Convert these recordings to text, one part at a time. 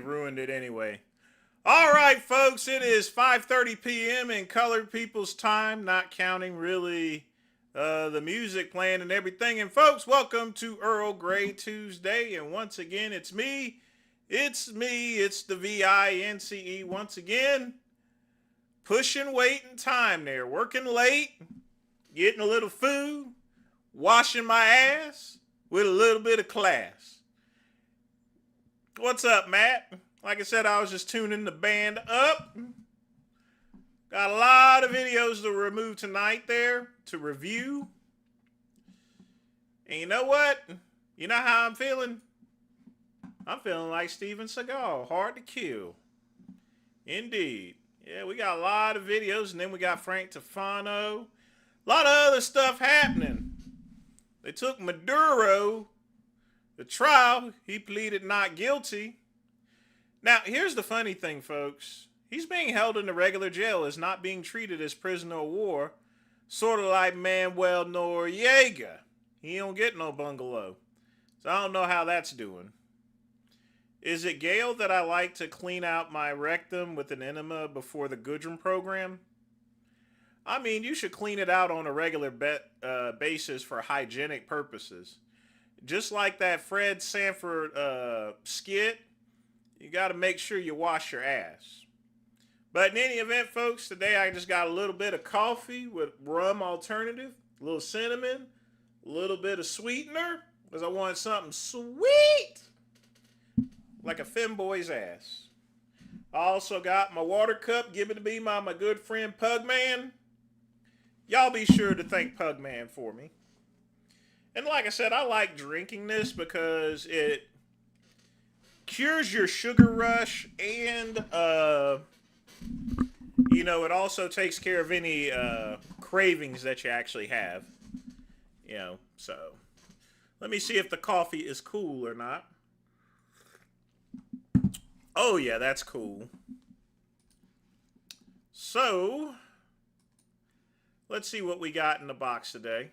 ruined it anyway. All right, folks, it is 5:30 p.m. in colored people's time, not counting really the music playing and everything. And folks, welcome to Earl Grey Tuesday. And once again, it's me, it's the VINCE once again. Pushing weight and time there, working late, getting a little food, washing my ass with a little bit of class. What's up, Matt? Like I said, I was just tuning the band up. Got a lot of videos to remove tonight there to review. And you know what? You know how I'm feeling? I'm feeling like Steven Seagal, hard to kill. Indeed. Yeah, we got a lot of videos, and then we got Frank Tufano. A lot of other stuff happening. They took Maduro to trial. He pleaded not guilty. Now, here's the funny thing, folks. He's being held in the regular jail, is not being treated as prisoner of war, sort of like Manuel Noriega. He don't get no bungalow. So I don't know how that's doing. Is it Gail that I like to clean out my rectum with an enema before the Goodrum program? I mean, you should clean it out on a regular basis for hygienic purposes. Just like that Fred Sanford skit, you got to make sure you wash your ass. But in any event, folks, today I just got a little bit of coffee with rum alternative, a little cinnamon, a little bit of sweetener, because I want something sweet, like a femboy's ass. I also got my water cup given to me by my good friend Pugman. Y'all be sure to thank Pugman for me. And like I said, I like drinking this because it cures your sugar rush and, you know, it also takes care of any cravings that you actually have. You know, so let me see if the coffee is cool or not. Oh, yeah, that's cool. So, let's see what we got in the box today.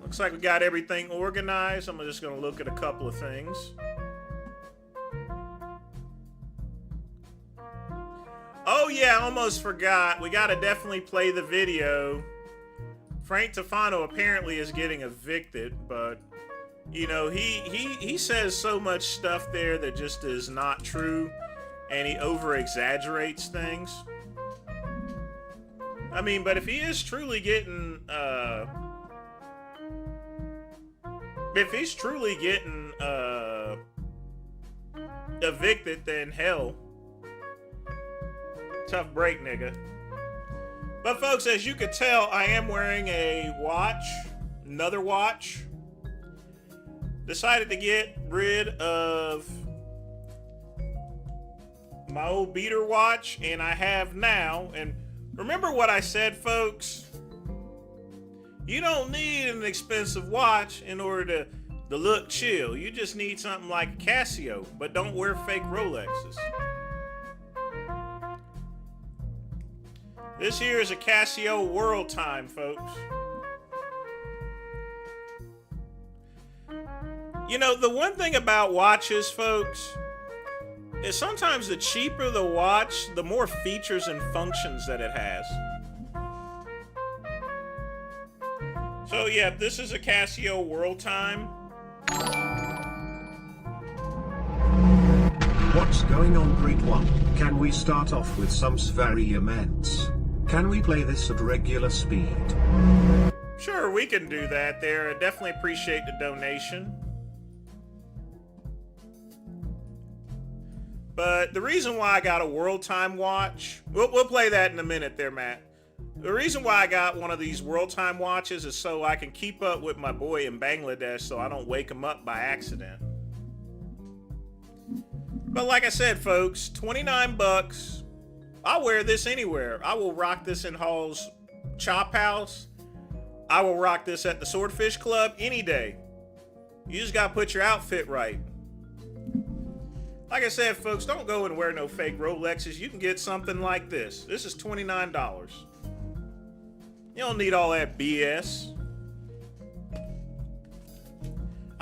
Looks like we got everything organized. I'm just going to look at a couple of things. Oh, yeah, I almost forgot. We got to definitely play the video. Frank Tufano apparently is getting evicted, but, you know, he says so much stuff there that just is not true, and he over-exaggerates things. I mean, but if he is truly getting, evicted, then hell. Tough break, nigga. But folks, as you can tell, I am wearing a watch, another watch. Decided to get rid of my old beater watch, and I have now. And remember what I said, folks? You don't need an expensive watch in order to look chill. You just need something like a Casio, but don't wear fake Rolexes. This here is a Casio World Time, folks. You know, the one thing about watches, folks, is sometimes the cheaper the watch, the more features and functions that it has. So yeah, this is a Casio World Time. What's going on, Breed One? Can we start off with some experiments? Can we play this at regular speed? Sure, we can do that there. I definitely appreciate the donation. But the reason why I got a World Time watch, we'll play that in a minute there, Matt. The reason why I got one of these World Time watches is so I can keep up with my boy in Bangladesh so I don't wake him up by accident. But like I said, folks, 29 bucks. I'll wear this anywhere. I will rock this in Hall's Chop House. I will rock this at the Swordfish Club any day. You just gotta put your outfit right. Like I said, folks, don't go and wear no fake Rolexes. You can get something like this. This is $29. You don't need all that BS.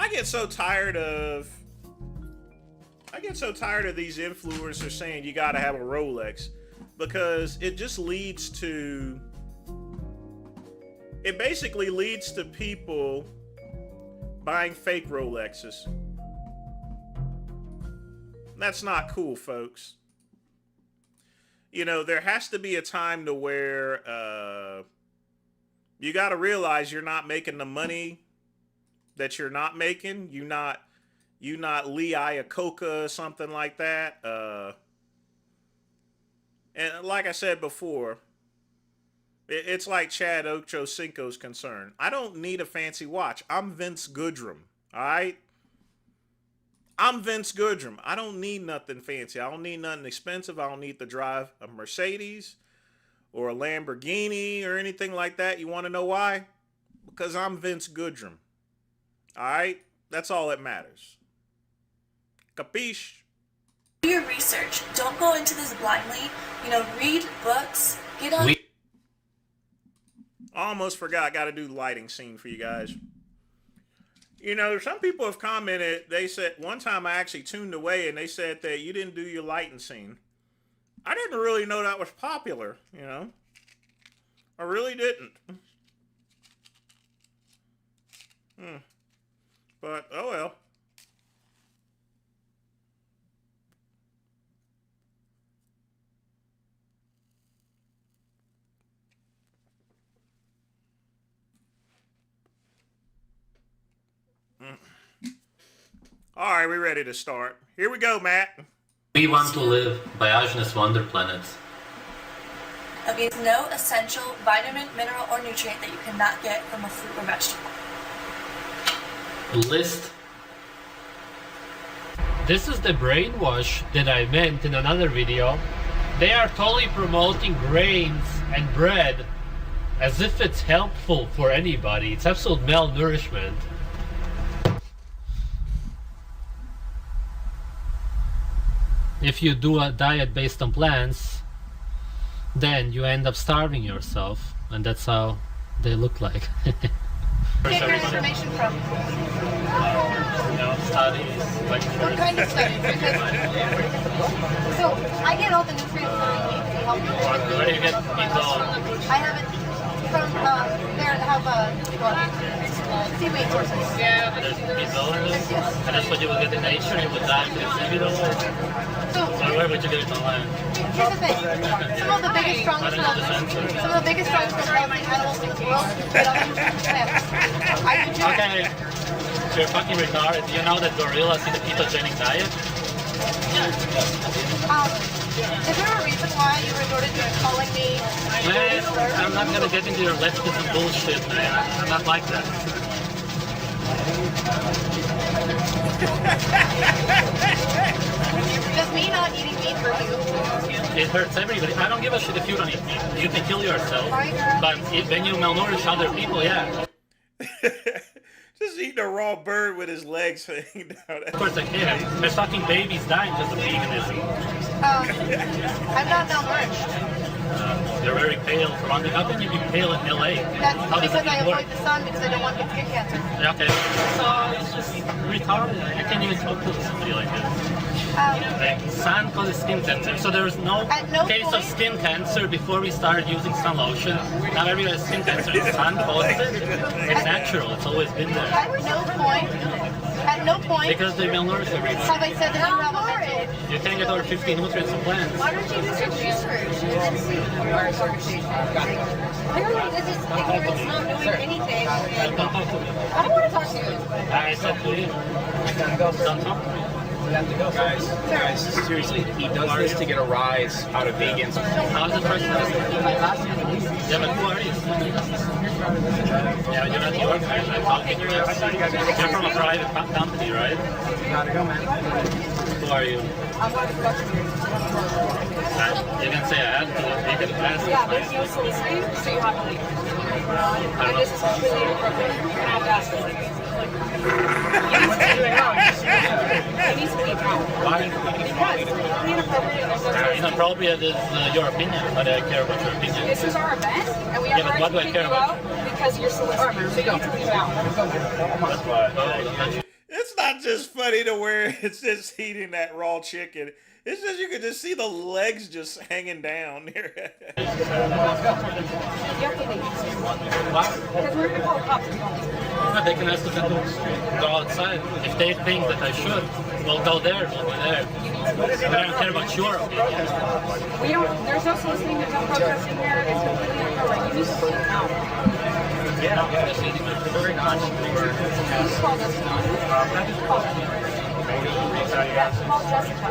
I get so tired of these influencers saying you gotta have a Rolex, because it just leads to, it basically leads to people buying fake Rolexes. That's not cool, folks. You know, there has to be a time to where you got to realize you're not making the money that you're not making. You not Lee Iacocca or something like that. And like I said before, it's like Chad Ochocinco's concern. I don't need a fancy watch. I'm Vince Goodrum, all right? I'm Vince Goodrum. I don't need nothing fancy. I don't need nothing expensive. I don't need to drive a Mercedes or a Lamborghini or anything like that. You want to know why? Because I'm Vince Goodrum. All right? That's all that matters. Capiche? Do your research. Don't go into this blindly. You know, read books. Get on. I almost forgot. I got to do the lighting scene for you guys. You know, some people have commented, they said, one time I actually tuned away and they said that you didn't do your lighting scene. I didn't really know that was popular, you know. I really didn't. But, oh well. All right, we're ready to start. Here we go, Matt. We want to live Diogenes Wonder Planets. Okay, there's no essential vitamin, mineral, or nutrient that you cannot get from a fruit or vegetable. List. This is the brainwash that I meant in another video. They are totally promoting grains and bread as if it's helpful for anybody. It's absolute malnourishment. If you do a diet based on plants, then you end up starving yourself, and that's how they look like. Get your information from? Studies. What kind of studies? Because, so I get all the nutrients that I need to help me. Where do you get meatball? I have it from there that have seaweed sources. Yeah, there's meatball in this, and that's what you will get in nature. You would die because seaweed oil. So where would you get it online? Here's the thing. Some of the biggest, strongest healthy animals in the world get on plants. I do too. Okay, you're fucking retarded. Do you know that gorillas eat a ketogenic diet? Is there a reason why you resorted to calling me? Man, I'm not gonna get into your leftism bullshit, man. I'm not like that. Does me not eating meat hurt you? It hurts everybody. I don't give a shit if you don't eat meat. You can kill yourself. But when you malnourish other people, yeah. Just eating a raw bird with his legs hanging down. Of course I can. There's fucking babies dying because of veganism. I'm not malnourished. They're very pale. How can you be pale in LA? That's because I avoid the sun because I don't want to get skin cancer. Okay. So it's just retarded. I can't even talk to somebody like this. Sun causes skin cancer. So there's no case of skin cancer before we started using sun lotion. Now everybody has skin cancer and sun causes it. It's natural. It's always been there. At no point. Because they malnourish everybody. Have I said that you have a mental? You can't get over 50 nutrients from plants. Why don't you do some research and then see your organization? Clearly, this is ignorance, not knowing anything. I don't want to talk to you. I said to you. Don't talk to me. Guys, seriously, he does this to get a rise out of vegans. How is the person? Yeah, but who are you? Yeah, you're not the organizer. I'm talking to you. You're from a private company, right? Gotta go, man. Who are you? You can say I have to. You can ask. Yeah, there's no soliciting, so you have to leave. And this is completely inappropriate. You're gonna have to ask him. What's he doing wrong? He needs to leave now. Why? Because it's completely inappropriate. There's no soliciting. Inappropriate is your opinion, but I care about your opinion. This is our event, and we are Yeah, but what trying do I to kick care you about? out because you're soliciting. So you need to leave out. That's why. not just funny to where it's just eating that raw chicken. It's just you can just see the legs just hanging down there. You have to leave. Because we're going to call the cops if you don't leave. Yeah, they can ask us to go outside. If they think that I should, we'll go there, we'll go there. But I don't care about your opinion. We don't, there's no soliciting, there's no protesting here. It's completely inappropriate. You need to leave now. Just eating my food. You called us now. Call Jessica.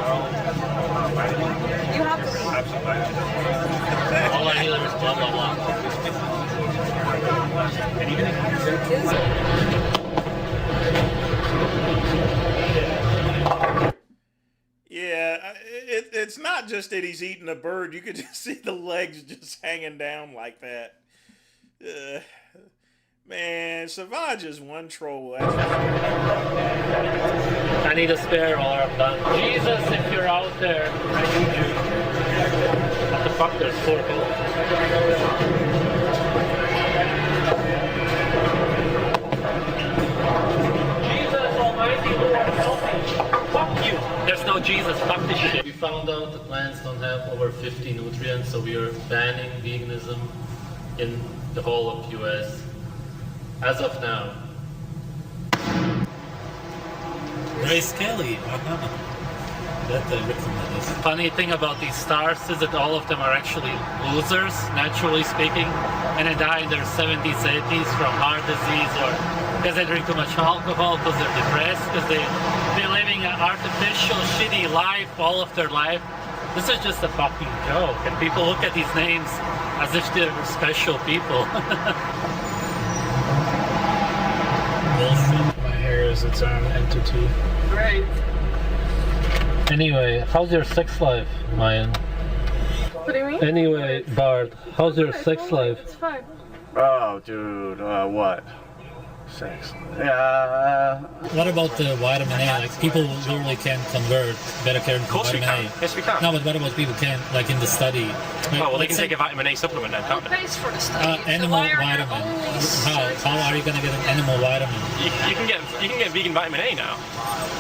You have to leave. All I hear is blah, blah, blah. Yeah, it's not just that he's eating a bird. You could just see the legs just hanging down like that. Man, Savage is one troll. I need a spare arm. Jesus, if you're out there, I need you. What the fuck? There's 4 people. Jesus Almighty, Lord, help me. Fuck you. There's no Jesus. Fuck this shit. We found out that plants don't have over 50 nutrients, so we are banning veganism in the whole of US. As of now. Grace Kelly, that this. Funny thing about these stars is that all of them are actually losers, naturally speaking, and they die in their 70s, 80s from heart disease or because they drink too much alcohol, because they're depressed, because they're living an artificial, shitty life all of their life. This is just a fucking joke, and people look at these names as if they're special people. My hair is its own entity. Great. Anyway, how's your sex life, Mayan? What do you mean? Anyway, Bard, how's your sex life? It's fine. Oh, dude, what? Sex. Yeah. What about the vitamin A? Like people literally can convert beta carotene to vitamin A. Yes, we can. No, but what about people can't, like in the study? Like, Oh, well, they can take a vitamin A supplement then, can't they? Pays for the study. animal vitamin. How are you gonna get an animal vitamin? You can get vegan vitamin A now.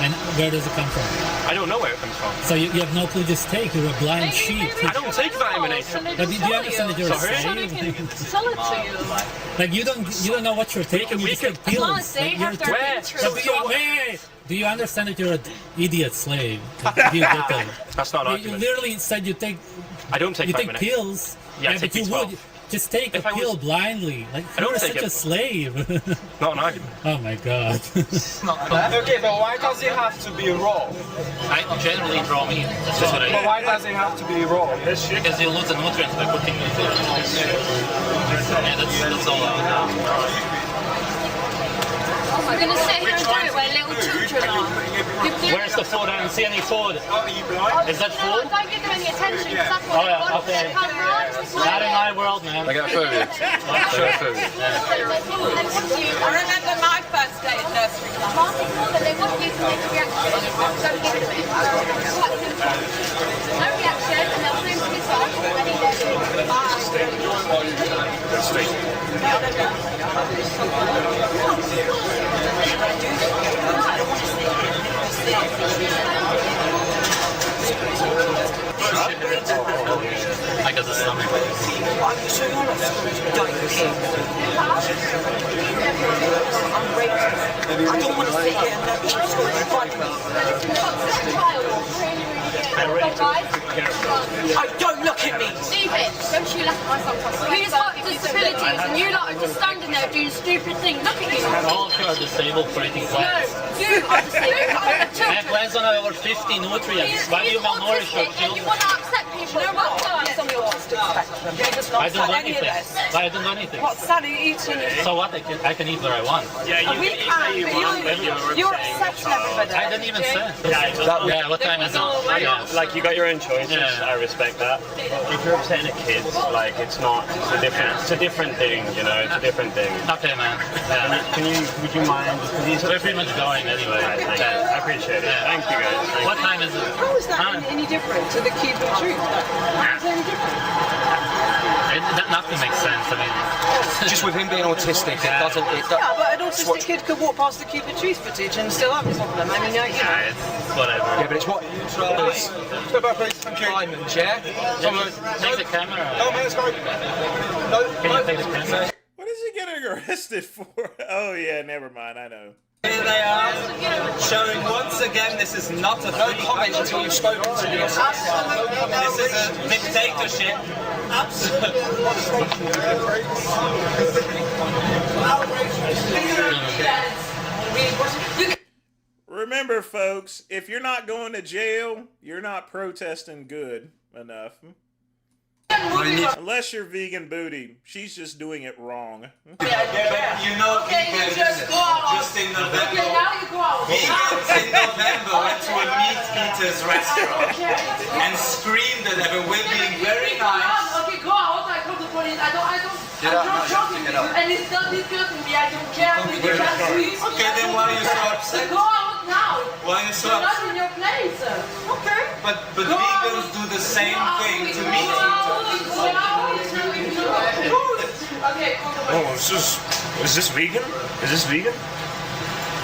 And where does it come from? I don't know where it comes from. So you have no clue. Just take. You're a blind sheep. I don't take vitamin A. But do you understand that you're a Sorry? slave? Sell it to you. Like you don't know what you're taking. You just take As long pills. as they Like, have their Where? interest. But do you understand that you're an idiot slave? You get that? That's not an You argument. literally said you take I don't take take vitamin A. pills. Yeah, I but take you B12. would just take If a I was- pill blindly. Like I don't you're take such it. a slave. Not an argument. Oh my god. Okay, but why does it have to be raw? I generally eat raw meat. That's just what I But eat. why does it have to be raw? Because you lose the nutrients by cooking it. Yeah, that's all I know. We're going to sit here and do it where little children are. Where's the food? I don't see any food. Is that food? Don't give them any attention because that's Oh what they yeah, want. okay. They're cameras. Not in my world, man. I got food. Sure, food. They want you. I remember my first day at nursery class. They want you to make a reaction. Don't give it to them. No reaction, and they'll swim to this off, and then I got the stomach. I don't want to sit here and know she's going to fight me. I don't look at me. Stupid. Don't you laugh at my sometimes. Who's got disabilities and you lot are just standing there doing stupid things. Look at you. All of you are disabled for eating plants. You are disabled. And plants don't have over 50 nutrients. Why do you malnourish your You children? want to upset people. No matter. It's on the autistic spectrum. You're just I not don't do had any of anything. this. I don't do anything. What, Sally eating? So what? I can eat where I want. Yeah, you We can eat what you want when you're upsetting everybody. I didn't even say. Yeah, what time is it? Yeah, like you got your own choices. Yeah. I respect that. If you're upsetting a kid, like it's not. It's a different thing. You know, it's a different thing. Okay, man. Yeah. Would you mind? We're pretty much going anyway. I appreciate it. Yeah. Thank you guys. What time is it? How is that any different to the Cuban truth? How is it any different? nothing makes sense. I mean, just with him being autistic, it doesn't. Yeah, but an autistic kid could walk past the Cupid Trees footage and still have a problem. I mean, yeah, it's whatever. Yeah, but it's what. Go back, please. Thank you. Diamond, yeah. Take the camera. No, man, let's go. No, Can you take the camera? What is he getting arrested for? Oh yeah, never mind. I know. Here they are, showing once again this is not a free comment until you've spoken to the This is a dictatorship. Remember, folks, if you're not going to jail, you're not protesting good enough. Unless you're vegan booty, she's just doing it wrong. Yeah, but you know, vegans just in November. Okay, now you go out. Vegans in November went to a meat eater's restaurant and screamed at them, we're being very nice. Okay, go out. I call the police. I'm not talking to you, and it's not discussing me. I don't care. Okay, then why are you so upset? Go out now. Why are you so You're upset? not in your place. Okay. But vegans do the same thing to meat eaters. Okay, oh, is this vegan? Is this vegan?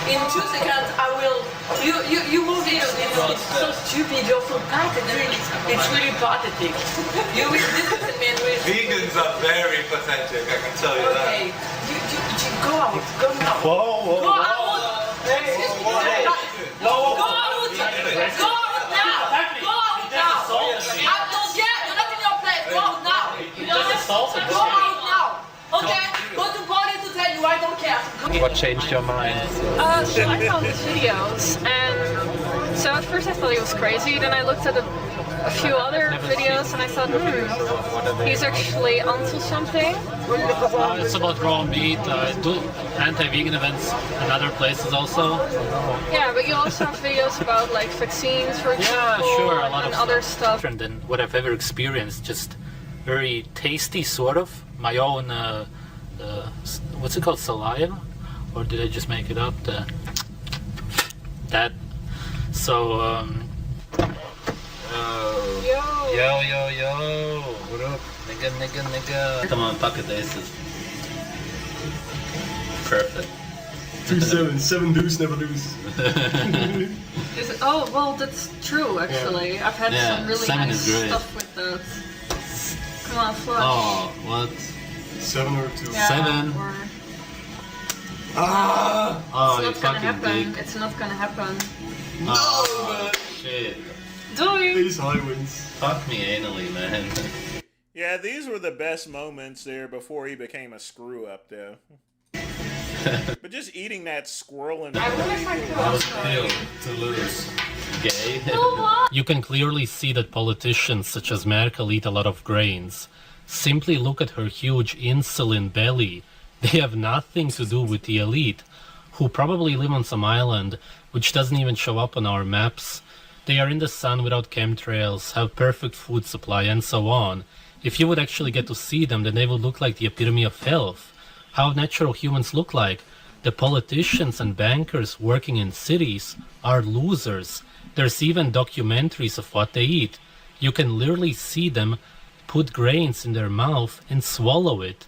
in 2 seconds I will. You move here. It's so stupid. You're so pathetic. It's really pathetic. You will listen me and will. Vegans are very pathetic. I can tell you that. Okay. You go out. Go now. Whoa. Go out. Excuse me. Go out. Go out now. Go out now. I don't care. You're not in your place. Go out now. Go out now. Okay? Go to party to tell you I don't care. What changed your mind? So I found his videos, and so at first I thought he was crazy. Then I looked at a few other videos, and I thought, he's actually onto something. It's about raw meat. Do anti-vegan events in other places also. Yeah, but you also have videos about like vaccines, for example, Yeah, sure, a lot and of other stuff. Different than what I've ever experienced. Just very tasty, sort of. My own, what's it called, saliva? Or did I just make it up? That. So, Yo. What up? Nigga. Come on, pocket aces. Perfect. 2-7, 7 deuce, never lose. Is it, oh, well, that's true, actually. Yeah. I've had some really 7 nice is great. stuff with that. Come on, flush. Oh, what? 7 or 2. Yeah, 7. Or... Oh, you it's not gonna fucking happen. dick. It's not gonna happen. No, Oh, shit. Doing. These high wins. Fuck me anally, man. Yeah, these were the best moments there before he became a screw up, though. But just eating that squirrel and I wonder if I could. To lose. Gay. You can clearly see that politicians such as Merkel eat a lot of grains. Simply look at her huge insulin belly. They have nothing to do with the elite, who probably live on some island which doesn't even show up on our maps. They are in the sun without chemtrails, have perfect food supply, and so on. If you would actually get to see them, then they would look like the epitome of health. How natural humans look like. The politicians and bankers working in cities are losers. There's even documentaries of what they eat. You can literally see them put grains in their mouth and swallow it.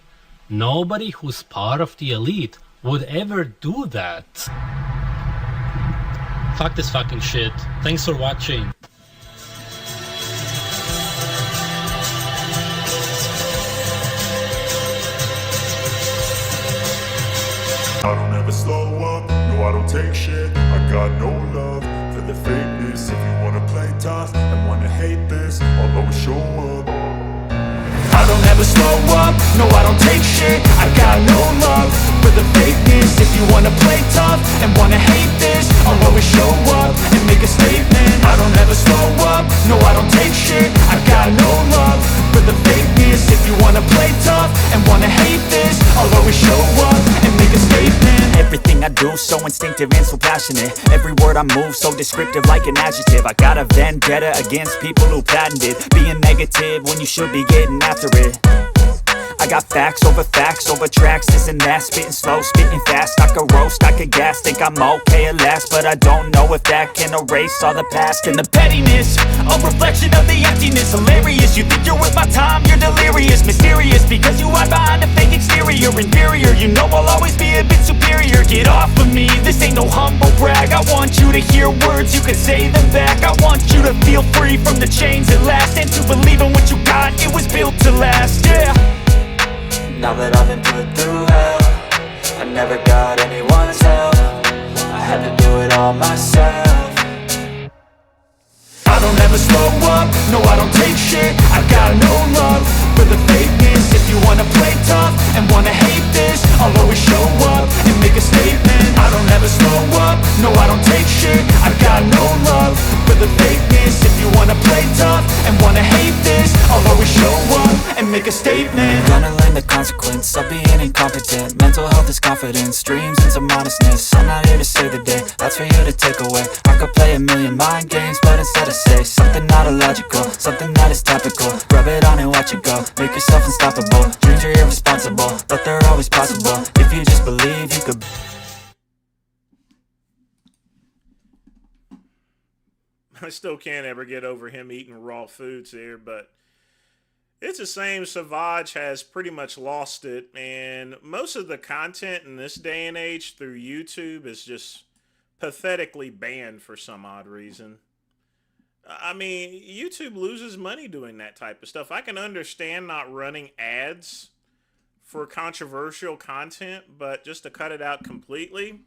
Nobody who's part of the elite would ever do that. Fuck this fucking shit. Thanks for watching. I don't ever slow up, no I don't take shit. I got no love for the fakeness. If you wanna play tough and wanna hate this, I'll always show up. I don't ever slow up, no I don't take shit. I got no love for the fakeness. If you wanna play tough and wanna hate this, I'll always show up and make a statement. I don't ever slow up, no I don't take shit. I got no love for the fakeness. If you wanna play tough and wanna hate this, I'll always show up and make a statement. Everything I do so instinctive and so passionate. Every word I move so descriptive like an adjective. I got a vendetta against people who patented being negative when you should be getting after it. I got facts over tracks, isn't that? Spitting slow, spitting fast, I could roast, I could gas. Think I'm okay at last, but I don't know if that can erase all the past. And the pettiness, a reflection of the emptiness. Hilarious, you think you're worth my time, you're delirious. Mysterious, because you hide behind a fake exterior. Inferior, you know I'll always be a bit superior. Get off of me, this ain't no humble brag. I want you to hear words, you can say them back. I want you to feel free from the chains at last, and to believe in what you got, it was built to last, yeah. Now that I've been put through hell, I never got anyone's help, I had to do it all myself. I don't ever slow up, no I don't take shit. I got no love for the fakeness. If you wanna play tough and wanna hate this, I'll always show up and make a statement. I don't ever slow up, no I don't take shit. I got no love for the fakeness. If you wanna play tough and wanna hate this, I'll always show up and make a statement. Gonna learn the consequence of being incompetent. Mental health is confidence, dreams and some honestness. I'm not here to save the day, that's for you to take away. I could play a million mind games, but instead I say something not illogical, something that is topical. Rub it on and watch it go, make yourself unstoppable. Dreams are irresponsible, but they're always possible. If you just believe, you could. I still can't ever get over him eating raw foods there, but it's the same. Savage has pretty much lost it, and most of the content in this day and age through YouTube is just pathetically banned for some odd reason. I mean, YouTube loses money doing that type of stuff. I can understand not running ads for controversial content, but just to cut it out completely.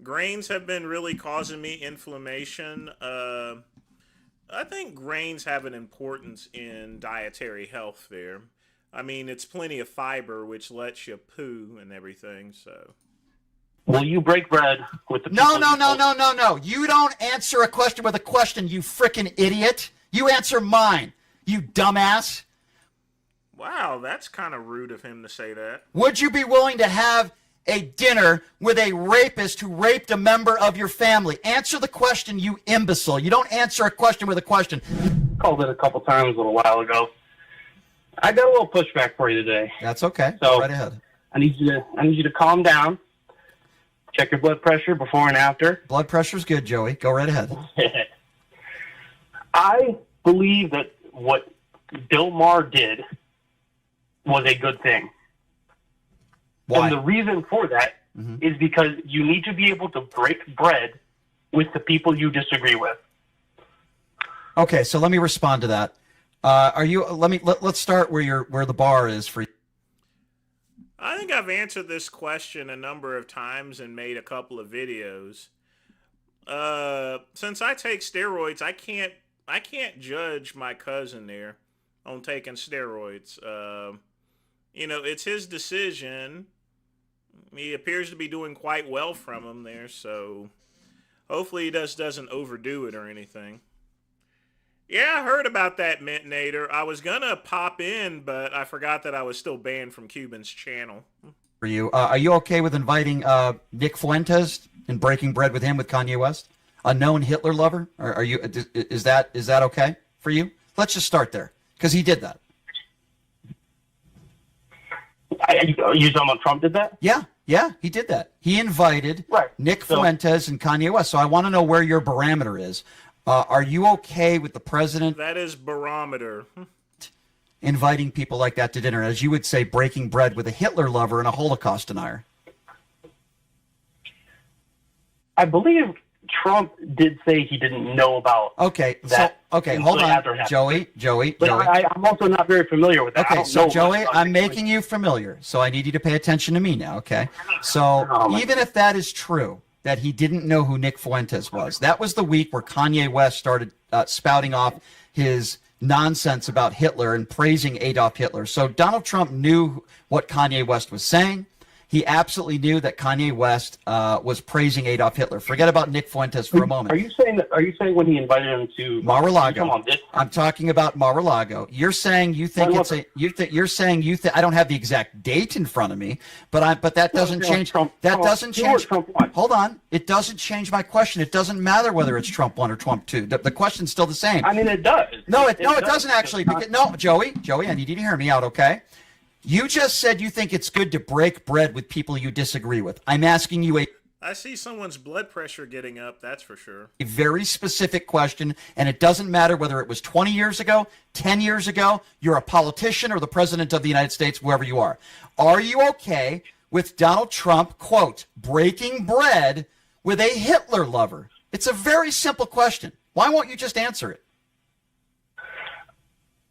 Grains have been really causing me inflammation. I think grains have an importance in dietary health there. I mean, it's plenty of fiber, which lets you poo and everything, so. Will you break bread with the No. You don't answer a question with a question, you frickin' idiot. You answer mine, you dumbass. Wow, that's kind of rude of him to say that. Would you be willing to have a dinner with a rapist who raped a member of your family? Answer the question, you imbecile. You don't answer a question with a question. Called it a couple times a little while ago. I got a little pushback for you today. That's okay. So go right ahead. I need you to calm down. Check your blood pressure before and after. Blood pressure's good, Joey. Go right ahead. I believe that what Bill Maher did was a good thing. Why? And the reason for that is because you need to be able to break bread with the people you disagree with. Okay, so let me respond to that. Let's start where the bar is for you. I think I've answered this question a number of times and made a couple of videos. Since I take steroids, I can't judge my cousin there on taking steroids. It's his decision. He appears to be doing quite well from them there, so hopefully he doesn't overdo it or anything. Yeah, I heard about that, Mintonator. I was gonna pop in, but I forgot that I was still banned from Cuban's channel. For you, are you okay with inviting Nick Fuentes and breaking bread with him with Kanye West, a known Hitler lover? Are you? Is that okay for you? Let's just start there because he did that. Are you talking about Trump did that? Yeah, he did that. He invited Nick Fuentes and Kanye West. So I want to know where your barometer is. Are you okay with the president? That is barometer. Inviting people like that to dinner, as you would say, breaking bread with a Hitler lover and a Holocaust denier? I believe Trump did say he didn't know about that. Hold on, Joey. But I'm also not very familiar with that. Okay, so Joey, I'm making you familiar, so I need you to pay attention to me now, okay? So even if that is true, that he didn't know who Nick Fuentes was, that was the week where Kanye West started spouting off his nonsense about Hitler and praising Adolf Hitler. So Donald Trump knew what Kanye West was saying. he absolutely knew that Kanye West was praising Adolf Hitler. Forget about Nick Fuentes for a moment. Are you saying that? Are you saying when he invited him to Mar-a-Lago? I'm talking about Mar-a-Lago. You're saying you think it's a. You're saying you think. I don't have the exact date in front of me, but that doesn't change. That doesn't change. Hold on. It doesn't change my question. It doesn't matter whether it's Trump 1 or Trump 2. The question's still the same. I mean, it does. No, it doesn't actually. Because, no, Joey, I need you to hear me out, okay? You just said you think it's good to break bread with people you disagree with. I'm asking you I see someone's blood pressure getting up, that's for sure. a very specific question, and it doesn't matter whether it was 20 years ago, 10 years ago, you're a politician or the president of the United States, wherever you are. Are you okay with Donald Trump, quote, breaking bread with a Hitler lover? It's a very simple question. Why won't you just answer it?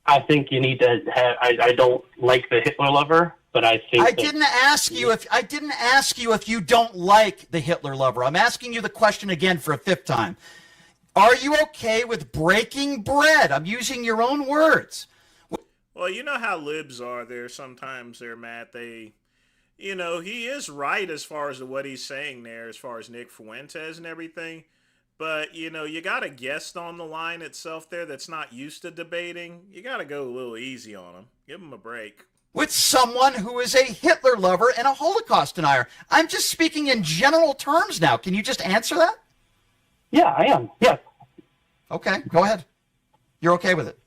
I think you need to have. I don't like the Hitler lover, but I think I didn't ask you if you don't like the Hitler lover. I'm asking you the question again for a fifth time. Are you okay with breaking bread? I'm using your own words. Well, you know how libs are. Sometimes they're mad. He is right as far as what he's saying there, as far as Nick Fuentes and everything. But, you got a guest on the line itself there that's not used to debating. You got to go a little easy on him. Give him a break. With someone who is a Hitler lover and a Holocaust denier. I'm just speaking in general terms now. Can you just answer that? Yeah, I am. Yeah. Okay, go ahead. You're okay with it?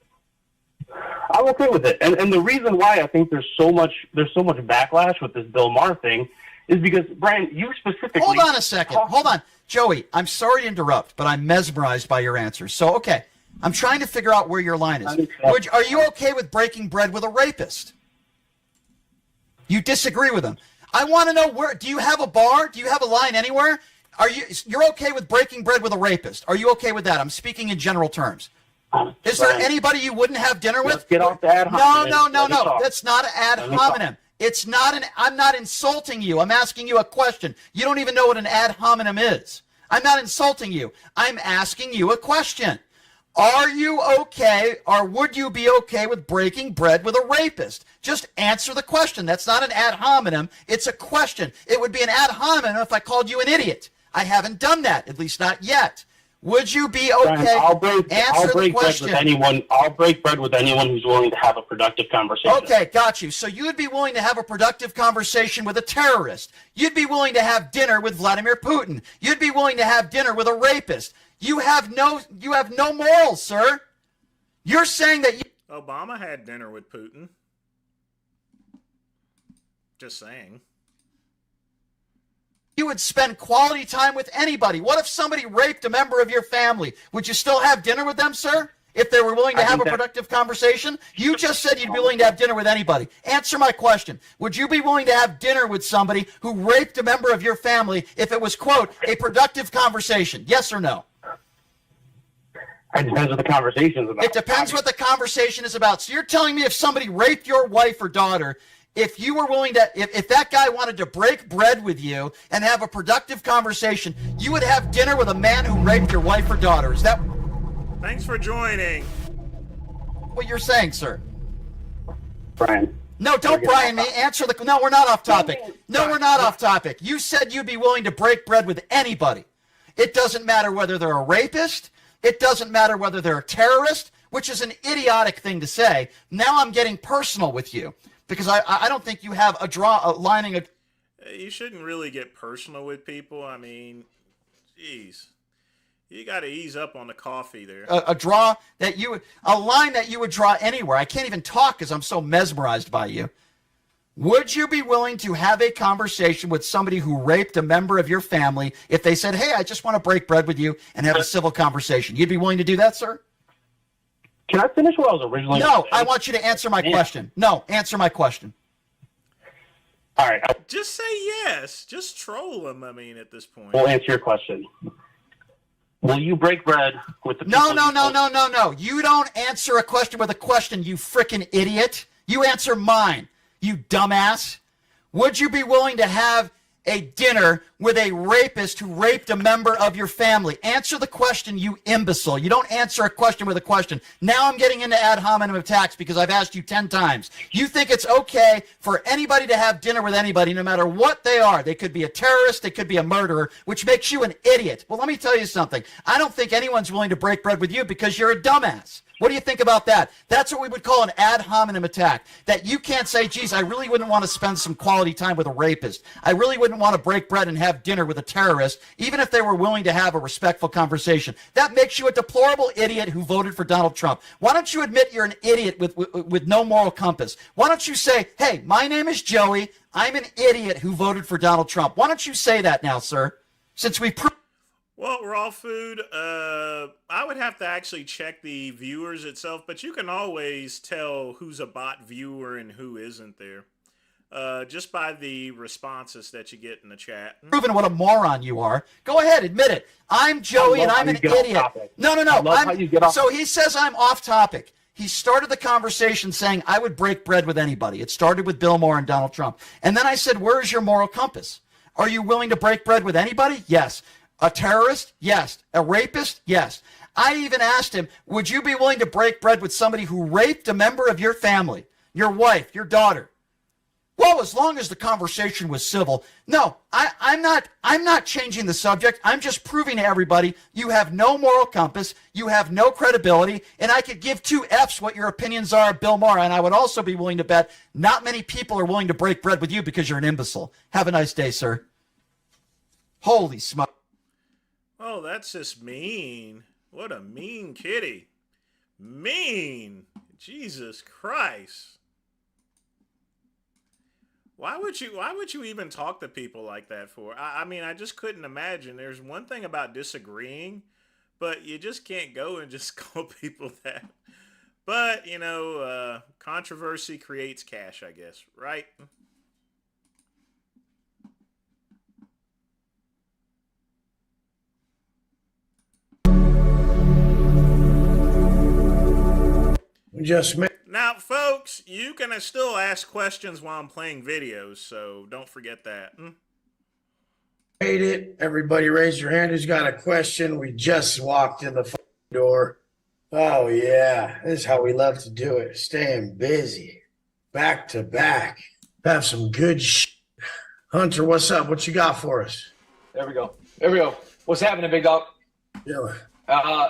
I'm okay with it. And the reason why I think there's so much backlash with this Bill Maher thing is because, Brian, you specifically... Hold on a second. Hold on. Joey, I'm sorry to interrupt, but I'm mesmerized by your answers. So, okay, I'm trying to figure out where your line is. Are you okay with breaking bread with a rapist? You disagree with him. I want to know where... Do you have a bar? Do you have a line anywhere? You're okay with breaking bread with a rapist? Are you okay with that? I'm speaking in general terms. Is there anybody you wouldn't have dinner with? Let's get off the ad hominem. No. That's not an ad hominem. It's not I'm not insulting you. I'm asking you a question. You don't even know what an ad hominem is. I'm not insulting you. I'm asking you a question. Are you okay, or would you be okay with breaking bread with a rapist? Just answer the question. That's not an ad hominem. It's a question. It would be an ad hominem if I called you an idiot. I haven't done that, at least not yet. Would you be okay? I'll break bread with anyone. I'll break bread with anyone who's willing to have a productive conversation. Okay, got you. So you would be willing to have a productive conversation with a terrorist. You'd be willing to have dinner with Vladimir Putin. You'd be willing to have dinner with a rapist. You have no morals, sir. You're saying that Obama had dinner with Putin. Just saying. You would spend quality time with anybody. What if somebody raped a member of your family? Would you still have dinner with them, sir? If they were willing to have a productive conversation? You just said you'd be willing to have dinner with anybody. Answer my question. Would you be willing to have dinner with somebody who raped a member of your family if it was, quote, a productive conversation? Yes or no? It depends what the conversation is about. It depends what the conversation is about. So you're telling me if somebody raped your wife or daughter, if you were willing to, if that guy wanted to break bread with you and have a productive conversation, you would have dinner with a man who raped your wife or daughter. Is that... Thanks for joining. What you're saying, sir? Brian. No, don't Brian me. Answer the... No, we're not off topic. No, we're not off topic. You said you'd be willing to break bread with anybody. It doesn't matter whether they're a rapist. It doesn't matter whether they're a terrorist, which is an idiotic thing to say. Now I'm getting personal with you. Because I don't think you have a lining of... You shouldn't really get personal with people. I mean, geez. You got to ease up on the coffee there. A line that you would draw anywhere. I can't even talk because I'm so mesmerized by you. Would you be willing to have a conversation with somebody who raped a member of your family if they said, hey, I just want to break bread with you and have a civil conversation? You'd be willing to do that, sir? Can I finish what I was originally No, I want you to answer my question. No, answer my question. All right. Just say yes. Just troll him, I mean, at this point. We'll answer your question. Will you break bread with the people? No. You don't answer a question with a question, you frickin' idiot. You answer mine, you dumbass. Would you be willing to have a dinner with a rapist who raped a member of your family? Answer the question, you imbecile. You don't answer a question with a question. Now I'm getting into ad hominem attacks because I've asked you 10 times. You think it's okay for anybody to have dinner with anybody, no matter what they are. They could be a terrorist, they could be a murderer, which makes you an idiot. Well, let me tell you something. I don't think anyone's willing to break bread with you because you're a dumbass. What do you think about that? That's what we would call an ad hominem attack. That you can't say, geez, I really wouldn't want to spend some quality time with a rapist. I really wouldn't want to break bread and have dinner with a terrorist, even if they were willing to have a respectful conversation. That makes you a deplorable idiot who voted for Donald Trump. Why don't you admit you're an idiot with no moral compass? Why don't you say, hey, my name is Joey. I'm an idiot who voted for Donald Trump. Why don't you say that now, sir? Since we Well, Raw Food, I would have to actually check the viewers itself, but you can always tell who's a bot viewer and who isn't there, just by the responses that you get in the chat. proven what a moron you are. Go ahead, admit it. I'm Joey and I'm an idiot. No. So he says I'm off topic. He started the conversation saying I would break bread with anybody. It started with Bill Maher and Donald Trump. And then I said, where's your moral compass? Are you willing to break bread with anybody? Yes. A terrorist? Yes. A rapist? Yes. I even asked him, would you be willing to break bread with somebody who raped a member of your family, your wife, your daughter? Well, as long as the conversation was civil. No, I'm not changing the subject. I'm just proving to everybody you have no moral compass, you have no credibility, and I could give two Fs what your opinions are of Bill Maher, and I would also be willing to bet not many people are willing to break bread with you because you're an imbecile. Have a nice day, sir. Holy smoke. Oh, that's just mean. What a mean kitty. Mean. Jesus Christ. Why would you even talk to people like that for? I mean, I just couldn't imagine. There's one thing about disagreeing, but you just can't go and just call people that. But, you know, controversy creates cash, I guess, right? Now, folks, you can still ask questions while I'm playing videos, so don't forget that. Hate it. Everybody raise your hand who's got a question. We just walked in the door. Oh, yeah. This is how we love to do it. Staying busy. Back to back. Have some good Hunter, what's up? What you got for us? There we go. There we go. What's happening, big dog? Yeah.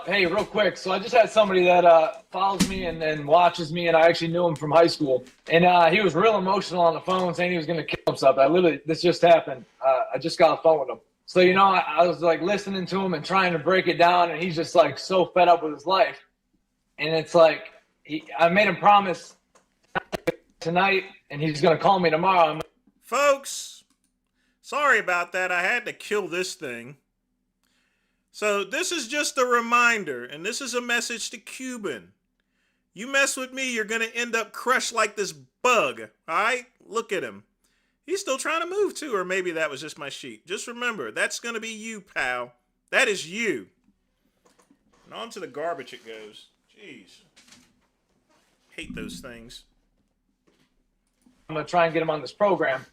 Hey, real quick. So I just had somebody that follows me and watches me, and I actually knew him from high school. And he was real emotional on the phone, saying he was going to kill himself. This just happened. I just got a phone with him. So, you know, I was like listening to him and trying to break it down, and he's just like so fed up with his life. And it's like, I made him promise tonight, and he's going to call me tomorrow. Folks, sorry about that. I had to kill this thing. So this is just a reminder, and this is a message to Cuban. You mess with me, you're going to end up crushed like this bug, all right? Look at him. He's still trying to move too, or maybe that was just my sheep. Just remember, that's going to be you, pal. That is you. And on to the garbage it goes. Jeez. Hate those things. I'm going to try and get him on this program.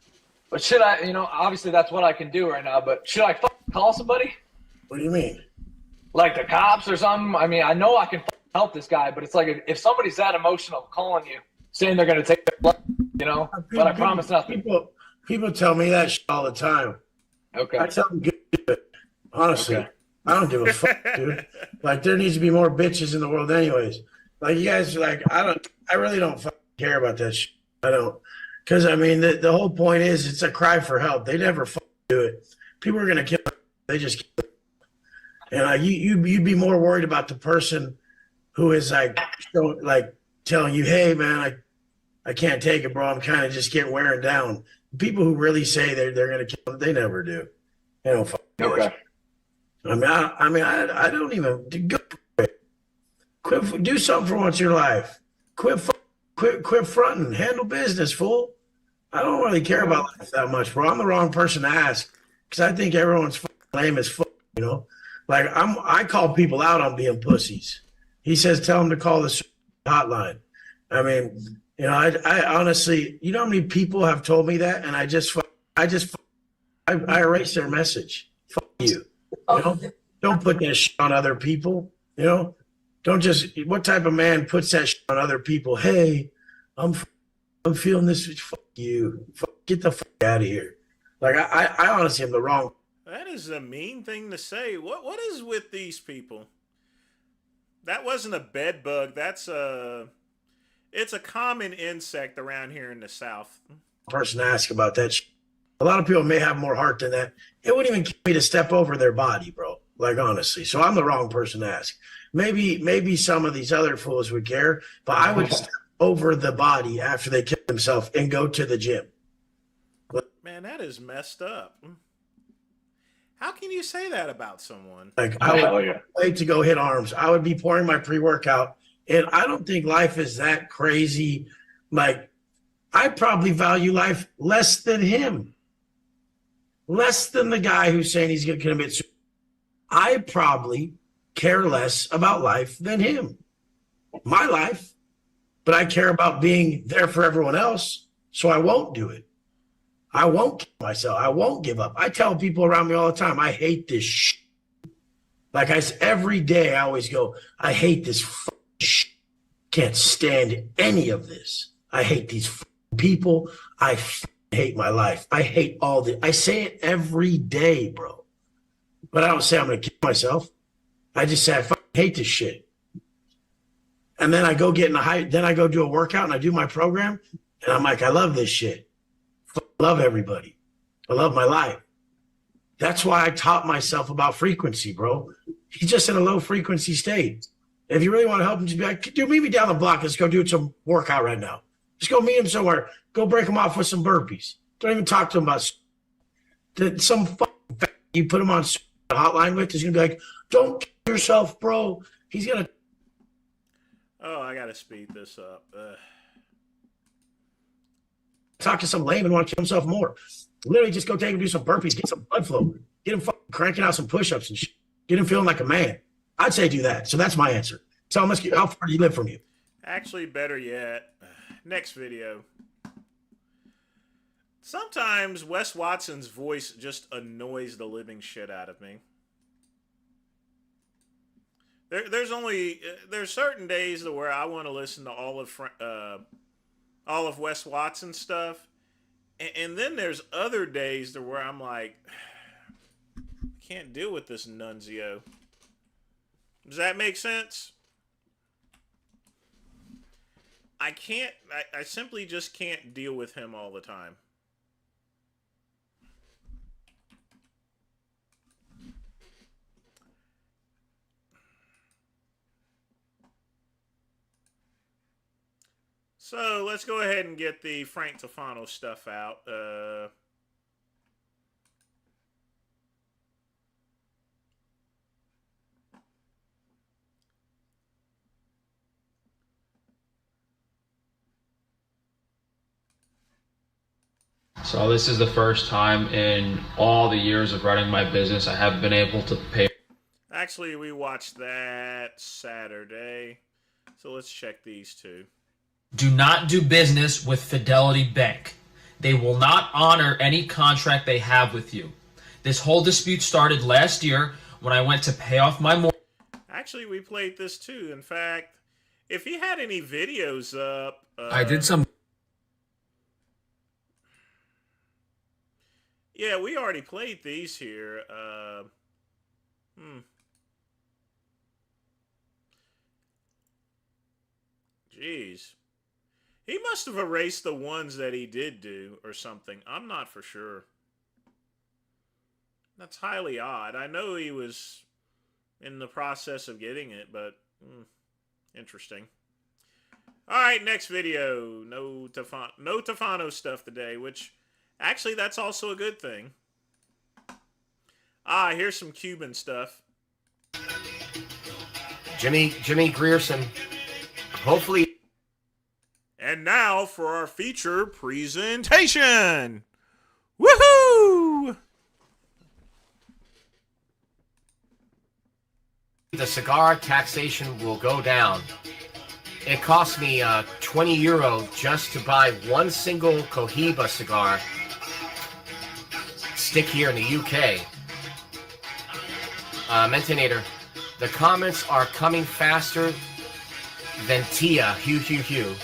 But should I, you know, obviously that's what I can do right now, but should I call somebody? What do you mean? Like the cops or something? I mean, I know I can help this guy, but it's like if somebody's that emotional calling you, saying they're going to take their blood, you know, but I promise nothing. People tell me that shit all the time. Okay. I tell them good. Honestly, okay. I don't give a fuck, dude. Like, there needs to be more bitches in the world anyways. Like, you guys are like, I really don't fucking care about that shit. I don't. Because, I mean, the whole point is it's a cry for help. They never fucking do it. People are going to kill them. They just kill them. And you'd be more worried about the person who is like telling you, hey, man, I can't take it, bro. I'm kind of just getting wearing down. People who really say they're going to kill them, they never do. They don't fucking do it. I don't even go quit. Do something for once in your life. Quit fronting. Handle business, fool. I don't really care about life that much, bro. I'm the wrong person to ask because I think everyone's lame as fuck, you know. Like I call people out on being pussies. He says, tell them to call the hotline. I mean, you know, I honestly, you know how many people have told me that, and I just I erase their message. Fuck you. You know? Don't put that shit on other people. You know? Don't just. What type of man puts that shit on other people? Hey, I'm feeling this. Fuck you. Get the fuck out of here. Like I honestly am the wrong. That is a mean thing to say. What is with these people? That wasn't a bed bug. It's a common insect around here in the South. Person to ask about that shit. A lot of people may have more heart than that. It wouldn't even kill me to step over their body, bro. Like, honestly. So I'm the wrong person to ask. Maybe some of these other fools would care, but I would step over the body after they kill themselves and go to the gym. Man, that is messed up. How can you say that about someone? Like, I would wait to go hit arms. I would be pouring my pre-workout, and I don't think life is that crazy. Like, I probably value life less than him. Less than the guy who's saying he's going to commit suicide. I probably care less about life than him. My life. But I care about being there for everyone else, so I won't do it. I won't kill myself. I won't give up. I tell people around me all the time, I hate this shit. Like every day I always go, I hate this shit. Can't stand any of this. I hate these people. I hate my life. I hate all the. I say it every day, bro. But I don't say I'm going to kill myself. I just say I hate this shit. And then I go get in then I go do a workout and I do my program. And I'm like, I love this shit. I love everybody. I love my life. That's why I taught myself about frequency, bro. He's just in a low frequency state. If you really want to help him, just be like, dude, meet me down the block. Let's go do some workout right now. Just go meet him somewhere. Go break him off with some burpees. Don't even talk to him about some you put him on a hotline with. He's going to be like, don't kill yourself, bro. He's going to. Oh, I got to speed this up. Talk to some layman and want to kill himself more. Literally just go take him, do some burpees, get some blood flow, get him cranking out some push-ups and shit. Get him feeling like a man. I'd say do that. So that's my answer. Tell him, how far do you live from you? Actually, better yet, next video. Sometimes Wes Watson's voice just annoys the living shit out of me. There's certain days where I want to listen to all of Wes Watson's stuff, and then there's other days where I'm like, I can't deal with this nunzio. Does that make sense? I simply just can't deal with him all the time. So let's go ahead and get the Frank Tufano stuff out. So this is the first time in all the years of running my business I have been able to pay. Actually, we watched that Saturday. So let's check these two. Do not do business with Fidelity Bank. They will not honor any contract they have with you. This whole dispute started last year when I went to pay off my mortgage. Actually, we played this too. In fact, if he had any videos up... I did some... Yeah, we already played these here. Jeez. He must have erased the ones that he did do or something. I'm not for sure. That's highly odd. I know he was in the process of getting it, but interesting. All right, next video. No Tufano stuff today, which actually that's also a good thing. Here's some Cuban stuff. Jimmy Grierson. Hopefully. And now for our feature presentation. Woohoo! The cigar taxation will go down. It cost me 20 euro just to buy one single Cohiba cigar. stick here in the UK. Mentinator, the comments are coming faster than Tia. Hugh, Hugh, Hugh.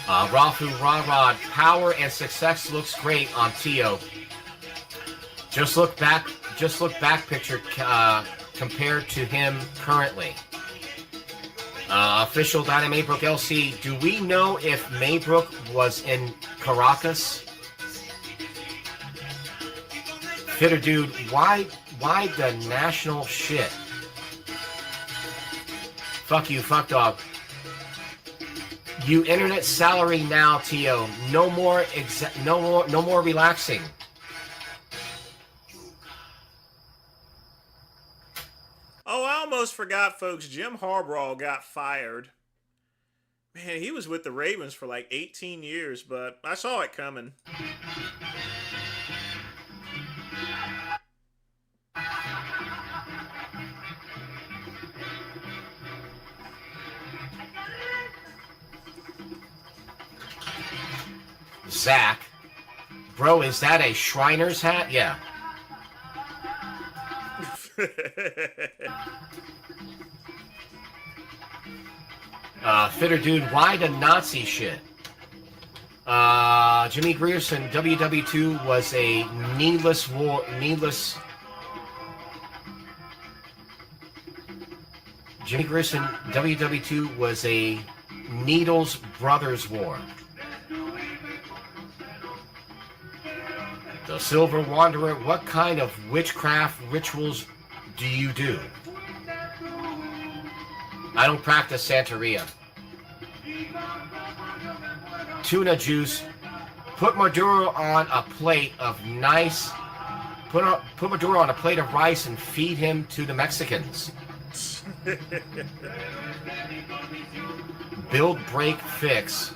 Rafu, Rod, power and success looks great on Tio. Just look back picture compared to him currently. Official Dynamite Maybrook LC, do we know if Maybrook was in Caracas? Fitter dude, why the national shit? Fuck you, fuck dog. You internet salary now, Tio. No more relaxing. Oh, I almost forgot, folks. Jim Harbaugh got fired. Man, he was with the Ravens for like 18 years, but I saw it coming. Zach. Bro, is that a Shriner's hat? Yeah. Fitter dude, why the Nazi shit? Jimmy Grierson, WW2 was a needless. Jimmy Grierson, WW2 was a Needles Brothers War. The Silver Wanderer, what kind of witchcraft rituals do you do? I don't practice Santeria. Tuna juice. Put Maduro on a plate of nice. Put Maduro on a plate of rice and feed him to the Mexicans. Build, break, fix.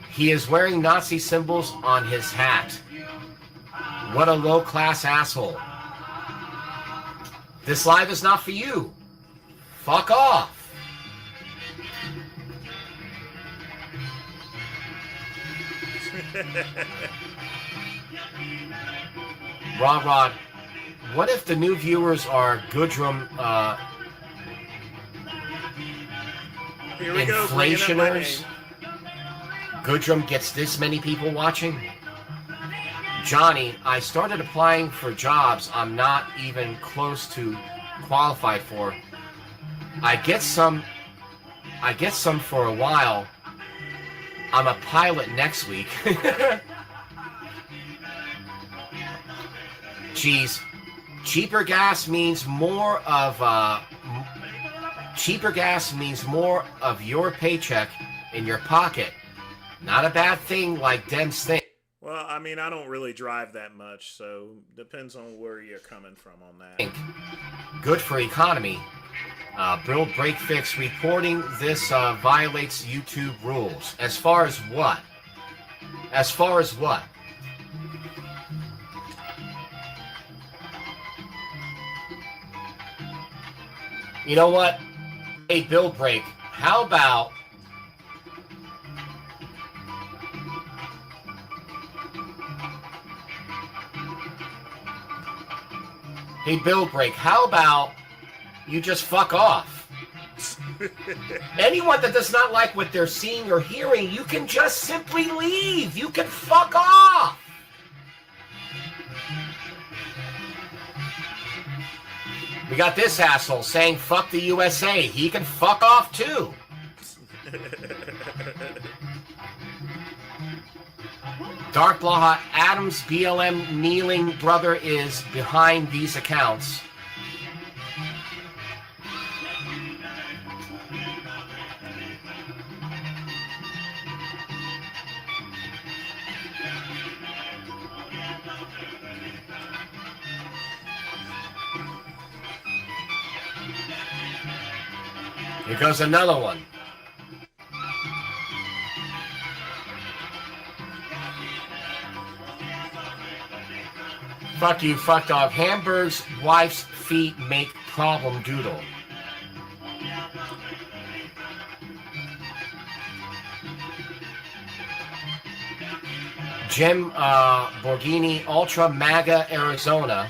He is wearing Nazi symbols on his hat. What a low-class asshole. This live is not for you. Fuck off. Rod, what if the new viewers are Goodrum inflationers? Goodrum gets this many people watching? Johnny, I started applying for jobs I'm not even close to qualified for. I get some for a while. I'm a pilot next week. Geez, cheaper gas means more of your paycheck in your pocket. Not a bad thing like Dem's thing. Well, I mean, I don't really drive that much, so depends on where you're coming from on that. Good for economy. Build, break, fix. Reporting this violates YouTube rules. As far as what? As far as what? You know what? Hey, build break. How about... Hey, build break. How about you just fuck off? Anyone that does not like what they're seeing or hearing, you can just simply leave. You can fuck off. We got this asshole saying fuck the USA. He can fuck off too. Dark Blaha, Adams BLM kneeling brother is behind these accounts. Here goes another one. Fuck you, fuck dog. Hamburg's wife's feet make problem doodle. Jim Borghini, Ultra MAGA, Arizona.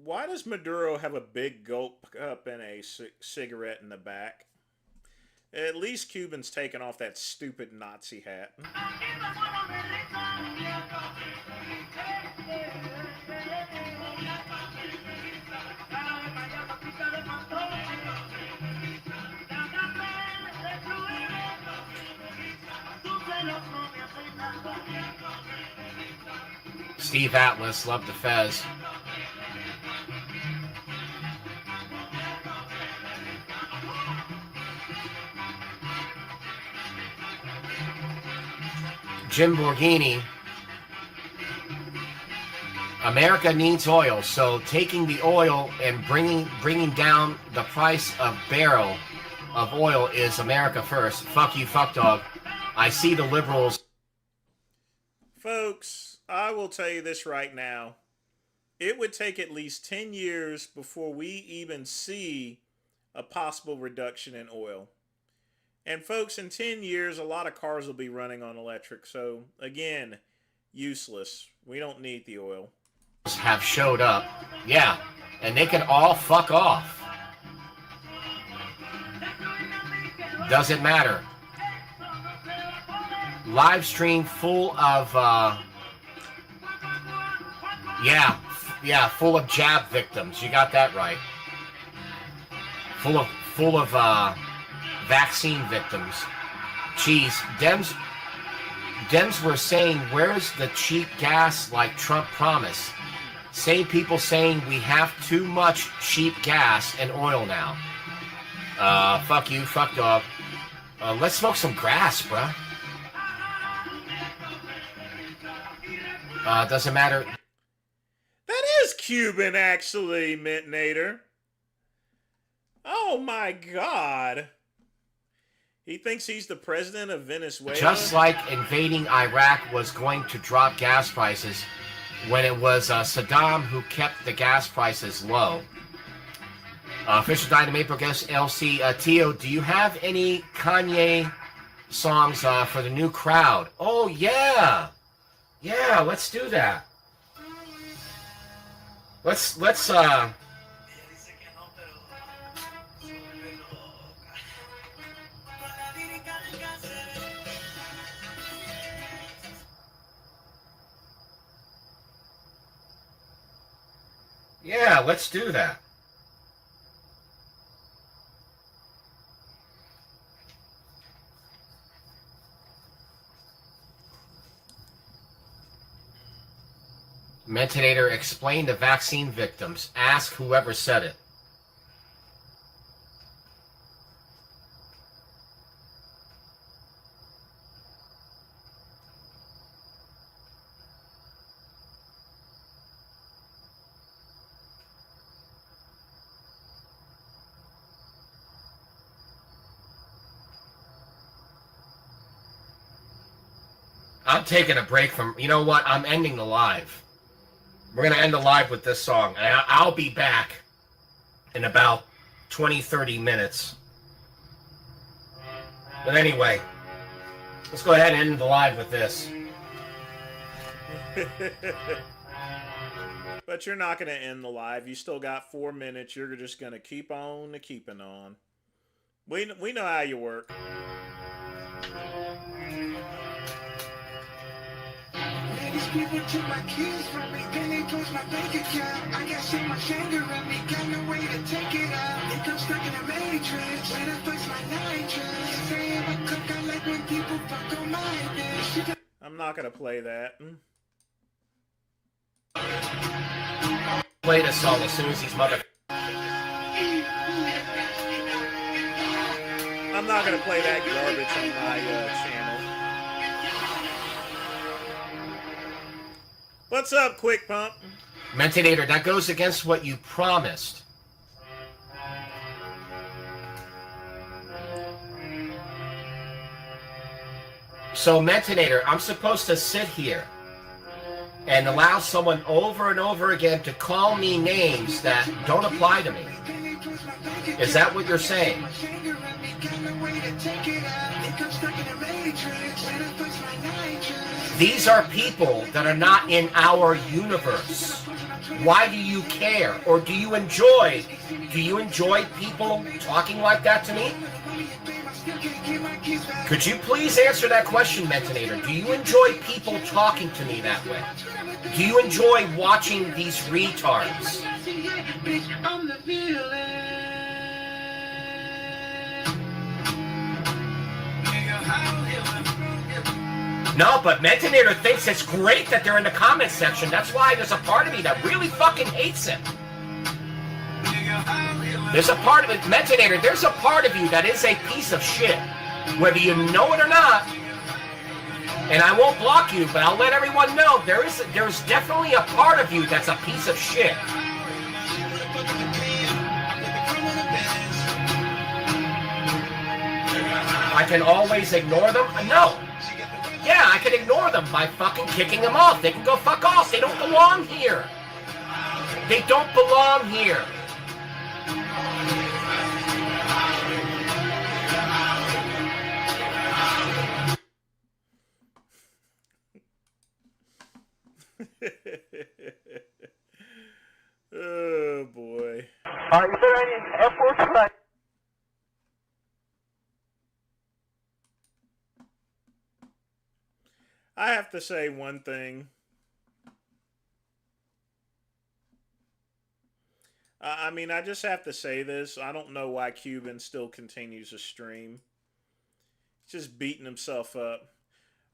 Why does Maduro have a big gulp cup and a cigarette in the back? At least Cuban's taken off that stupid Nazi hat. Steve Atlas, love the Fez. Jim Borghini, America needs oil, so taking the oil and bringing down the price of barrel of oil is America first. Fuck you, fuck dog. I see the liberals. Folks, I will tell you this right now. It would take at least 10 years before we even see a possible reduction in oil. And folks, in 10 years, a lot of cars will be running on electric. So, again, useless. We don't need the oil. Have showed up. Yeah, and they can all fuck off. Doesn't matter. Live stream full of, full of jab victims. You got that right. Full of vaccine victims. Geez, Dems were saying, where's the cheap gas like Trump promised? Same people saying we have too much cheap gas and oil now. Fuck you, fuck dog. Let's smoke some grass, bruh. Doesn't matter. That is Cuban, actually, Mintnator. Oh my God. He thinks he's the president of Venezuela? Just like invading Iraq was going to drop gas prices when it was Saddam who kept the gas prices low. Official Dynamite guest LC. Tio, do you have any Kanye songs for the new crowd? Oh, yeah. Yeah, let's do that. Let's Yeah, let's do that. Mentinator, explain to vaccine victims. Ask whoever said it. I'm taking a break from, you know what, I'm ending the live. We're going to end the live with this song. And I'll be back in about 20, 30 minutes. But anyway, let's go ahead and end the live with this. But you're not going to end the live. You still got 4 minutes. You're just going to keep on keeping on. We know how you work. These people took my kids from me, then they closed my bank account. I got so much anger in me, got no way to take it out. Think I'm stuck in a matrix, when I flex my nitrous. Saying I cook, I like when people fuck on my bitch. I'm not gonna play that. Play this song as soon as these mother... I'm not gonna play that garbage on my channel. What's up, Quick Pump? Mentinator, that goes against what you promised. So, Mentinator, I'm supposed to sit here and allow someone over and over again to call me names that don't apply to me. Is that what you're saying? These are people that are not in our universe. Why do you care? Or do you enjoy people talking like that to me? Could you please answer that question, Mentinator? Do you enjoy people talking to me that way? Do you enjoy watching these retards? No, but Mentinator thinks it's great that they're in the comment section. That's why there's a part of me that really fucking hates him. There's a part of it, Mentinator, there's a part of you that is a piece of shit. Whether you know it or not. And I won't block you, but I'll let everyone know there's definitely a part of you that's a piece of shit. I can always ignore them? No. Yeah, I can ignore them by fucking kicking them off. They can go fuck off. They don't belong here. They don't belong here. Oh boy. Is there any Air Force flight? I have to say one thing. I mean, I just have to say this. I don't know why Cuban still continues to stream. He's just beating himself up.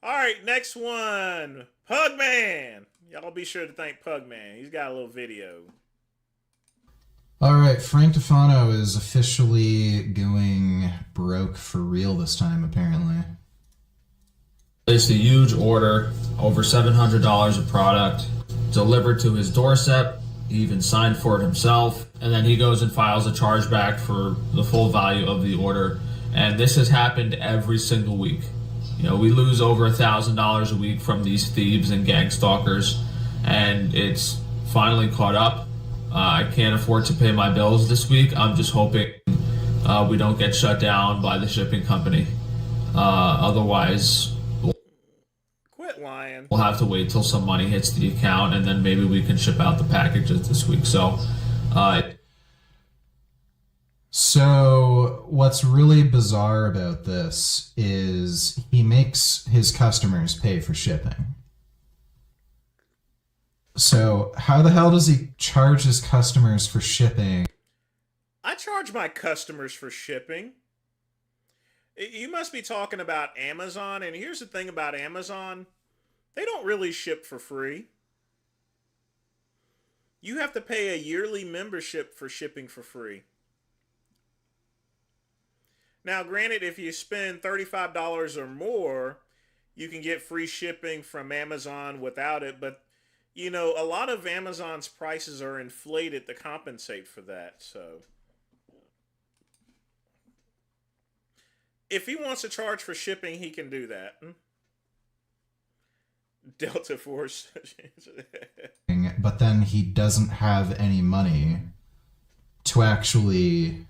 All right, next one. Pugman. Y'all be sure to thank Pugman. He's got a little video. All right, Frank Tufano is officially going broke for real this time, apparently. Placed a huge order, over $700 of product, delivered to his doorstep. He even signed for it himself, and then he goes and files a chargeback for the full value of the order. And this has happened every single week. You know, we lose over $1,000 a week from these thieves and gang stalkers, and it's finally caught up. I can't afford to pay my bills this week. I'm just hoping we don't get shut down by the shipping company. Otherwise, Quit lying. we'll have to wait till some money hits the account, and then maybe we can ship out the packages this week. So what's really bizarre about this is he makes his customers pay for shipping. So how the hell does he charge his customers for shipping? I charge my customers for shipping. You must be talking about Amazon, and here's the thing about Amazon. They don't really ship for free. You have to pay a yearly membership for shipping for free. Now, granted, if you spend $35 or more, you can get free shipping from Amazon without it. But, you know, a lot of Amazon's prices are inflated to compensate for that. So, if he wants to charge for shipping, he can do that. Delta Force. But then he doesn't have any money to actually...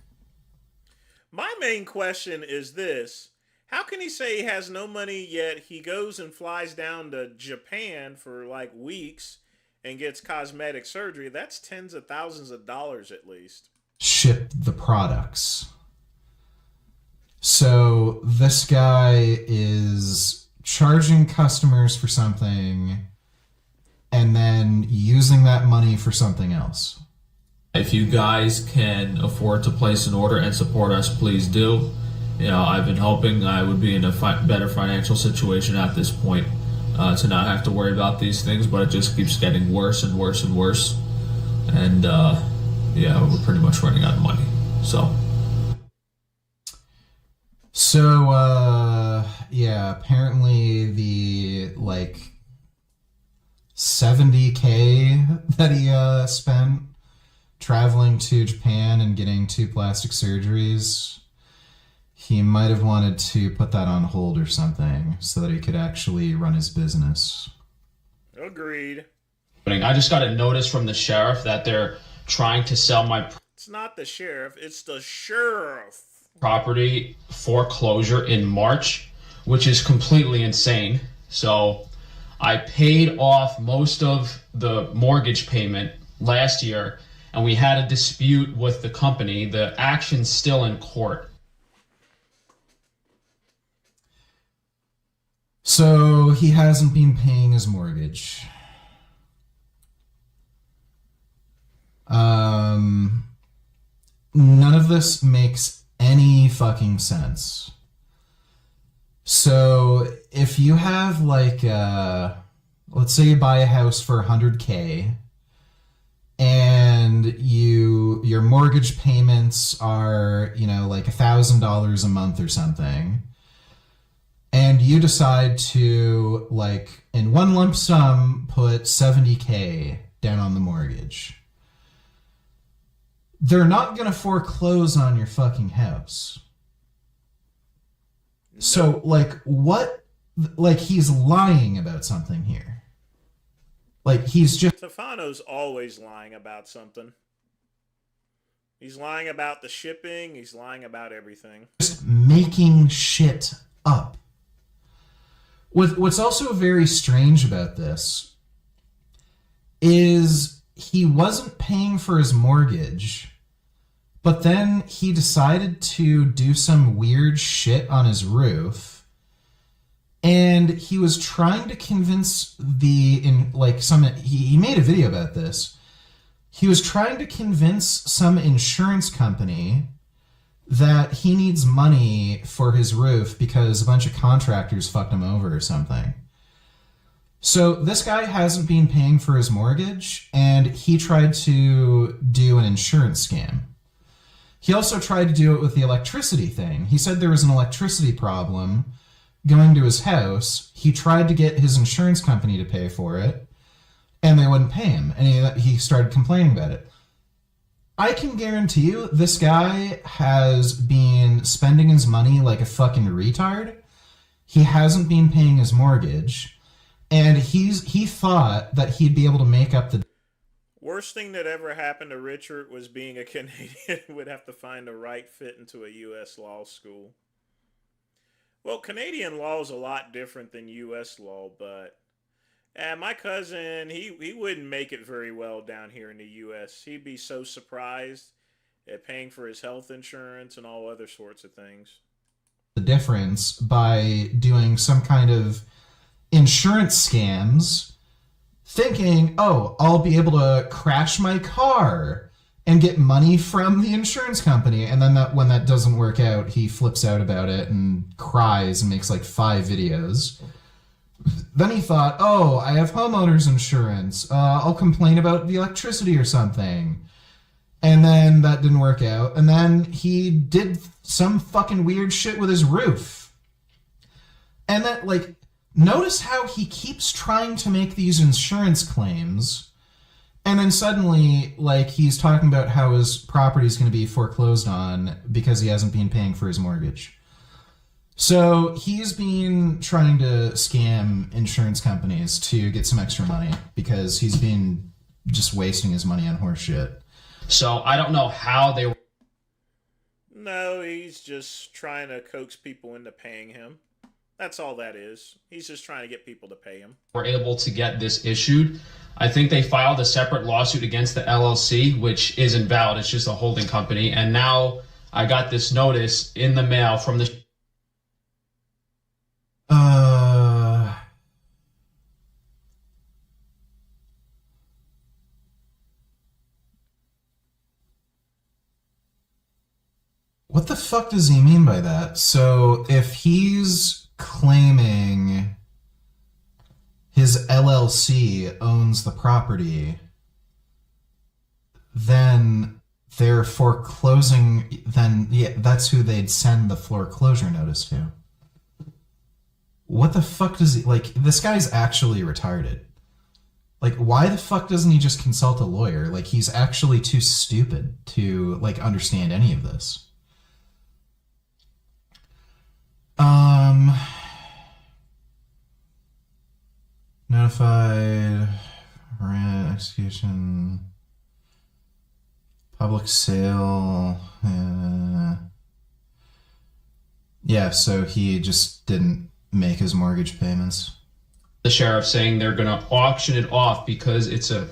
My main question is this. How can he say he has no money yet he goes and flies down to Japan for like weeks and gets cosmetic surgery? That's tens of thousands of dollars at least. ship the products. So this guy is charging customers for something and then using that money for something else. If you guys can afford to place an order and support us, please do. You know, I've been hoping I would be in a better financial situation at this point to not have to worry about these things, but it just keeps getting worse and worse and worse. And yeah, we're pretty much running out of money. So yeah, apparently the like $70K that he spent traveling to Japan and getting 2 plastic surgeries, he might have wanted to put that on hold or something so that he could actually run his business. Agreed. I just got a notice from the sheriff that they're trying to sell my It's not the sheriff, it's the sheriff. property foreclosure in March, which is completely insane. So I paid off most of the mortgage payment last year, and we had a dispute with the company. The action's still in court. So he hasn't been paying his mortgage. None of this makes any fucking sense. So if you have like, let's say you buy a house for $100K, and your mortgage payments are, you know, like $1,000 a month or something, and you decide to, like, in one lump sum, put $70K down on the mortgage, they're not going to foreclose on your fucking house. No. So, like, what? Like, he's lying about something here. Like, he's just... Stefano's always lying about something. He's lying about the shipping. He's lying about everything. Just making shit up. What's also very strange about this is he wasn't paying for his mortgage, but then he decided to do some weird shit on his roof, and he was trying to convince he made a video about this. He was trying to convince some insurance company that he needs money for his roof because a bunch of contractors fucked him over or something. So this guy hasn't been paying for his mortgage, and he tried to do an insurance scam. He also tried to do it with the electricity thing. He said there was an electricity problem going to his house. He tried to get his insurance company to pay for it, and they wouldn't pay him, and he started complaining about it. I can guarantee you this guy has been spending his money like a fucking retard. He hasn't been paying his mortgage, and he thought that he'd be able to make up the... Worst thing that ever happened to Richard was being a Canadian would have to find a right fit into a U.S. law school. Well, Canadian law is a lot different than U.S. law, but... And my cousin, he wouldn't make it very well down here in the U.S. He'd be so surprised at paying for his health insurance and all other sorts of things. The difference by doing some kind of insurance scams, thinking, oh, I'll be able to crash my car and get money from the insurance company. And then when that doesn't work out, he flips out about it and cries and makes like 5 videos. Then he thought, oh, I have homeowner's insurance. I'll complain about the electricity or something. And then that didn't work out. And then he did some fucking weird shit with his roof. And that, like, notice how he keeps trying to make these insurance claims. And then suddenly, like, he's talking about how his property's going to be foreclosed on because he hasn't been paying for his mortgage. So he's been trying to scam insurance companies to get some extra money because he's been just wasting his money on horse shit. So I don't know how they were... No, he's just trying to coax people into paying him. That's all that is. He's just trying to get people to pay him. Were able to get this issued. I think they filed a separate lawsuit against the LLC, which is invalid. It's just a holding company. And now I got this notice in the mail from the... What the fuck does he mean by that? So if he's claiming his LLC owns the property, then they're foreclosing, then yeah, that's who they'd send the foreclosure notice to. What the fuck does he, like, this guy's actually retarded. Like, why the fuck doesn't he just consult a lawyer? Like, he's actually too stupid to, like, understand any of this. Notified Rent, execution, public sale. Yeah, so he just didn't make his mortgage payments. The sheriff saying they're going to auction it off because it's a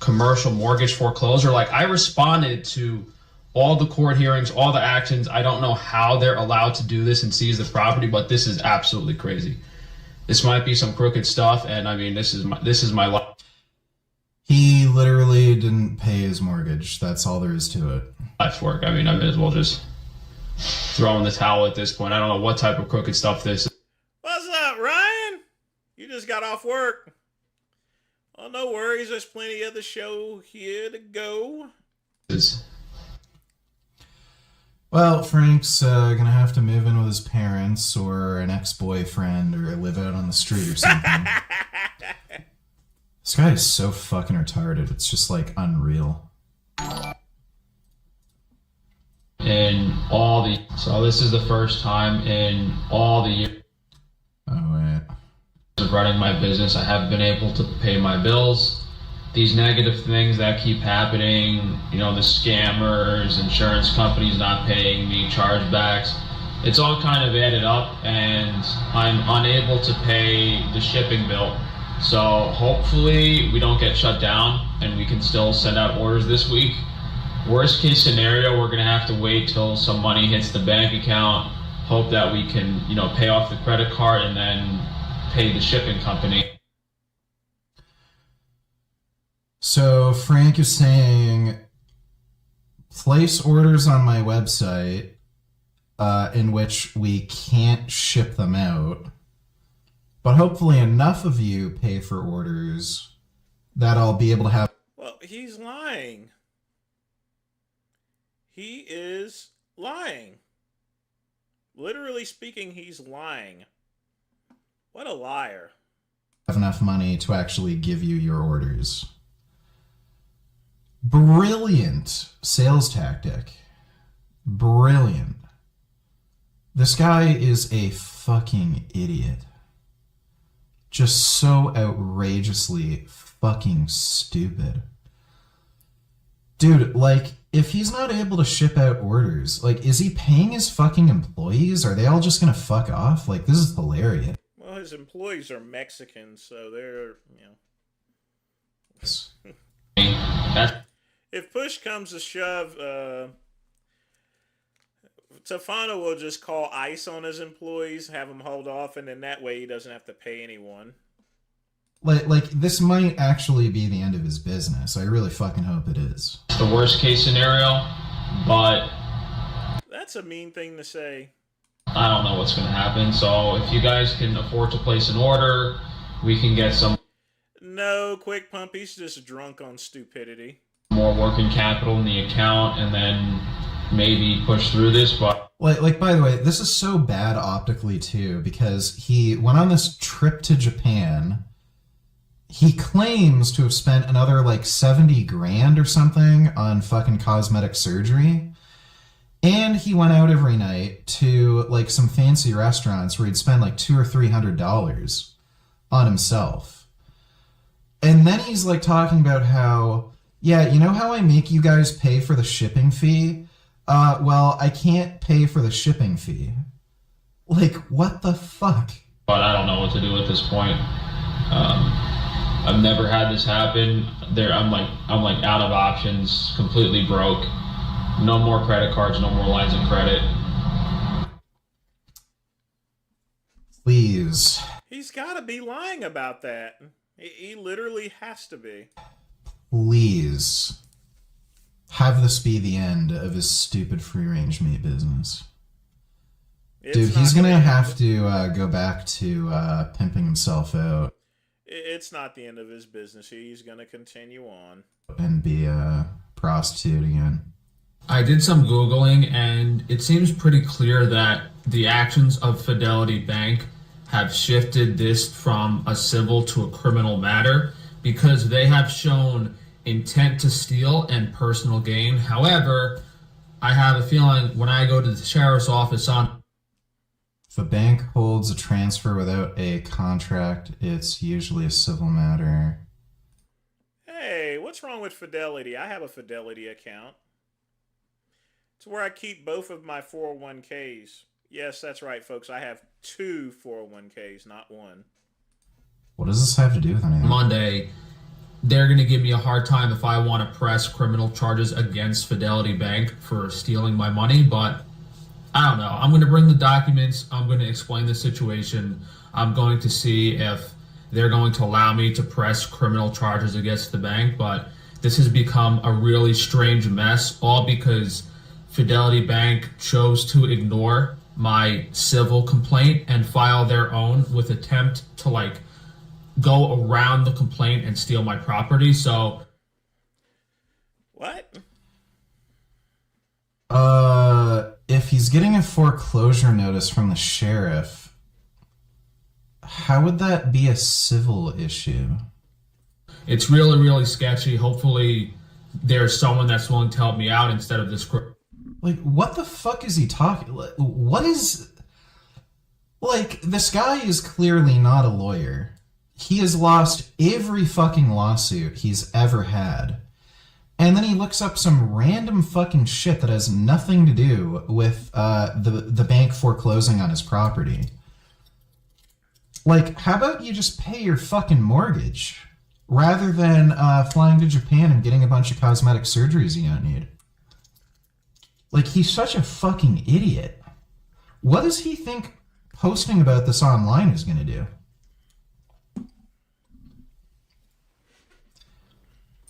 commercial mortgage foreclosure. Like, I responded to all the court hearings, all the actions. I don't know how they're allowed to do this and seize the property, but this is absolutely crazy. This might be some crooked stuff, and I mean, this is my life. He literally didn't pay his mortgage. That's all there is to it. Life's work. I mean, I may as well just throw in the towel at this point. I don't know what type of crooked stuff this is. What's up, Ryan? You just got off work. Oh, no worries. There's plenty of the show here to go. Well, Frank's gonna have to move in with his parents or an ex-boyfriend or live out on the street or something. This guy is so fucking retarded. It's just like unreal. So this is the first time in all the years of running my business I have been able to pay my bills. These negative things that keep happening, you know, the scammers, insurance companies not paying me, chargebacks, it's all kind of added up, and I'm unable to pay the shipping bill. So hopefully we don't get shut down and we can still send out orders this week. Worst case scenario, we're gonna have to wait till some money hits the bank account, hope that we can, you know, pay off the credit card and then pay the shipping company. So Frank is saying, place orders on my website in which we can't ship them out, but hopefully enough of you pay for orders that I'll be able to have. Well, he's lying. He is lying. Literally speaking, he's lying. What a liar. Have enough money to actually give you your orders. Brilliant sales tactic. Brilliant. This guy is a fucking idiot. Just so outrageously fucking stupid. Dude, like, if he's not able to ship out orders, like, is he paying his fucking employees? Are they all just gonna fuck off? Like, this is hilarious. Well, his employees are Mexican, so they're, you know. If push comes to shove, Tefano will just call ICE on his employees, have them hold off, and then that way he doesn't have to pay anyone. Like this might actually be the end of his business. I really fucking hope it is. The worst case scenario, but That's a mean thing to say. I don't know what's going to happen. So if you guys can afford to place an order, we can get some No, Quick Pump, he's just drunk on stupidity. more working capital in the account and then maybe push through this. But Like, by the way, this is so bad optically too, because he went on this trip to Japan. He claims to have spent another like 70 grand or something on fucking cosmetic surgery. And he went out every night to like some fancy restaurants where he'd spend like $200 or $300 on himself. And then he's like talking about how, yeah, you know how I make you guys pay for the shipping fee? Well, I can't pay for the shipping fee. Like, what the fuck? But I don't know what to do at this point. I've never had this happen. I'm like out of options, completely broke. No more credit cards, no more lines of credit. Please. He's got to be lying about that. He literally has to be. Please. Have this be the end of his stupid free-range meat business. Dude, he's gonna have to go back to pimping himself out. It's not the end of his business. He's going to continue on. And be a prostitute again. I did some Googling, and it seems pretty clear that the actions of Fidelity Bank have shifted this from a civil to a criminal matter because they have shown intent to steal and personal gain. However, I have a feeling when I go to the sheriff's office on... If a bank holds a transfer without a contract, it's usually a civil matter. Hey, what's wrong with Fidelity? I have a Fidelity account. It's where I keep both of my 401ks. Yes, that's right, folks. I have 2 401ks, not 1. What does this have to do with anything? Monday, they're going to give me a hard time if I want to press criminal charges against Fidelity Bank for stealing my money, but I don't know. I'm going to bring the documents. I'm going to explain the situation. I'm going to see if they're going to allow me to press criminal charges against the bank, but this has become a really strange mess, all because Fidelity Bank chose to ignore my civil complaint and file their own with attempt to like go around the complaint and steal my property. So what? If he's getting a foreclosure notice from the sheriff, how would that be a civil issue? It's really, really sketchy. Hopefully there's someone that's willing to help me out instead of this. Like, what the fuck is he talking? What is... Like, this guy is clearly not a lawyer. He has lost every fucking lawsuit he's ever had. And then he looks up some random fucking shit that has nothing to do with the bank foreclosing on his property. Like, how about you just pay your fucking mortgage rather than flying to Japan and getting a bunch of cosmetic surgeries you don't need? Like, he's such a fucking idiot. What does he think posting about this online is going to do?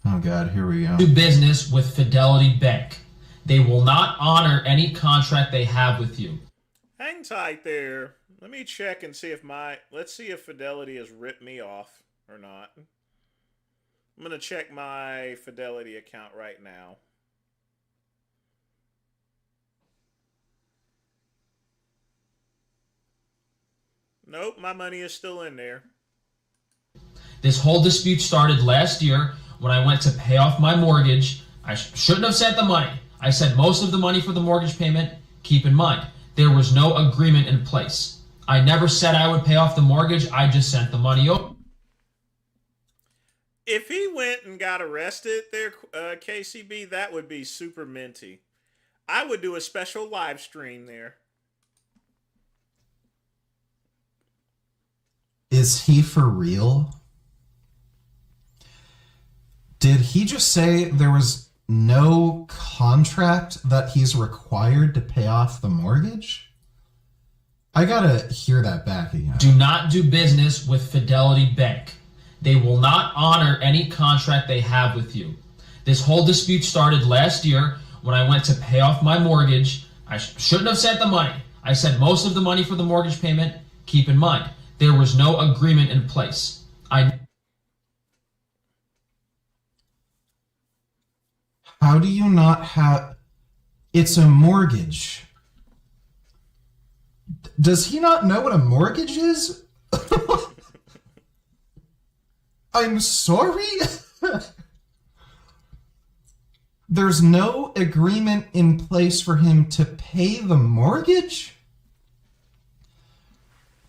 Oh god, here we go. Do business with Fidelity Bank. They will not honor any contract they have with you. Hang tight there. Let me check and see if let's see if Fidelity has ripped me off or not. I'm going to check my Fidelity account right now. Nope, my money is still in there. This whole dispute started last year when I went to pay off my mortgage. I shouldn't have sent the money. I sent most of the money for the mortgage payment. Keep in mind, there was no agreement in place. I never said I would pay off the mortgage. I just sent the money over. If he went and got arrested there, KCB, that would be super minty. I would do a special live stream there. Is he for real? Did he just say there was no contract that he's required to pay off the mortgage? I gotta hear that back again. Do not do business with Fidelity Bank. They will not honor any contract they have with you. This whole dispute started last year when I went to pay off my mortgage. I shouldn't have sent the money. I sent most of the money for the mortgage payment. Keep in mind, there was no agreement in place. How do you not have... It's a mortgage. Does he not know what a mortgage is? I'm sorry? There's no agreement in place for him to pay the mortgage?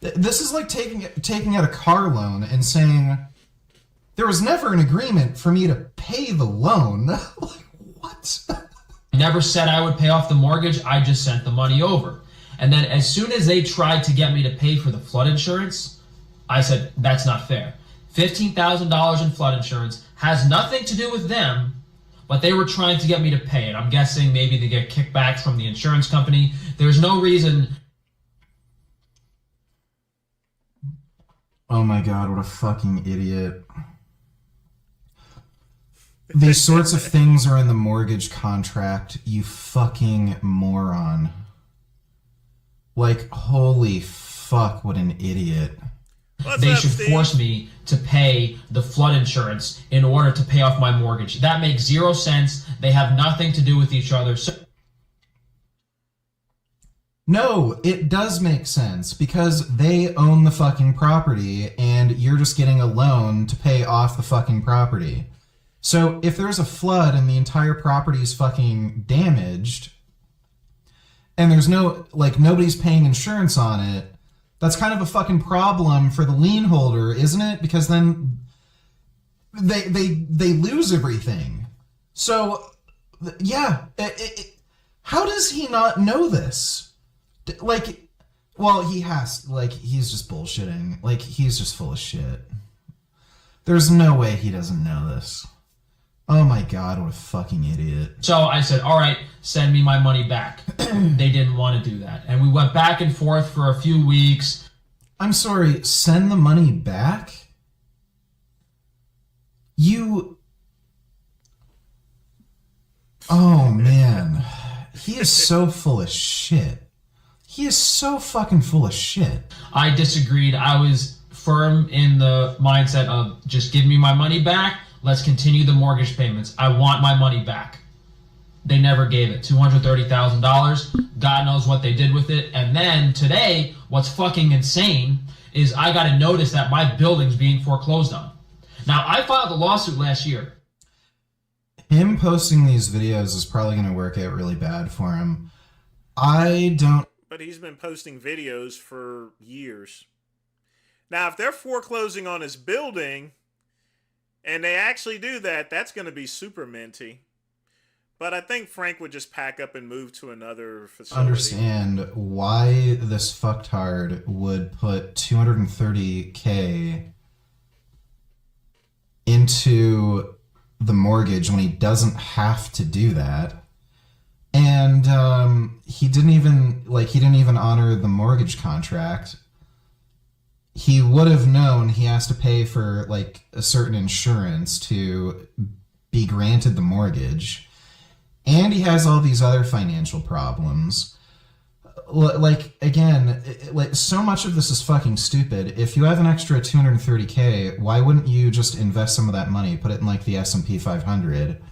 This is like taking out a car loan and saying, there was never an agreement for me to pay the loan. Like, what? I never said I would pay off the mortgage. I just sent the money over. And then as soon as they tried to get me to pay for the flood insurance, I said, that's not fair. $15,000 in flood insurance has nothing to do with them, but they were trying to get me to pay it. I'm guessing maybe they get kickbacks from the insurance company. There's no reason. Oh my god, what a fucking idiot. These sorts of things are in the mortgage contract, you fucking moron. Like, holy fuck, what an idiot. They should force me to pay the flood insurance in order to pay off my mortgage. That makes zero sense. They have nothing to do with each other. No, it does make sense because they own the fucking property and you're just getting a loan to pay off the fucking property. So if there's a flood and the entire property is fucking damaged and there's no, like, nobody's paying insurance on it, that's kind of a fucking problem for the lien holder, isn't it? Because then they lose everything. So yeah, how does he not know this? Like, well, he has, like, he's just bullshitting. Like, he's just full of shit. There's no way he doesn't know this. Oh my god, what a fucking idiot. So I said, all right, send me my money back. They didn't want to do that. And we went back and forth for a few weeks. I'm sorry, send the money back? You... Oh man. He is so full of shit. He is so fucking full of shit. I disagreed. I was firm in the mindset of just give me my money back. Let's continue the mortgage payments. I want my money back. They never gave it. $230,000. God knows what they did with it. And then today, what's fucking insane is I got a notice that my building's being foreclosed on. Now, I filed a lawsuit last year. Him posting these videos is probably going to work out really bad for him. I don't... But he's been posting videos for years. Now, if they're foreclosing on his building, and they actually do that, that's going to be super minty. But I think Frank would just pack up and move to another facility. Understand why this fucktard would put $230K into the mortgage when he doesn't have to do that. And he didn't even honor the mortgage contract. He would have known he has to pay for like a certain insurance to be granted the mortgage. And he has all these other financial problems. Like, again, like, so much of this is fucking stupid. If you have an extra $230K, why wouldn't you just invest some of that money, put it in like the S&P 500?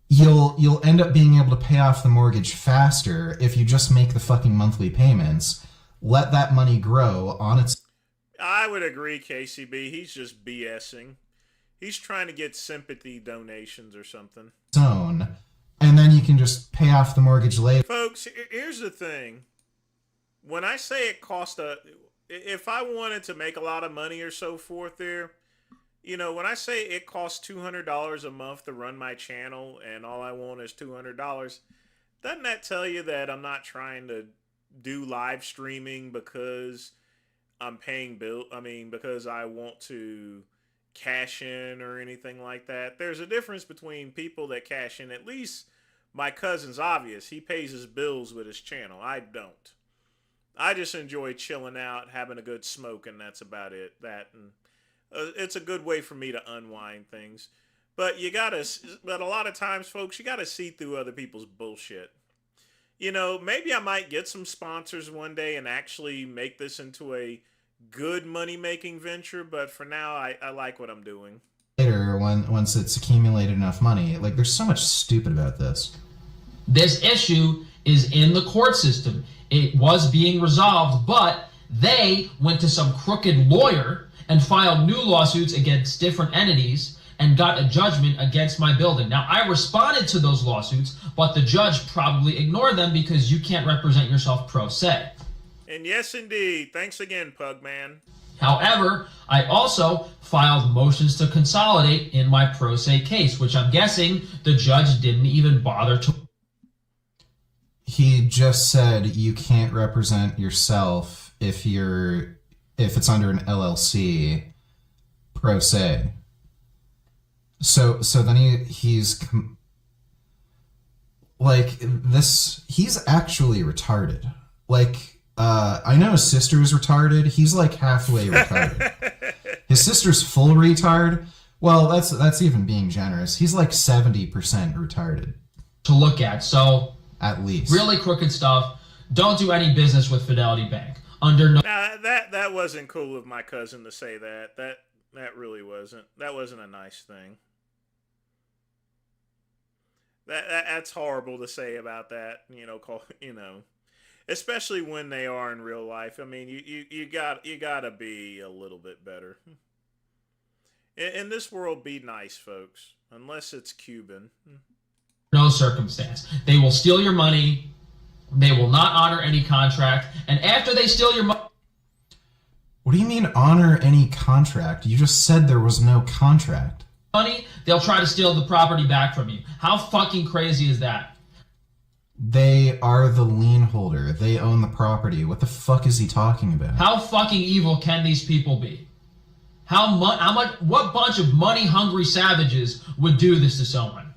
You'll end up being able to pay off the mortgage faster if you just make the fucking monthly payments. Let that money grow on its... I would agree, KCB. He's just BSing. He's trying to get sympathy donations or something. Own, and then you can just pay off the mortgage later. Folks, here's the thing. When I say it cost if I wanted to make a lot of money or so forth there, you know, when I say it costs $200 a month to run my channel and all I want is $200, doesn't that tell you that I'm not trying to do live streaming because I'm paying because I want to cash in or anything like that? There's a difference between people that cash in. At least my cousin's obvious. He pays his bills with his channel. I don't. I just enjoy chilling out, having a good smoke, and that's about it. It's a good way for me to unwind things. But but a lot of times, folks, you gotta see through other people's bullshit. You know, maybe I might get some sponsors one day and actually make this into a good money-making venture, but for now, I like what I'm doing. Later, once it's accumulated enough money, like, there's so much stupid about this. This issue is in the court system. It was being resolved, but they went to some crooked lawyer and filed new lawsuits against different entities and got a judgment against my building. Now, I responded to those lawsuits, but the judge probably ignored them because you can't represent yourself pro se. And yes, indeed. Thanks again, Pugman. However, I also filed motions to consolidate in my pro se case, which I'm guessing the judge didn't even bother to. He just said you can't represent yourself if it's under an LLC pro se. So then he's like this. He's actually retarded. Like, I know his sister is retarded. He's like halfway retarded. His sister's full retard. Well, that's even being generous. He's like 70% retarded. To look at, so at least really crooked stuff. Don't do any business with Fidelity Bank. Under no. Now, that wasn't cool of my cousin to say that. That really wasn't. That wasn't a nice thing. That's horrible to say about that. Especially when they are in real life. I mean, you gotta be a little bit better. In this world, be nice, folks. Unless it's Cuban. No circumstance. They will steal your money. They will not honor any contract. And after they steal your money... What do you mean honor any contract? You just said there was no contract. money, they'll try to steal the property back from you. How fucking crazy is that? They are the lien holder. They own the property. What the fuck is he talking about? How fucking evil can these people be? What bunch of money-hungry savages would do this to someone?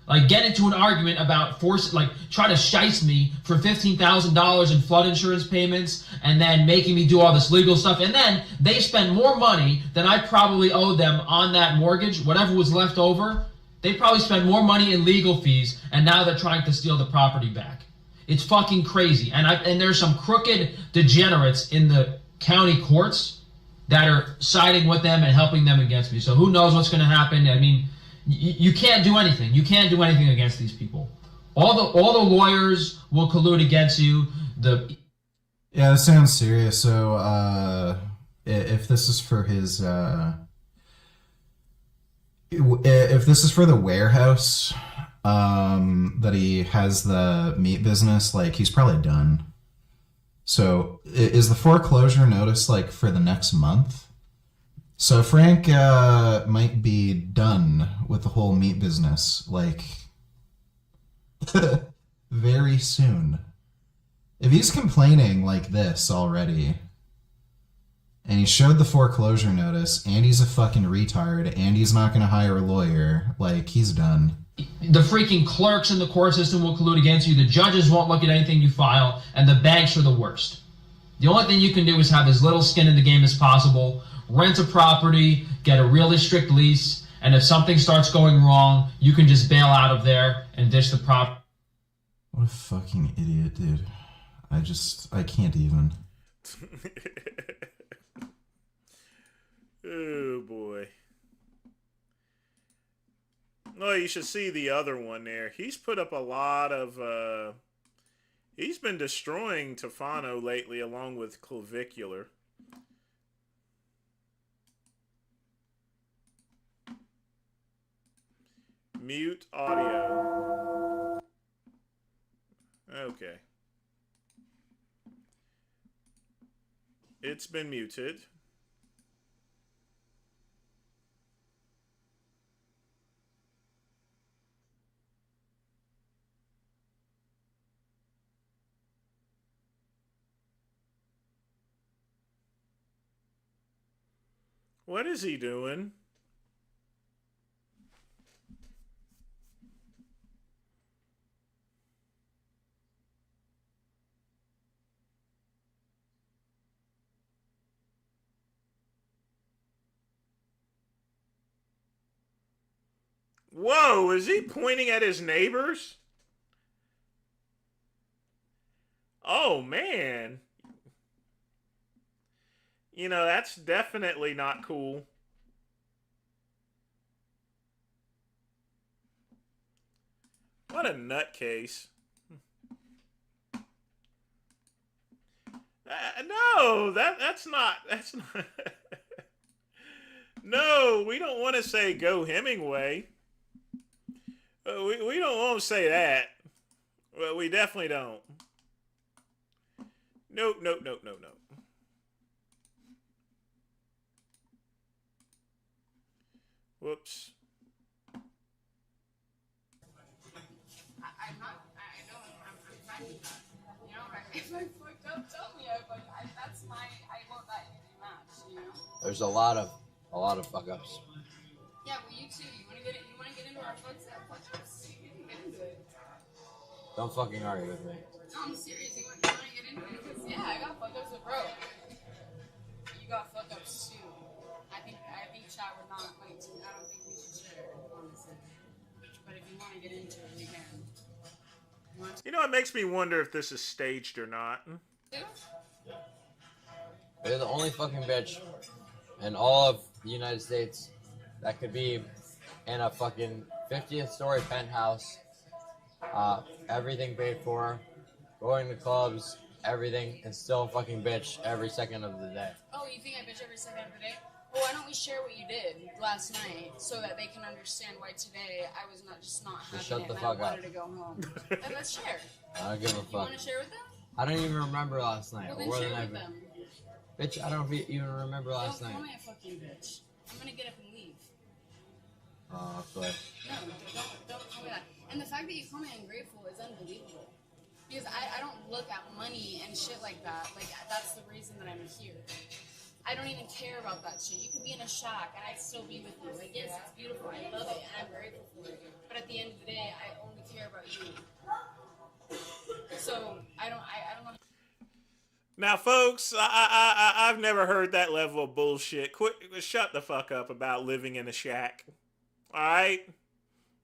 Like, get into an argument about try to shice me for $15,000 in flood insurance payments and then making me do all this legal stuff. And then they spend more money than I probably owed them on that mortgage, whatever was left over. They probably spent more money in legal fees, and now they're trying to steal the property back. It's fucking crazy. And there's some crooked degenerates in the county courts that are siding with them and helping them against me. So who knows what's going to happen? I mean, you can't do anything. You can't do anything against these people. All the lawyers will collude against you. Yeah, that sounds serious. So if this is for his if this is for the warehouse that he has the meat business, like, he's probably done. So is the foreclosure notice like for the next month? So Frank might be done with the whole meat business, like, very soon. If he's complaining like this already, and he showed the foreclosure notice, and he's a fucking retard, and he's not going to hire a lawyer, like, he's done. The freaking clerks in the court system will collude against you. The judges won't look at anything you file, and the banks are the worst. The only thing you can do is have as little skin in the game as possible, rent a property, get a really strict lease, and if something starts going wrong, you can just bail out of there and ditch the property. What a fucking idiot, dude. I can't even. Oh, boy. Oh, you should see the other one there. He's put up a lot of, he's been destroying Tefano lately, along with Clavicular. Mute audio. Okay. It's been muted. What is he doing? Whoa, is he pointing at his neighbors? Oh, man. You know, that's definitely not cool. What a nutcase. No, that's not. No, we don't want to say go Hemingway. We don't want to say that. Well, we definitely don't. Nope. Whoops. I'm fine with that. You know, if I fucked up, tell me. That's my, I want that easy match, you know? There's a lot of fuck ups. Yeah, well, you too. You wanna get into our fuck ups? You can get into it. Don't fucking argue with me. No, I'm serious. You wanna get into it? Because, yeah, I got fuck ups with bro. You got fuck ups too. I think chat would not like to. I don't think we should share, honestly. But if you want to get into it, we can. You know, it makes me wonder if this is staged or not. You're the only fucking bitch in all of the United States that could be in a fucking 50th story penthouse, everything paid for, going to clubs, everything, and still a fucking bitch every second of the day. Oh, you think I bitch every second of the day? Well, why don't we share what you did last night so that they can understand why today I was not Just having shut the it and fuck I wanted up. to go home. Then let's share. I don't give a You fuck. want to share with them? I don't even remember last night Well, or then the share night with them. Bitch, I don't even remember last Don't night. call me a fucking bitch. I'm gonna get up and leave. Oh, but No, don't call me that. And the fact that you call me ungrateful is unbelievable. Because I don't look at money and shit like that. Like, that's the reason that I'm here. I don't even care about that shit. You could be in a shack and I'd still be with you. Like, yes, it's beautiful. I love it and I'm grateful for it. But at the end of the day, I only care about you. So I don't know. Now, folks, I've never heard that level of bullshit. Shut the fuck up about living in a shack. All right?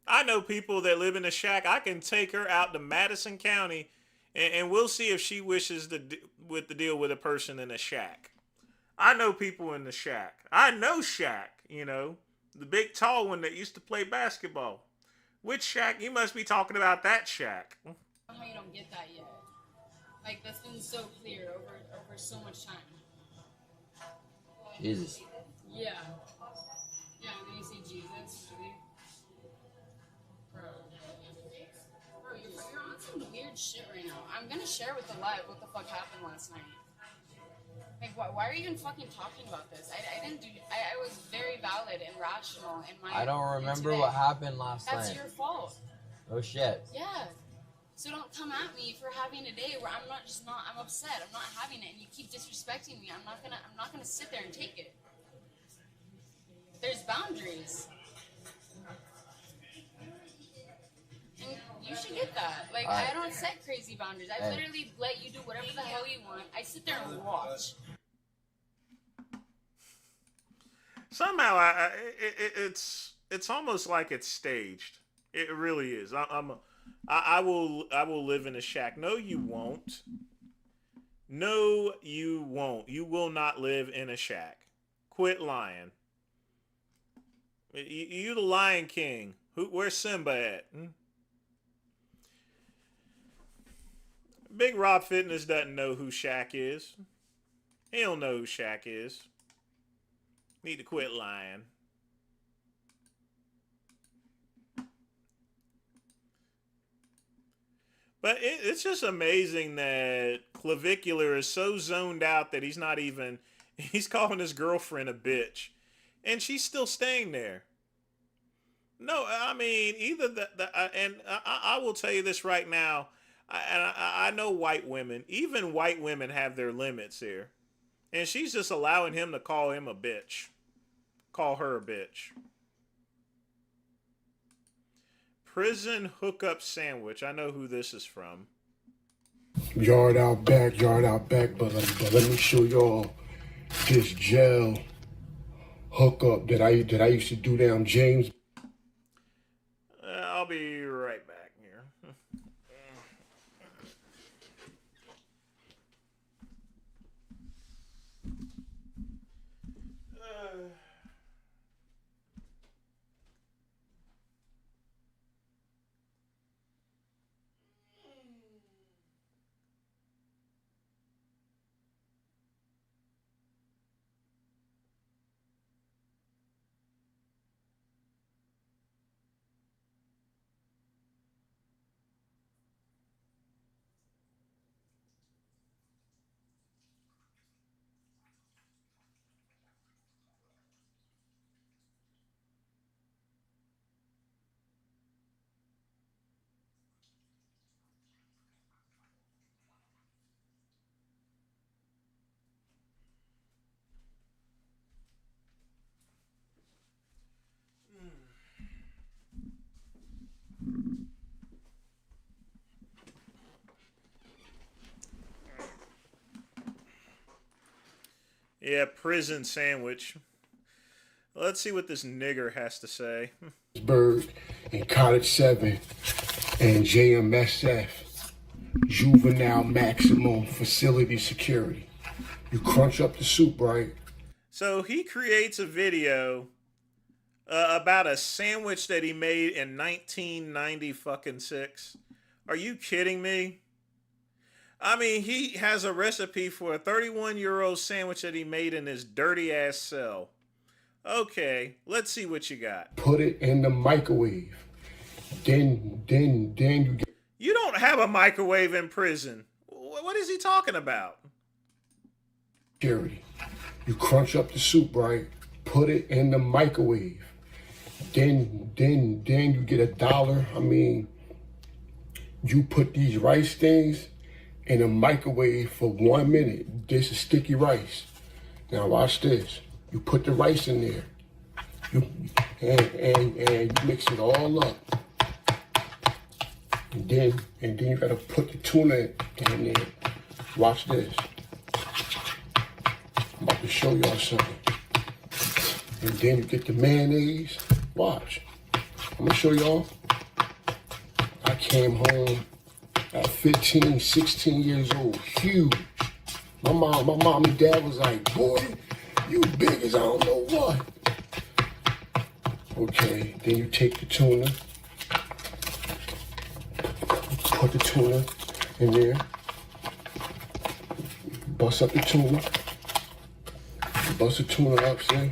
I know people that live in a shack. I can take her out to Madison County, and we'll see if she wishes to deal with a person in a shack. I know people in the shack. I know Shaq, you know, the big tall one that used to play basketball. Which Shaq? You must be talking about that Shaq. I don't know how you don't get that yet. Like, that's been so clear over so much time. Jesus. Yeah. Yeah, and then you say Jesus, really? Bro, you're on some weird shit right now. I'm gonna share with the live what the fuck happened last night. Like, why are you even fucking talking about this? I didn't do. I was very valid and rational in my. I don't remember what happened last night. That's your fault. Oh shit. Yeah. So don't come at me for having a day where I'm upset. I'm not having it, and you keep disrespecting me. I'm not gonna sit there and take it. There's boundaries. And you should get that. Like, I don't set crazy boundaries. I literally let you do whatever the hell you want. I sit there and watch. Somehow, it's almost like it's staged. It really is. I will live in a shack. No, you won't. No, you won't. You will not live in a shack. Quit lying. You the Lion King. Where's Simba at? Big Rob Fitness doesn't know who Shaq is. He don't know who Shaq is. Need to quit lying. But it's just amazing that Clavicular is so zoned out that he's calling his girlfriend a bitch. And she's still staying there. No, I mean, I will tell you this right now. I know white women. Even white women have their limits here. And she's just allowing him to call him a bitch. Call her a bitch. Prison hookup sandwich. I know who this is from. Yard out back, but let me show y'all this gel hookup that I used to do down James. I'll be right back here. Yeah, prison sandwich. Let's see what this nigger has to say. Bird and Cottage 7 and JMSF, Juvenile Maximum Facility Security. You crunch up the soup, right? So he creates a video about a sandwich that he made in 1996. Are you kidding me? I mean, he has a recipe for a 31-year-old sandwich that he made in his dirty ass cell. Okay, let's see what you got. Put it in the microwave. Then you get... You don't have a microwave in prison. What is he talking about? security. You crunch up the soup, right? Put it in the microwave. Then you get $1. I mean, you put these rice things in a microwave for 1 minute. This is sticky rice. Now watch this. You put the rice in there. And you mix it all up. And then you gotta put the tuna in there. Watch this. I'm about to show y'all something. And then you get the mayonnaise. Watch. I'm gonna show y'all. I came home at 15, 16 years old, huge. My mom and dad was like, boy, you big as I don't know what. Okay, then you take the tuna, put the tuna in there, bust up the tuna, bust the tuna up, see?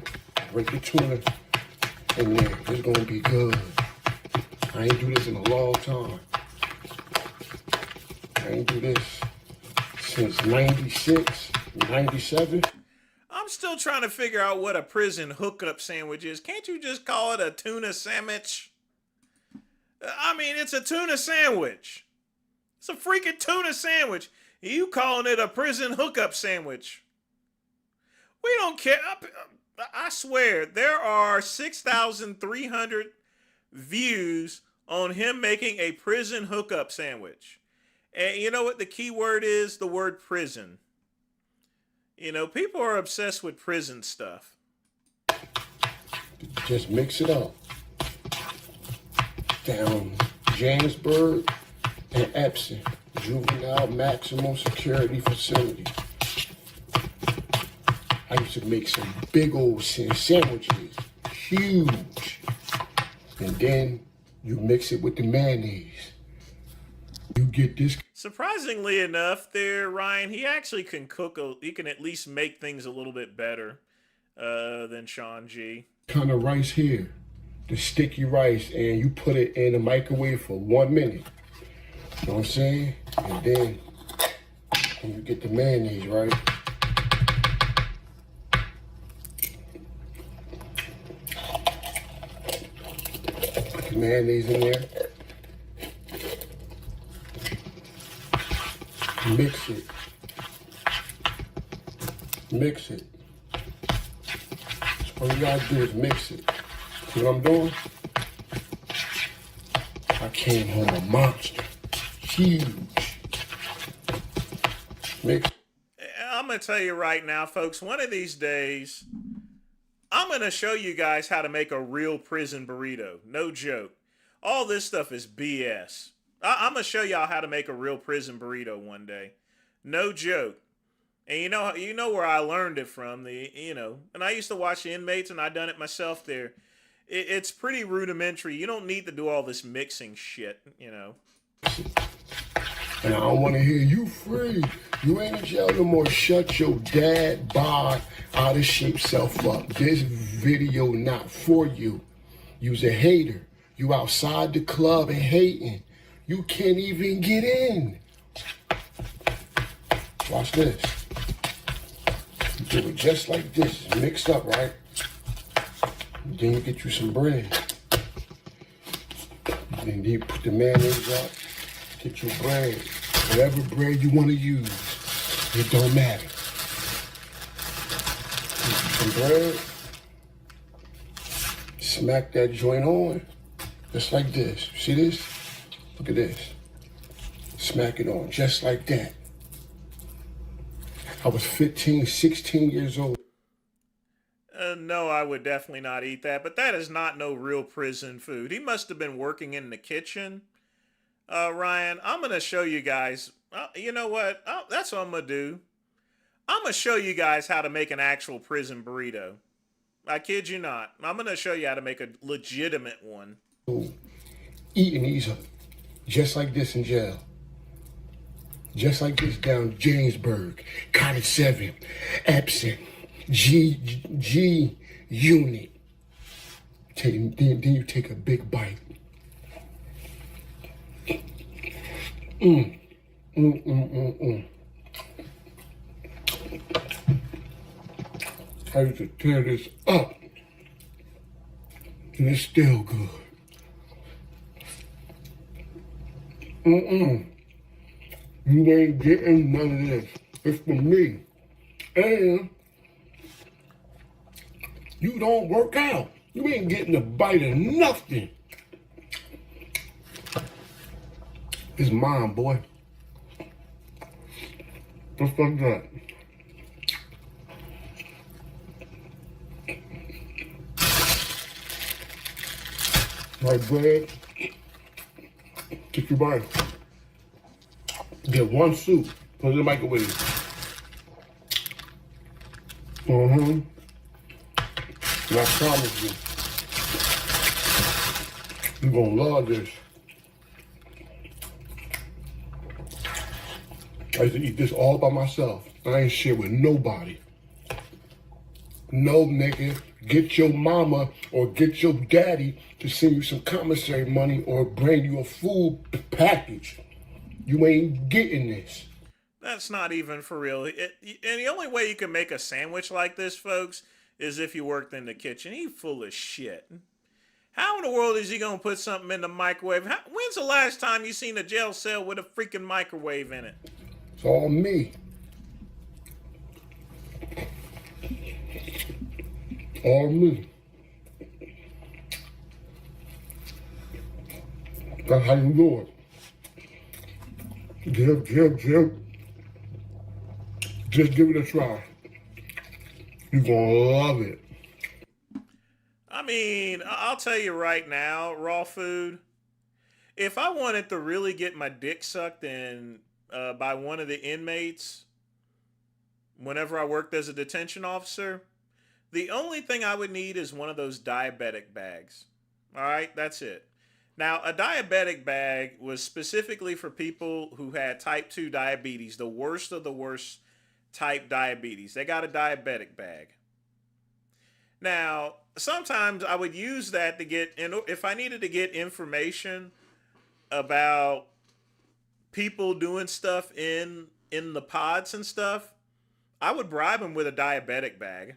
Break the tuna in there. It's gonna be good. I ain't do this in a long time. I ain't do this since 96, 97. I'm still trying to figure out what a prison hookup sandwich is. Can't you just call it a tuna sandwich? I mean, it's a tuna sandwich. It's a freaking tuna sandwich. You calling it a prison hookup sandwich? We don't care. I swear, there are 6,300 views on him making a prison hookup sandwich. And you know what the key word is? The word prison. You know, people are obsessed with prison stuff. Just mix it up. Down Jamesburg and Epson, juvenile maximum security facility. I used to make some big old sandwiches, huge. And then you mix it with the mayonnaise. You get this. Surprisingly enough, there, Ryan, he actually can cook. He can at least make things a little bit better than Sean G. Kind of rice here, the sticky rice, and you put it in the microwave for 1 minute. You know what I'm saying? And then when you get the mayonnaise, right? Put the mayonnaise in there. Mix it. Mix it. All you gotta do is mix it. See what I'm doing? I came home a monster. Huge. Mix. I'm going to tell you right now, folks, one of these days, I'm going to show you guys how to make a real prison burrito. No joke. All this stuff is BS. I'm going to show y'all how to make a real prison burrito one day. No joke. And you know where I learned it from. And I used to watch the inmates, and I done it myself there. It's pretty rudimentary. You don't need to do all this mixing shit, you know. And I don't want to hear you free. You ain't in jail no more. Shut your dad bod out of shape self up. This video not for you. You's a hater. You outside the club and hating. You can't even get in. Watch this. You do it just like this. It's mixed up, right? Then you get you some bread. Then you put the mayonnaise up. Get your bread. Whatever bread you want to use. It don't matter. Get you some bread. Smack that joint on. Just like this. See this? Look at this. Smack it on. Just like that. I was 15, 16 years old. No, I would definitely not eat that, but that is not no real prison food. He must have been working in the kitchen. Ryan, I'm going to show you guys. You know what? That's what I'm going to do. I'm going to show you guys how to make an actual prison burrito. I kid you not. I'm going to show you how to make a legitimate one. Eating these up just like this in jail. Just like this down Jamesburg, Cottage 7, Epson, G Unit. Then you take a big bite. I used to tear this up. And it's still good. You ain't getting none of this. It's for me. And you don't work out. You ain't getting a bite of nothing. It's mine, boy. Just like that. Like bread, get your bite. Get one soup, put it in the microwave. And I promise you, you're gonna love this. I used to eat this all by myself. I ain't share with nobody. No, nigga, get your mama or get your daddy to send you some commissary money or bring you a food package. You ain't getting this. That's not even for real. And the only way you can make a sandwich like this, folks, is if you worked in the kitchen. He's full of shit. How in the world is he going to put something in the microwave? When's the last time you seen a jail cell with a freaking microwave in it? It's all me. All me. That's how you do it. Give. Just give it a try. You're gonna love it. I mean, I'll tell you right now, raw food, if I wanted to really get my dick sucked in by one of the inmates whenever I worked as a detention officer, the only thing I would need is one of those diabetic bags. All right, that's it. Now, a diabetic bag was specifically for people who had type 2 diabetes, the worst of the worst type diabetes. They got a diabetic bag. Now, sometimes I would use that to get, if I needed to get information about people doing stuff in the pods and stuff, I would bribe them with a diabetic bag.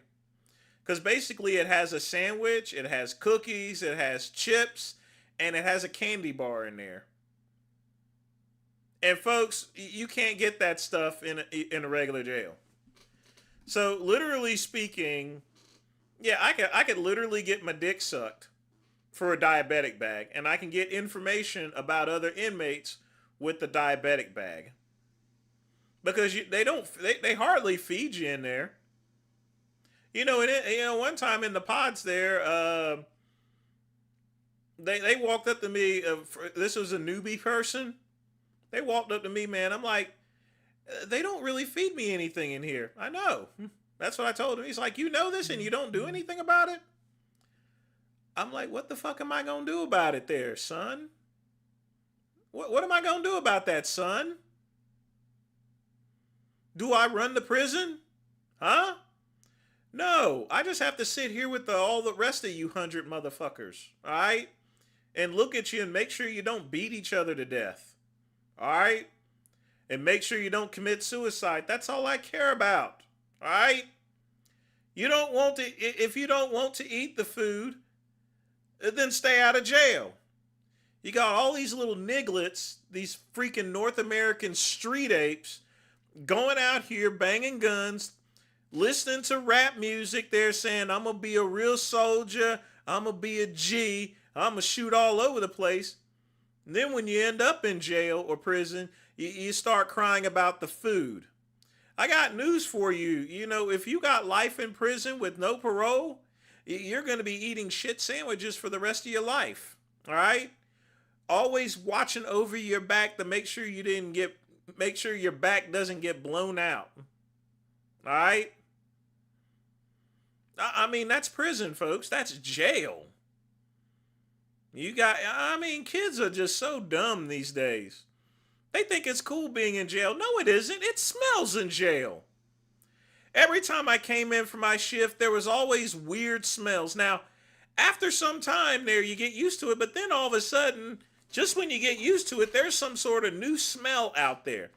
Because basically it has a sandwich, it has cookies, it has chips, and it has a candy bar in there. And folks, you can't get that stuff in a regular jail. So literally speaking, yeah, I could literally get my dick sucked for a diabetic bag, and I can get information about other inmates with the diabetic bag. Because they hardly feed you in there. You know, one time in the pods there, they walked up to me. This was a newbie person. They walked up to me, man. I'm like, they don't really feed me anything in here. I know. That's what I told him. He's like, you know this and you don't do anything about it? I'm like, what the fuck am I going to do about it there, son? What am I going to do about that, son? Do I run the prison? Huh? No, I just have to sit here with all the rest of you 100 motherfuckers, all right? And look at you and make sure you don't beat each other to death, all right? And make sure you don't commit suicide. That's all I care about, all right? You don't want to, if you don't want to eat the food, then stay out of jail. You got all these little nigglets, these freaking North American street apes, going out here banging guns, listening to rap music. They're saying, I'm going to be a real soldier. I'm going to be a G. I'm going to shoot all over the place. And then when you end up in jail or prison, you start crying about the food. I got news for you. You know, if you got life in prison with no parole, you're going to be eating shit sandwiches for the rest of your life. All right? Always watching over your back to make sure make sure your back doesn't get blown out. All right? I mean, that's prison, folks. That's jail. Kids are just so dumb these days. They think it's cool being in jail. No, it isn't. It smells in jail. Every time I came in for my shift, there was always weird smells. Now, after some time there, you get used to it, but then all of a sudden, just when you get used to it, there's some sort of new smell out there.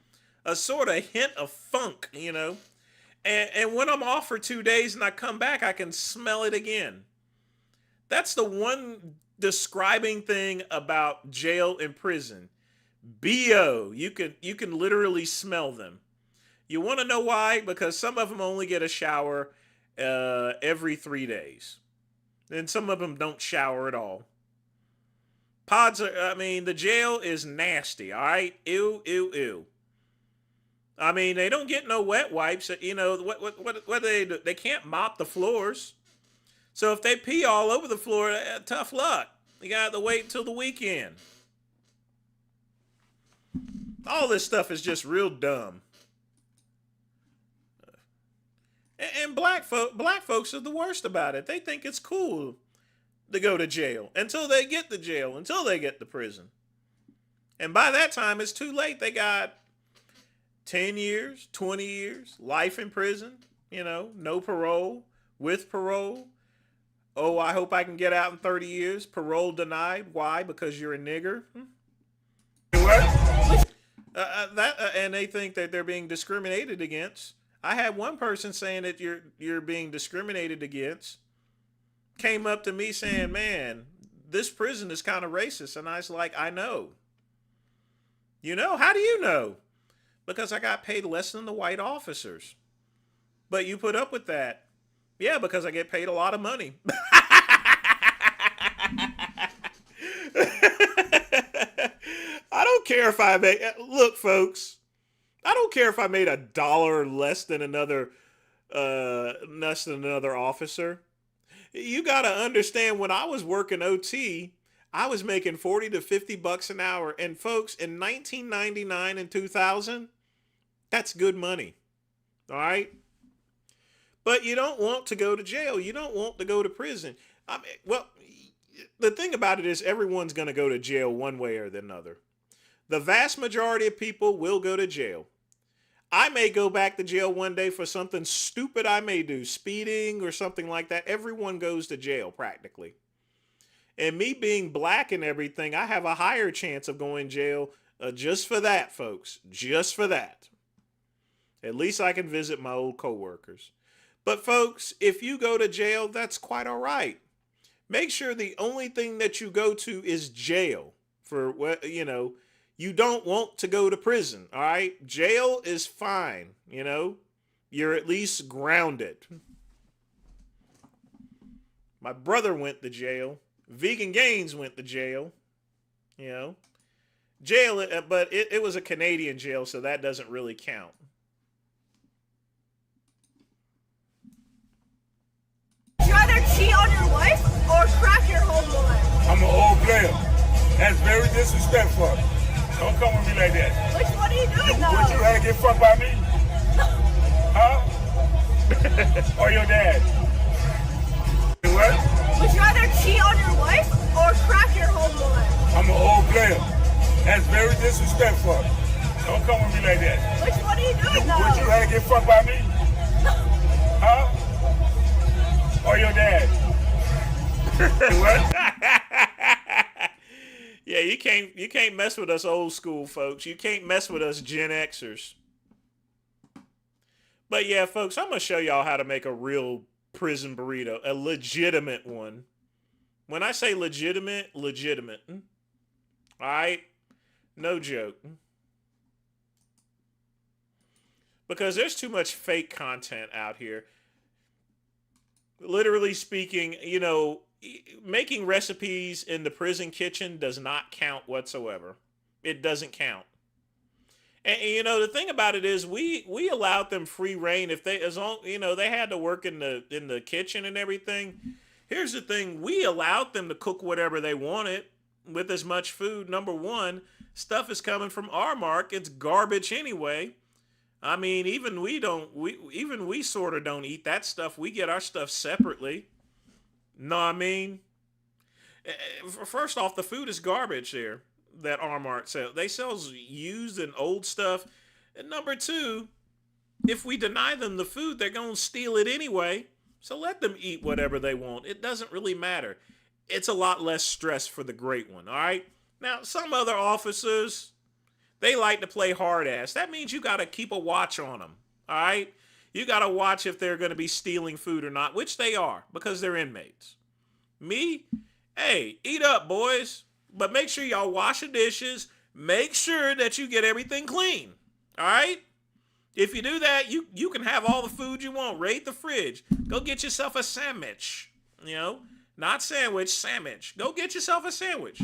A sort of hint of funk, you know. And when I'm off for 2 days and I come back, I can smell it again. That's the one describing thing about jail and prison. BO, you can literally smell them. You want to know why? Because some of them only get a shower every 3 days. And some of them don't shower at all. The jail is nasty, all right? Ew, ew, ew. I mean, they don't get no wet wipes. You know, what do they do? They can't mop the floors. So if they pee all over the floor, tough luck. You got to wait until the weekend. All this stuff is just real dumb. And black folks are the worst about it. They think it's cool to go to jail until they get to jail, until they get to prison. And by that time, it's too late. They got 10 years, 20 years, life in prison, no parole, with parole. Oh, I hope I can get out in 30 years. Parole denied. Why? Because you're a nigger. What? And they think that they're being discriminated against. I had one person saying that you're being discriminated against. Came up to me saying, man, this prison is kind of racist. And I was like, I know. You know? How do you know? Because I got paid less than the white officers. But you put up with that. Yeah, because I get paid a lot of money. I don't care if I make... Look, folks. I don't care if I made $1 less than another officer. You got to understand, when I was working OT, I was making $40 to $50 an hour. And folks, in 1999 and 2000, that's good money. All right? But you don't want to go to jail. You don't want to go to prison. I mean, well, the thing about it is everyone's going to go to jail one way or another. The vast majority of people will go to jail. I may go back to jail one day for something stupid I may do, speeding or something like that. Everyone goes to jail practically. And me being black and everything, I have a higher chance of going to jail just for that, folks. Just for that. At least I can visit my old coworkers. But folks, if you go to jail, that's quite all right. Make sure the only thing that you go to is jail. For what, you don't want to go to prison, all right? Jail is fine, You're at least grounded. My brother went to jail. Vegan Gaines went to jail, Jail, but it was a Canadian jail, so that doesn't really count. Would you rather cheat on your wife or crack your homeboy? I'm an old player. That's very disrespectful. Don't come with me like that. Which one are you doing, though? Would you rather get fucked by me? Huh? Or your dad? What? Would you rather cheat on your wife or crack your homeboy? I'm an old player. That's very disrespectful. Don't come with me like that. Which one are you doing, though? Would you rather get fucked by me? Huh? Or your dad? What? Yeah, you can't mess with us old school folks. You can't mess with us Gen Xers. But yeah, folks, I'm going to show y'all how to make a real prison burrito. A legitimate one. When I say legitimate. Alright? No joke. Because there's too much fake content out here. Literally speaking, making recipes in the prison kitchen does not count whatsoever. It doesn't count. And the thing about it is we allowed them free reign. If they, as long, they had to work in the kitchen and everything. Here's the thing. We allowed them to cook whatever they wanted with as much food. Number one, stuff is coming from our mark. It's garbage anyway. I mean, even we sort of don't eat that stuff. We get our stuff separately. Know what I mean? First off, the food is garbage there that Armart sells. They sell used and old stuff. And number two, if we deny them the food, they're going to steal it anyway. So let them eat whatever they want. It doesn't really matter. It's a lot less stress for the great one, all right? Now, some other officers, they like to play hard ass. That means you got to keep a watch on them, all right? You got to watch if they're going to be stealing food or not, which they are because they're inmates. Me, hey, eat up, boys. But make sure y'all wash the dishes. Make sure that you get everything clean. All right? If you do that, you can have all the food you want. Raid the fridge. Go get yourself a sandwich. You know, not sandwich, sandwich. Go get yourself a sandwich.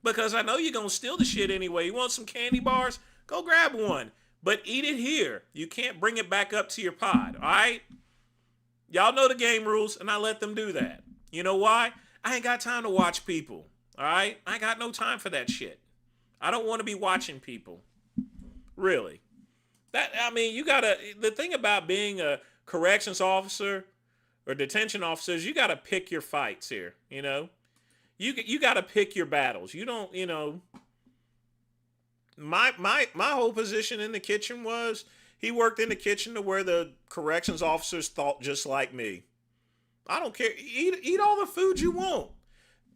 Because I know you're going to steal the shit anyway. You want some candy bars? Go grab one. But eat it here. You can't bring it back up to your pod, all right? Y'all know the game rules, and I let them do that. You know why? I ain't got time to watch people, all right? I ain't got no time for that shit. I don't want to be watching people. Really. You gotta, the thing about being a corrections officer or detention officer is you gotta pick your fights here, you know? You gotta pick your battles. You don't, you know, my whole position in the kitchen was he worked in the kitchen to where the corrections officers thought just like me. I don't care. Eat all the food you want.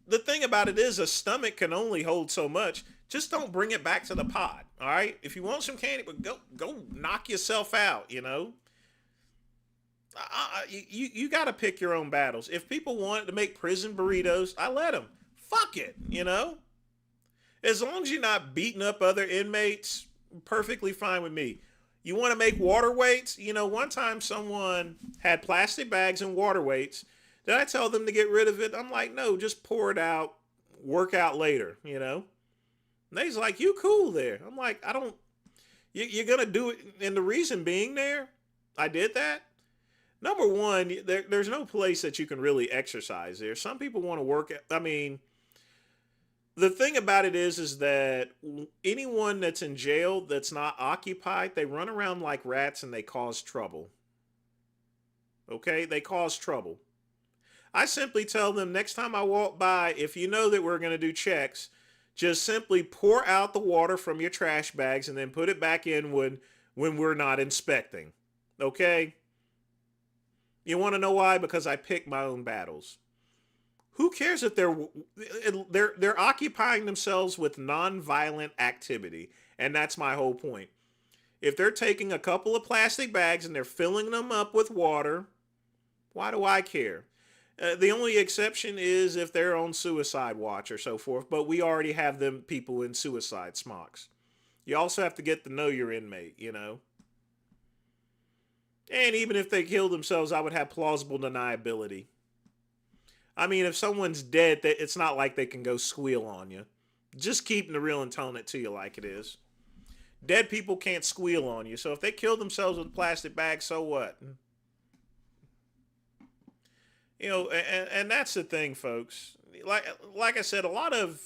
The thing about it is a stomach can only hold so much. Just don't bring it back to the pot, all right? If you want some candy, but go knock yourself out, you know? You got to pick your own battles. If people want to make prison burritos, I let them. Fuck it, you know? As long as you're not beating up other inmates, perfectly fine with me. You want to make water weights? You know, one time someone had plastic bags and water weights. Did I tell them to get rid of it? I'm like, no, just pour it out, work out later, you know? And they's like, you cool there. I'm like, you're going to do it. And the reason being there, I did that. Number one, there's no place that you can really exercise there. Some people want to work. I mean, the thing about it is that anyone that's in jail that's not occupied, they run around like rats and they cause trouble. Okay? They cause trouble. I simply tell them next time I walk by, if you know that we're going to do checks, just simply pour out the water from your trash bags and then put it back in when we're not inspecting. Okay? You want to know why? Because I pick my own battles. Who cares if they're occupying themselves with non-violent activity? And that's my whole point. If they're taking a couple of plastic bags and they're filling them up with water, why do I care? The only exception is if they're on suicide watch or so forth, but we already have them people in suicide smocks. You also have to get to know your inmate, you know? And even if they kill themselves, I would have plausible deniability. I mean, if someone's dead, it's not like they can go squeal on you. Just keeping the real and telling it to you like it is. Dead people can't squeal on you, so if they kill themselves with a plastic bag, so what? You know, and that's the thing, folks. Like I said, a lot of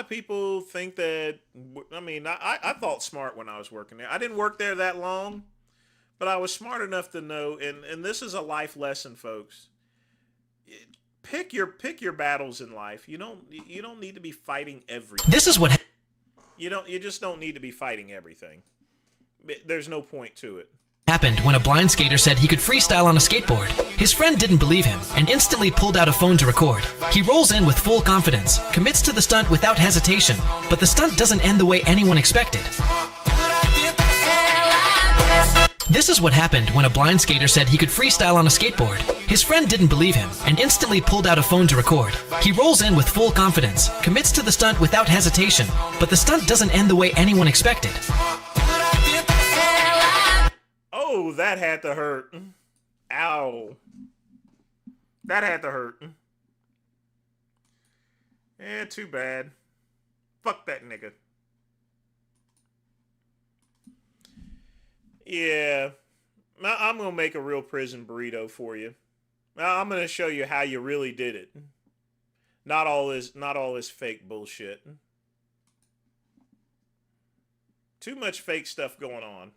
people think that, I mean, I thought smart when I was working there. I didn't work there that long, but I was smart enough to know, and this is a life lesson, folks. Pick your battles in life. You don't need to be fighting everything. This is what you just don't need to be fighting everything. There's no point to it. Happened when a blind skater said he could freestyle on a skateboard. His friend didn't believe him and instantly pulled out a phone to record. He rolls in with full confidence, commits to the stunt without hesitation, but the stunt doesn't end the way anyone expected. This is what happened when a blind skater said he could freestyle on a skateboard. His friend didn't believe him and instantly pulled out a phone to record. He rolls in with full confidence, commits to the stunt without hesitation, but the stunt doesn't end the way anyone expected. Oh, that had to hurt. Ow. That had to hurt. Eh, too bad. Fuck that nigga. Yeah. I'm going to make a real prison burrito for you. I'm going to show you how you really did it. Not all this fake bullshit. Too much fake stuff going on.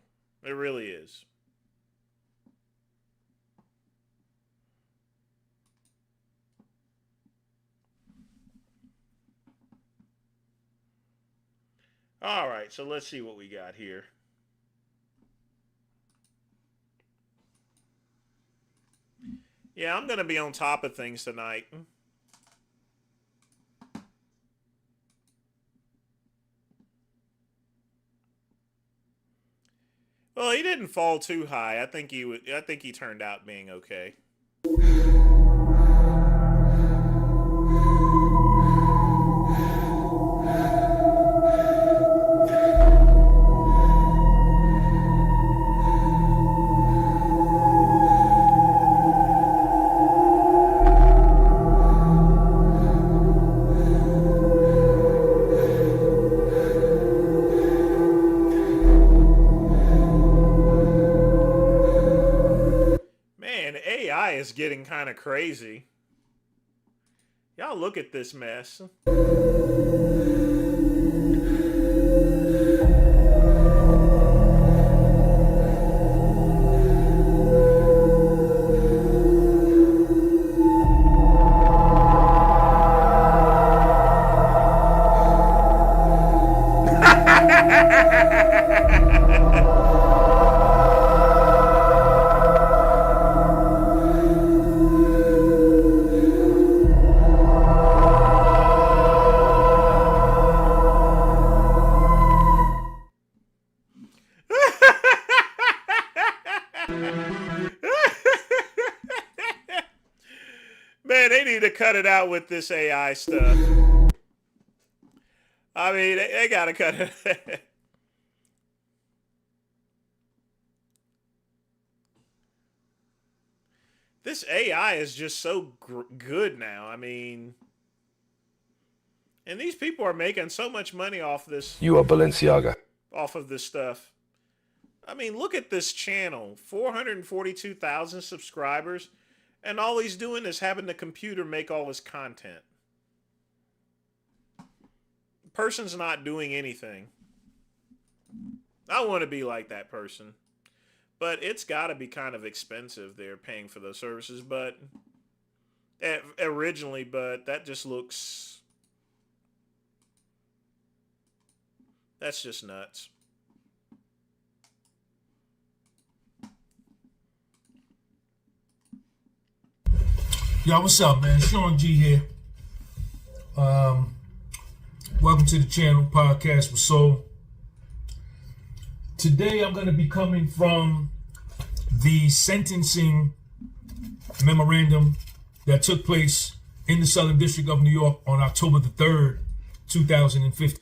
It really is. All right, so let's see what we got here. Yeah, I'm going to be on top of things tonight. didn't fall too high. I think he turned out being okay. AI is getting kind of crazy. Y'all look at this mess. Man, they need to cut it out with this AI stuff. I mean, they gotta cut it. This AI is just so good now. I mean, and these people are making so much money off this. You are Balenciaga. Off of this stuff. I mean, look at this channel. 442,000 subscribers. And all he's doing is having the computer make all his content. The person's not doing anything. I want to be like that person. But it's got to be kind of expensive. They're paying for those services, but originally, but that just looks, that's just nuts. Yo, what's up, man? Sean G here. Welcome to the channel, Podcast with Soul. Today, I'm going to be coming from the sentencing memorandum that took place in the Southern District of New York on October the 3rd, 2015.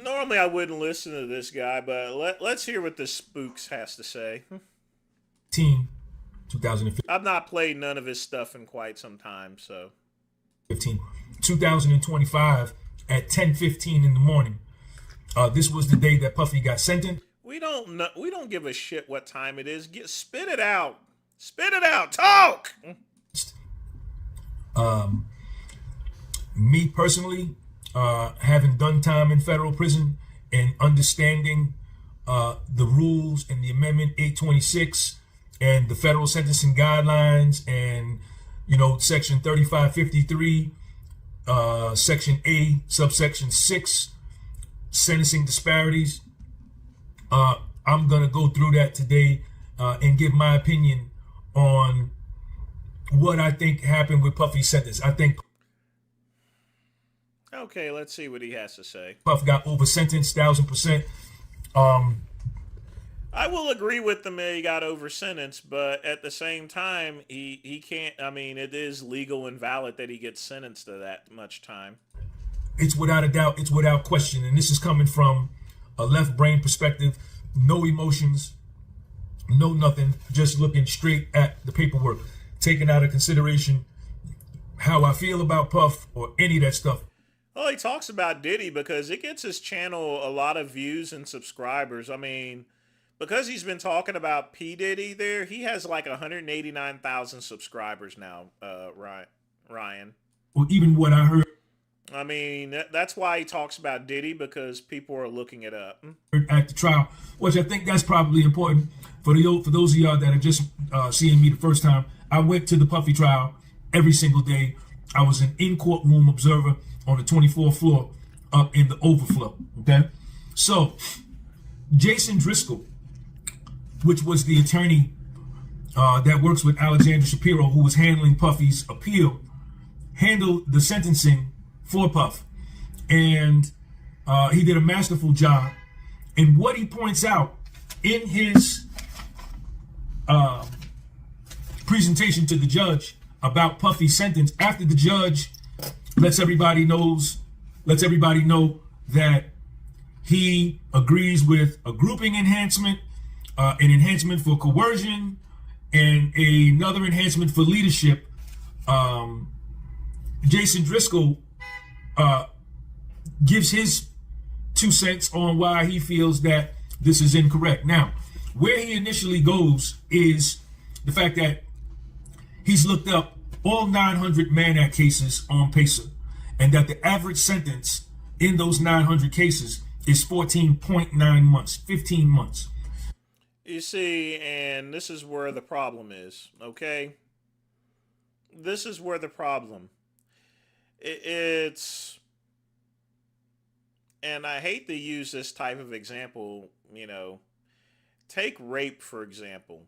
Normally, I wouldn't listen to this guy, but let's hear what this Spooks has to say. 2015. I've not played none of his stuff in quite some time, so. 2025 at 10:15 in the morning. This was the day that Puffy got sentenced. We don't give a shit what time it is. Spit it out. Spit it out. Talk. Me personally, having done time in federal prison and understanding the rules and the Amendment 826 and the federal sentencing guidelines and, you know, Section 3553, Section A, subsection 6, sentencing disparities. I'm going to go through that today and give my opinion on what I think happened with Puffy's sentence. I think. Okay, let's see what he has to say. Puff got over sentenced 1,000%. I will agree with him that he got over sentenced, but at the same time, he can't. I mean, it is legal and valid that he gets sentenced to that much time. It's without a doubt. It's without question. And this is coming from a left brain perspective. No emotions, no nothing. Just looking straight at the paperwork, taking out of consideration how I feel about Puff or any of that stuff. Well, he talks about Diddy because it gets his channel a lot of views and subscribers. I mean, because he's been talking about P. Diddy there, he has like 189,000 subscribers now, Ryan. Well, even what I heard. I mean, that's why he talks about Diddy, because people are looking it up. At the trial, which I think that's probably important for those of y'all that are just seeing me the first time. I went to the Puffy trial every single day. I was an in-courtroom observer on the 24th floor up in the overflow, okay? So, Jason Driscoll, which was the attorney that works with Alexander Shapiro, who was handling Puffy's appeal, handled the sentencing for Puff. And he did a masterful job. And what he points out in his presentation to the judge about Puffy's sentence, after the judge lets everybody know that he agrees with a grouping enhancement, an enhancement for coercion, and another enhancement for leadership. Jason Driscoll gives his 2 cents on why he feels that this is incorrect. Now, where he initially goes is the fact that he's looked up all 900 Mann Act cases on PACER, and that the average sentence in those 900 cases is 14.9 months, 15 months. You see, and this is where the problem is, okay? This is where the problem. It's, and I hate to use this type of example, you know, take rape, for example.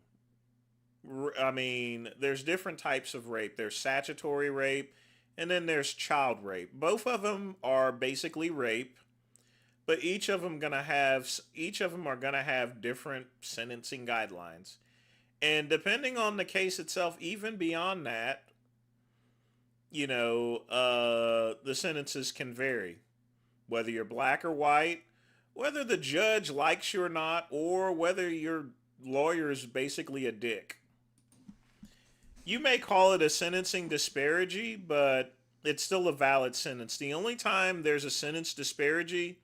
I mean, there's different types of rape. There's statutory rape, and then there's child rape. Both of them are basically rape, but each of them are gonna have different sentencing guidelines. And depending on the case itself, even beyond that, you know, the sentences can vary. Whether you're black or white, whether the judge likes you or not, or whether your lawyer is basically a dick. You may call it a sentencing disparity, but it's still a valid sentence. The only time there's a sentence disparity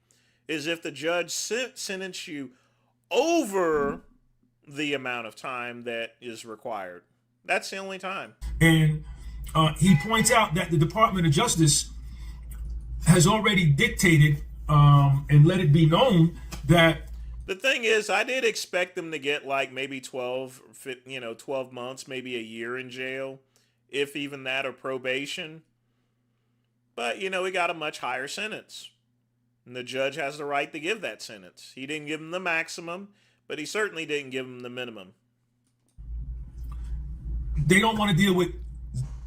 is if the judge sentenced you over the amount of time that is required. That's the only time. And he points out that the Department of Justice has already dictated and let it be known that the thing is, I did expect them to get like maybe 12 months, maybe a year in jail, if even that, or probation. But, you know, he got a much higher sentence. And the judge has the right to give that sentence. He didn't give him the maximum, but he certainly didn't give him the minimum. They don't want to deal with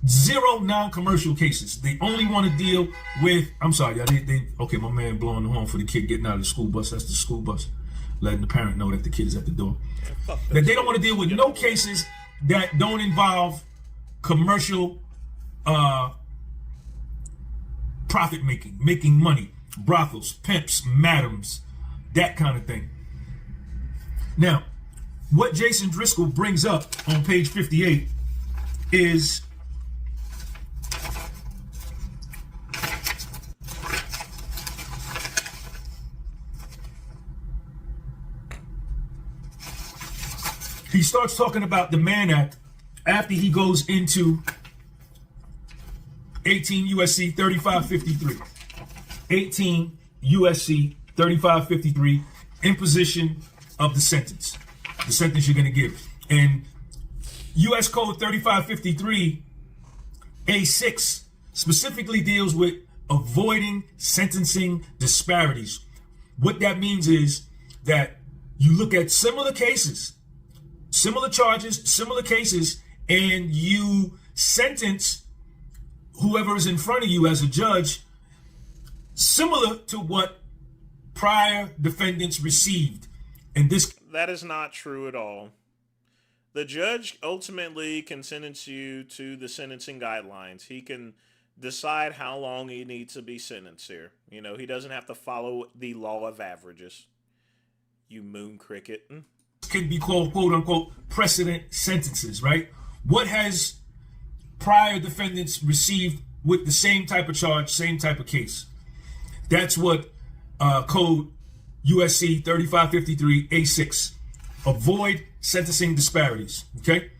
0 non-commercial cases. They only want to deal with, I'm sorry, okay, my man blowing the horn for the kid getting out of the school bus. That's the school bus, letting the parent know that the kid is at the door. That they don't want to deal with no cases that don't involve commercial profit making, making money, brothels, pimps, madams, that kind of thing. Now, what Jason Driscoll brings up on page 58 is he starts talking about the Mann Act after he goes into 18 U.S.C. 3553. 18 U.S.C. 3553, imposition of the sentence you're going to give. And U.S. Code 3553 A6 specifically deals with avoiding sentencing disparities. What that means is that you look at similar cases, similar charges, similar cases, and you sentence whoever is in front of you as a judge similar to what prior defendants received. And that is not true at all. The judge ultimately can sentence you to the sentencing guidelines. He can decide how long he needs to be sentenced here. You know, he doesn't have to follow the law of averages. You moon cricket. Can be called, quote unquote, precedent sentences, right? What has prior defendants received with the same type of charge, same type of case? That's what Code USC 3553 A6. Avoid sentencing disparities, okay?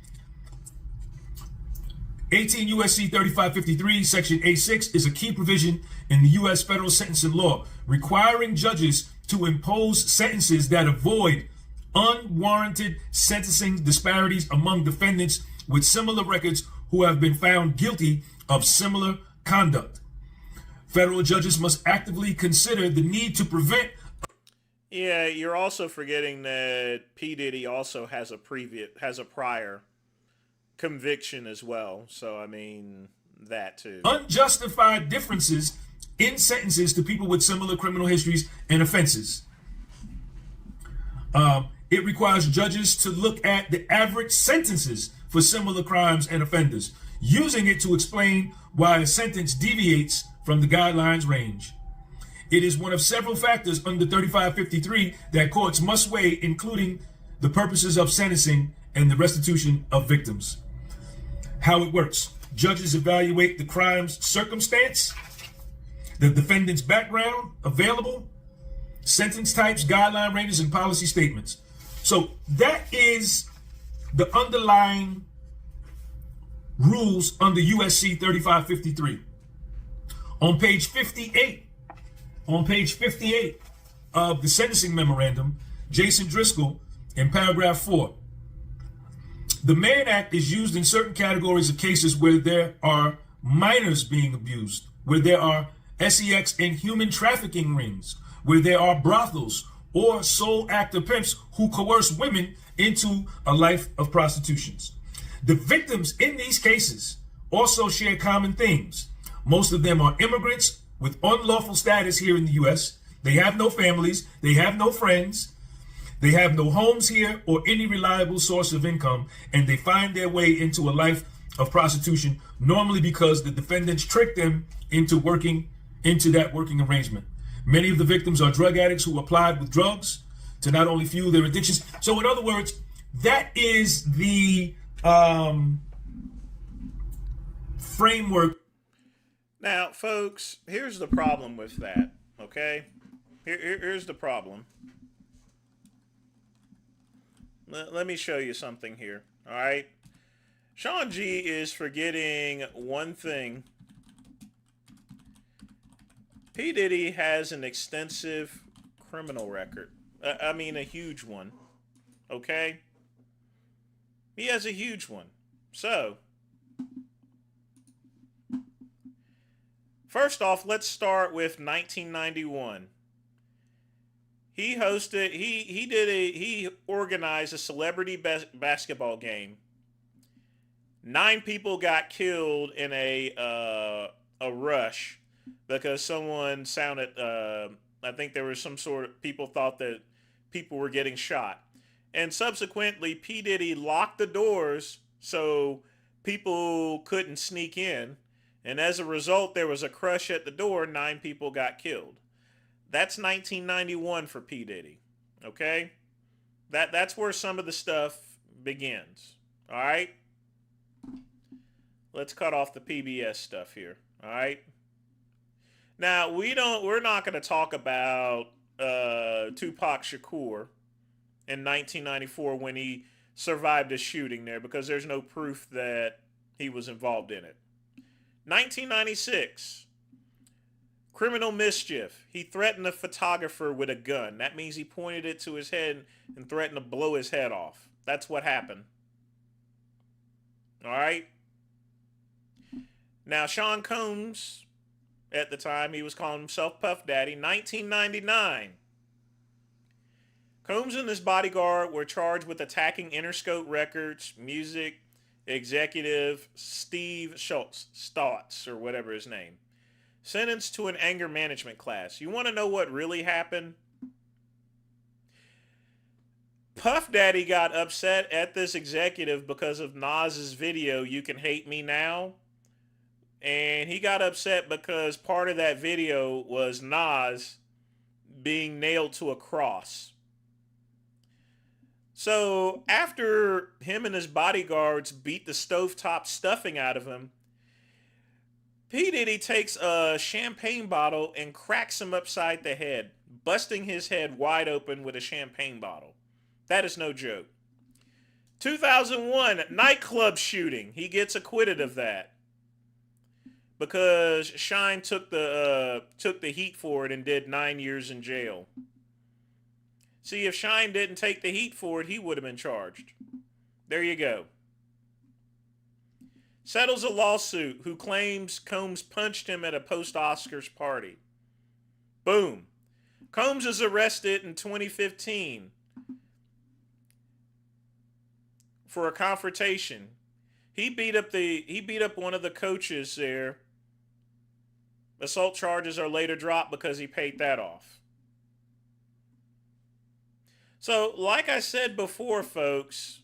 18 USC 3553 Section A6 is a key provision in the U.S. federal sentencing law, requiring judges to impose sentences that avoid unwarranted sentencing disparities among defendants with similar records who have been found guilty of similar conduct. Federal judges must actively consider the need to prevent. Yeah, you're also forgetting that P. Diddy also has a prior conviction as well. So, I mean, that too. Unjustified differences in sentences to people with similar criminal histories and offenses. It requires judges to look at the average sentences for similar crimes and offenders, using it to explain why a sentence deviates from the guidelines range. It is one of several factors under 3553 that courts must weigh, including the purposes of sentencing and the restitution of victims. How it works. Judges evaluate the crime's circumstance, the defendant's background, available, sentence types, guideline ranges, and policy statements. So that is the underlying rules under USC 3553. On page 58 of the sentencing memorandum, Jason Driscoll, in paragraph 4, the Mann Act is used in certain categories of cases where there are minors being abused, where there are sex and human trafficking rings, where there are brothels or sole actor pimps who coerce women into a life of prostitutions. The victims in these cases also share common themes. Most of them are immigrants with unlawful status here in the U.S. They have no families, they have no friends, they have no homes here or any reliable source of income, and they find their way into a life of prostitution, normally because the defendants tricked them into that working arrangement. Many of the victims are drug addicts who applied with drugs to not only fuel their addictions. So in other words, that is the framework. Now, folks, here's the problem with that, okay? Here's the problem. Let me show you something here, all right? Sean G is forgetting one thing. P. Diddy has an extensive criminal record. I mean, a huge one, okay? He has a huge one. So, first off, let's start with 1991. He organized a celebrity basketball game. 9 people got killed in a rush because someone sounded, I think there was some sort of, people thought that people were getting shot. And subsequently, P. Diddy locked the doors so people couldn't sneak in. And as a result, there was a crush at the door. 9 people got killed. That's 1991 for P. Diddy. Okay? That's where some of the stuff begins. All right? Let's cut off the PBS stuff here. All right? Now, we're not going to talk about Tupac Shakur in 1994 when he survived a shooting there, because there's no proof that he was involved in it. 1996, criminal mischief. He threatened a photographer with a gun. That means he pointed it to his head and threatened to blow his head off. That's what happened. All right? Now, Sean Combs, at the time, he was calling himself Puff Daddy. 1999. Combs and his bodyguard were charged with attacking Interscope Records music executive Steve Stotts, or whatever his name. Sentenced to an anger management class. You want to know what really happened? Puff Daddy got upset at this executive because of Nas's video, You Can Hate Me Now. And he got upset because part of that video was Nas being nailed to a cross. So after him and his bodyguards beat the stovetop stuffing out of him, P. Diddy takes a champagne bottle and cracks him upside the head, busting his head wide open with a champagne bottle. That is no joke. 2001, nightclub shooting. He gets acquitted of that because Shine took the heat for it and did 9 years in jail. See, if Shine didn't take the heat for it, he would have been charged. There you go. Settles a lawsuit who claims Combs punched him at a post-Oscars party. Boom. Combs is arrested in 2015 for a confrontation. He beat up one of the coaches there. Assault charges are later dropped because he paid that off. So, like I said before, folks,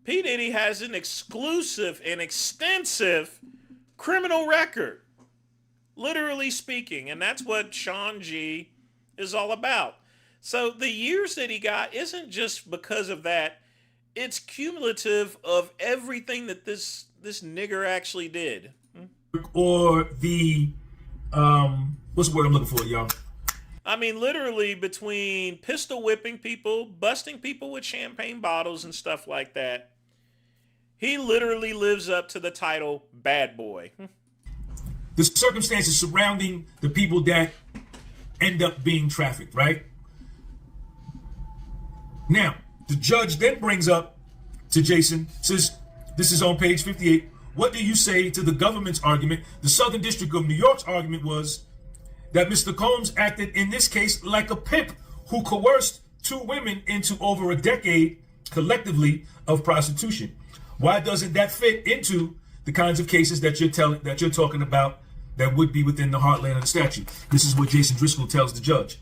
P. Diddy has an exclusive and extensive criminal record, literally speaking, and that's what Sean G is all about. So the years that he got isn't just because of that, it's cumulative of everything that this nigger actually did. Or the, what's the word I'm looking for, y'all? I mean, literally between pistol whipping people, busting people with champagne bottles and stuff like that, he literally lives up to the title bad boy. The circumstances surrounding the people that end up being trafficked, right? Now, the judge then brings up to Jason, says, this is on page 58, what do you say to the government's argument? The Southern District of New York's argument was that Mr. Combs acted in this case like a pimp who coerced two women into over a decade collectively of prostitution. Why doesn't that fit into the kinds of cases that you're talking about that would be within the heartland of the statute? This is what Jason Driscoll tells the judge.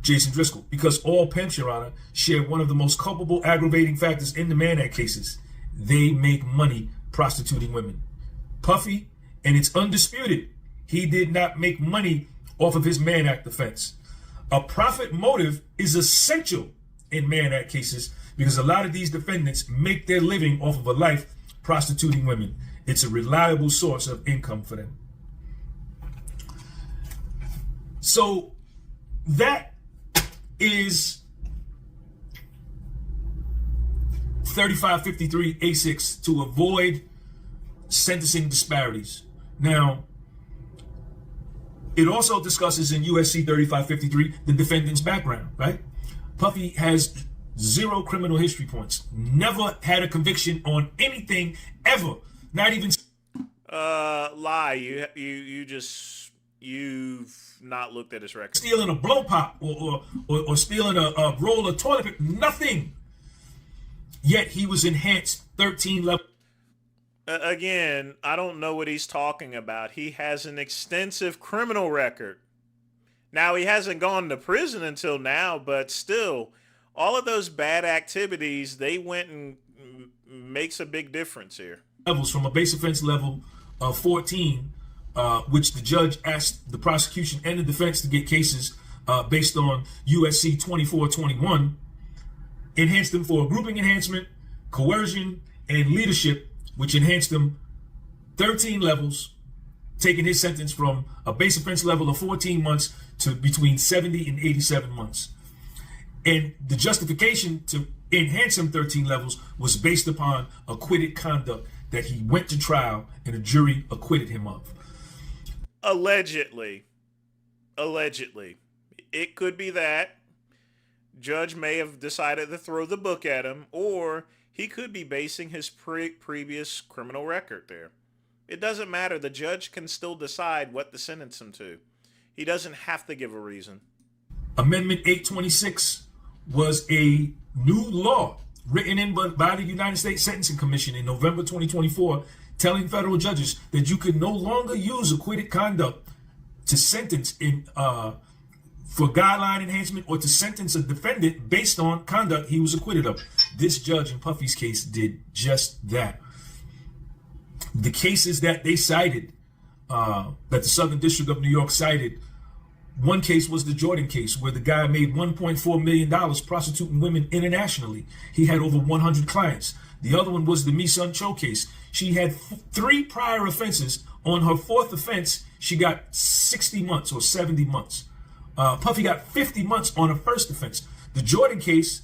Jason Driscoll, because all pimps, Your Honor, share one of the most culpable aggravating factors in the Mann Act cases. They make money prostituting women. Puffy, and it's undisputed, he did not make money off of his Mann Act offense. A profit motive is essential in Mann Act cases because a lot of these defendants make their living off of a life prostituting women. It's a reliable source of income for them. So that is 3553A6 to avoid sentencing disparities. Now, it also discusses in USC 3553 the defendant's background, right? Puffy has 0 criminal history points. Never had a conviction on anything ever. Not even lie. You've not looked at his record. Stealing a blow pop or stealing a roll of toilet paper. Nothing. Yet he was enhanced 13 level. Again, I don't know what he's talking about. He has an extensive criminal record. Now, he hasn't gone to prison until now, but still, all of those bad activities, they went and makes a big difference here. Levels from a base offense level of 14, which the judge asked the prosecution and the defense to get cases based on USC 2421, enhanced them for a grouping enhancement, coercion, and leadership, which enhanced him 13 levels, taking his sentence from a base offense level of 14 months to between 70 and 87 months. And the justification to enhance him 13 levels was based upon acquitted conduct that he went to trial and a jury acquitted him of. Allegedly. It could be that. Judge may have decided to throw the book at him, or he could be basing his previous criminal record there. It doesn't matter. The judge can still decide what to sentence him to. He doesn't have to give a reason. Amendment 826 was a new law written in by the United States Sentencing Commission in November 2024, telling federal judges that you could no longer use acquitted conduct to sentence for guideline enhancement or to sentence a defendant based on conduct he was acquitted of. This judge in Puffy's case did just that. The cases that they cited, that the Southern District of New York cited, one case was the Jordan case, where the guy made $1.4 million prostituting women internationally. He had over 100 clients. The other one was the Mi Sun Cho case. She had 3 prior offenses. On her 4th offense, she got 60 months or 70 months. Puffy got 50 months on her 1st offense. The Jordan case,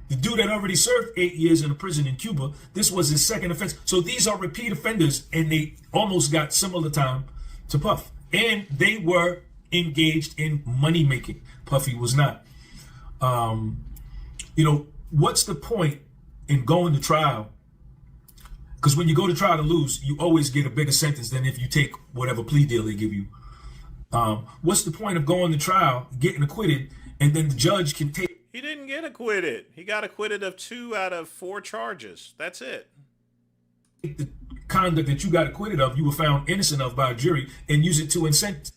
the dude had already served 8 years in a prison in Cuba. This was his 2nd offense. So these are repeat offenders, and they almost got similar time to Puff. And they were engaged in money making. Puffy was not. What's the point in going to trial? Because when you go to trial to lose, you always get a bigger sentence than if you take whatever plea deal they give you. What's the point of going to trial, getting acquitted, and then the judge can take... He didn't get acquitted. He got acquitted of 2 out of 4 charges. That's it. The conduct that you got acquitted of, you were found innocent of by a jury, and use it to incent...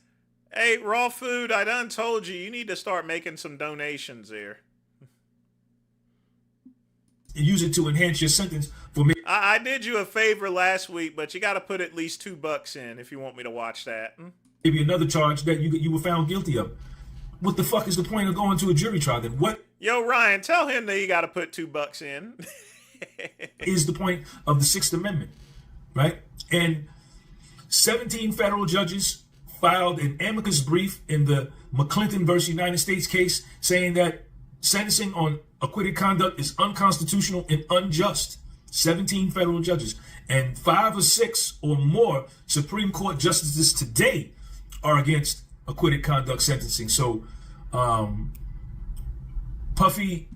Hey, Raw Food, I done told you, you need to start making some donations there. Use it to enhance your sentence for me. I did you a favor last week, but you got to put at least $2 in if you want me to watch that. Maybe another charge that you were found guilty of. What the fuck is the point of going to a jury trial then? What? Yo, Ryan, tell him that you got to put $2 in. Is the point of the Sixth Amendment, right? And 17 federal judges filed an amicus brief in the McClinton versus United States case saying that sentencing on acquitted conduct is unconstitutional and unjust. 17 federal judges. And 5 or 6 or more Supreme Court justices today are against acquitted conduct sentencing. So, Puffy...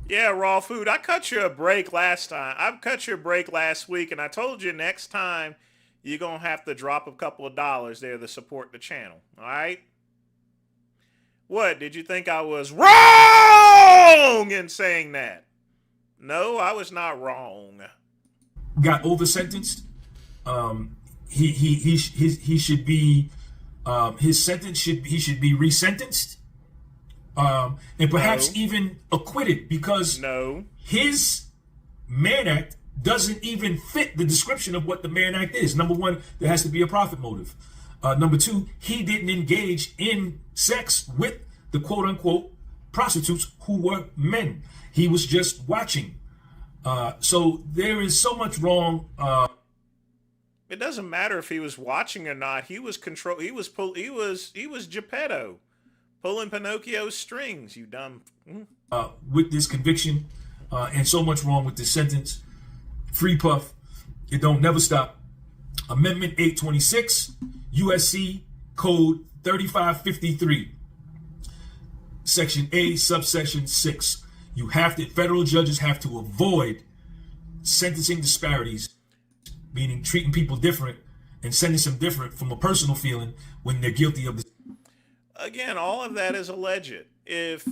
Yeah, Raw Food, I cut you a break last time. I cut you a break last week, and I told you next time you're going to have to drop a couple of dollars there to support the channel. All right? What, did you think I was wrong in saying that? No, I was not wrong. Got over sentenced. He should be his sentence should be resentenced. And perhaps even acquitted because his Mann Act doesn't even fit the description of what the Mann Act is. Number one, there has to be a profit motive. Number two, he didn't engage in sex with the quote unquote prostitutes who were men. He was just watching. So there is so much wrong. It doesn't matter if he was watching or not. He was Geppetto. Pulling Pinocchio's strings, you dumb. With this conviction, and so much wrong with this sentence. Free Puff, it don't never stop. Amendment 826, USC Code 3553, Section A, subsection 6. Federal judges have to avoid sentencing disparities, meaning treating people different and sentencing them different from a personal feeling when they're guilty of this. Again, all of that is alleged. If,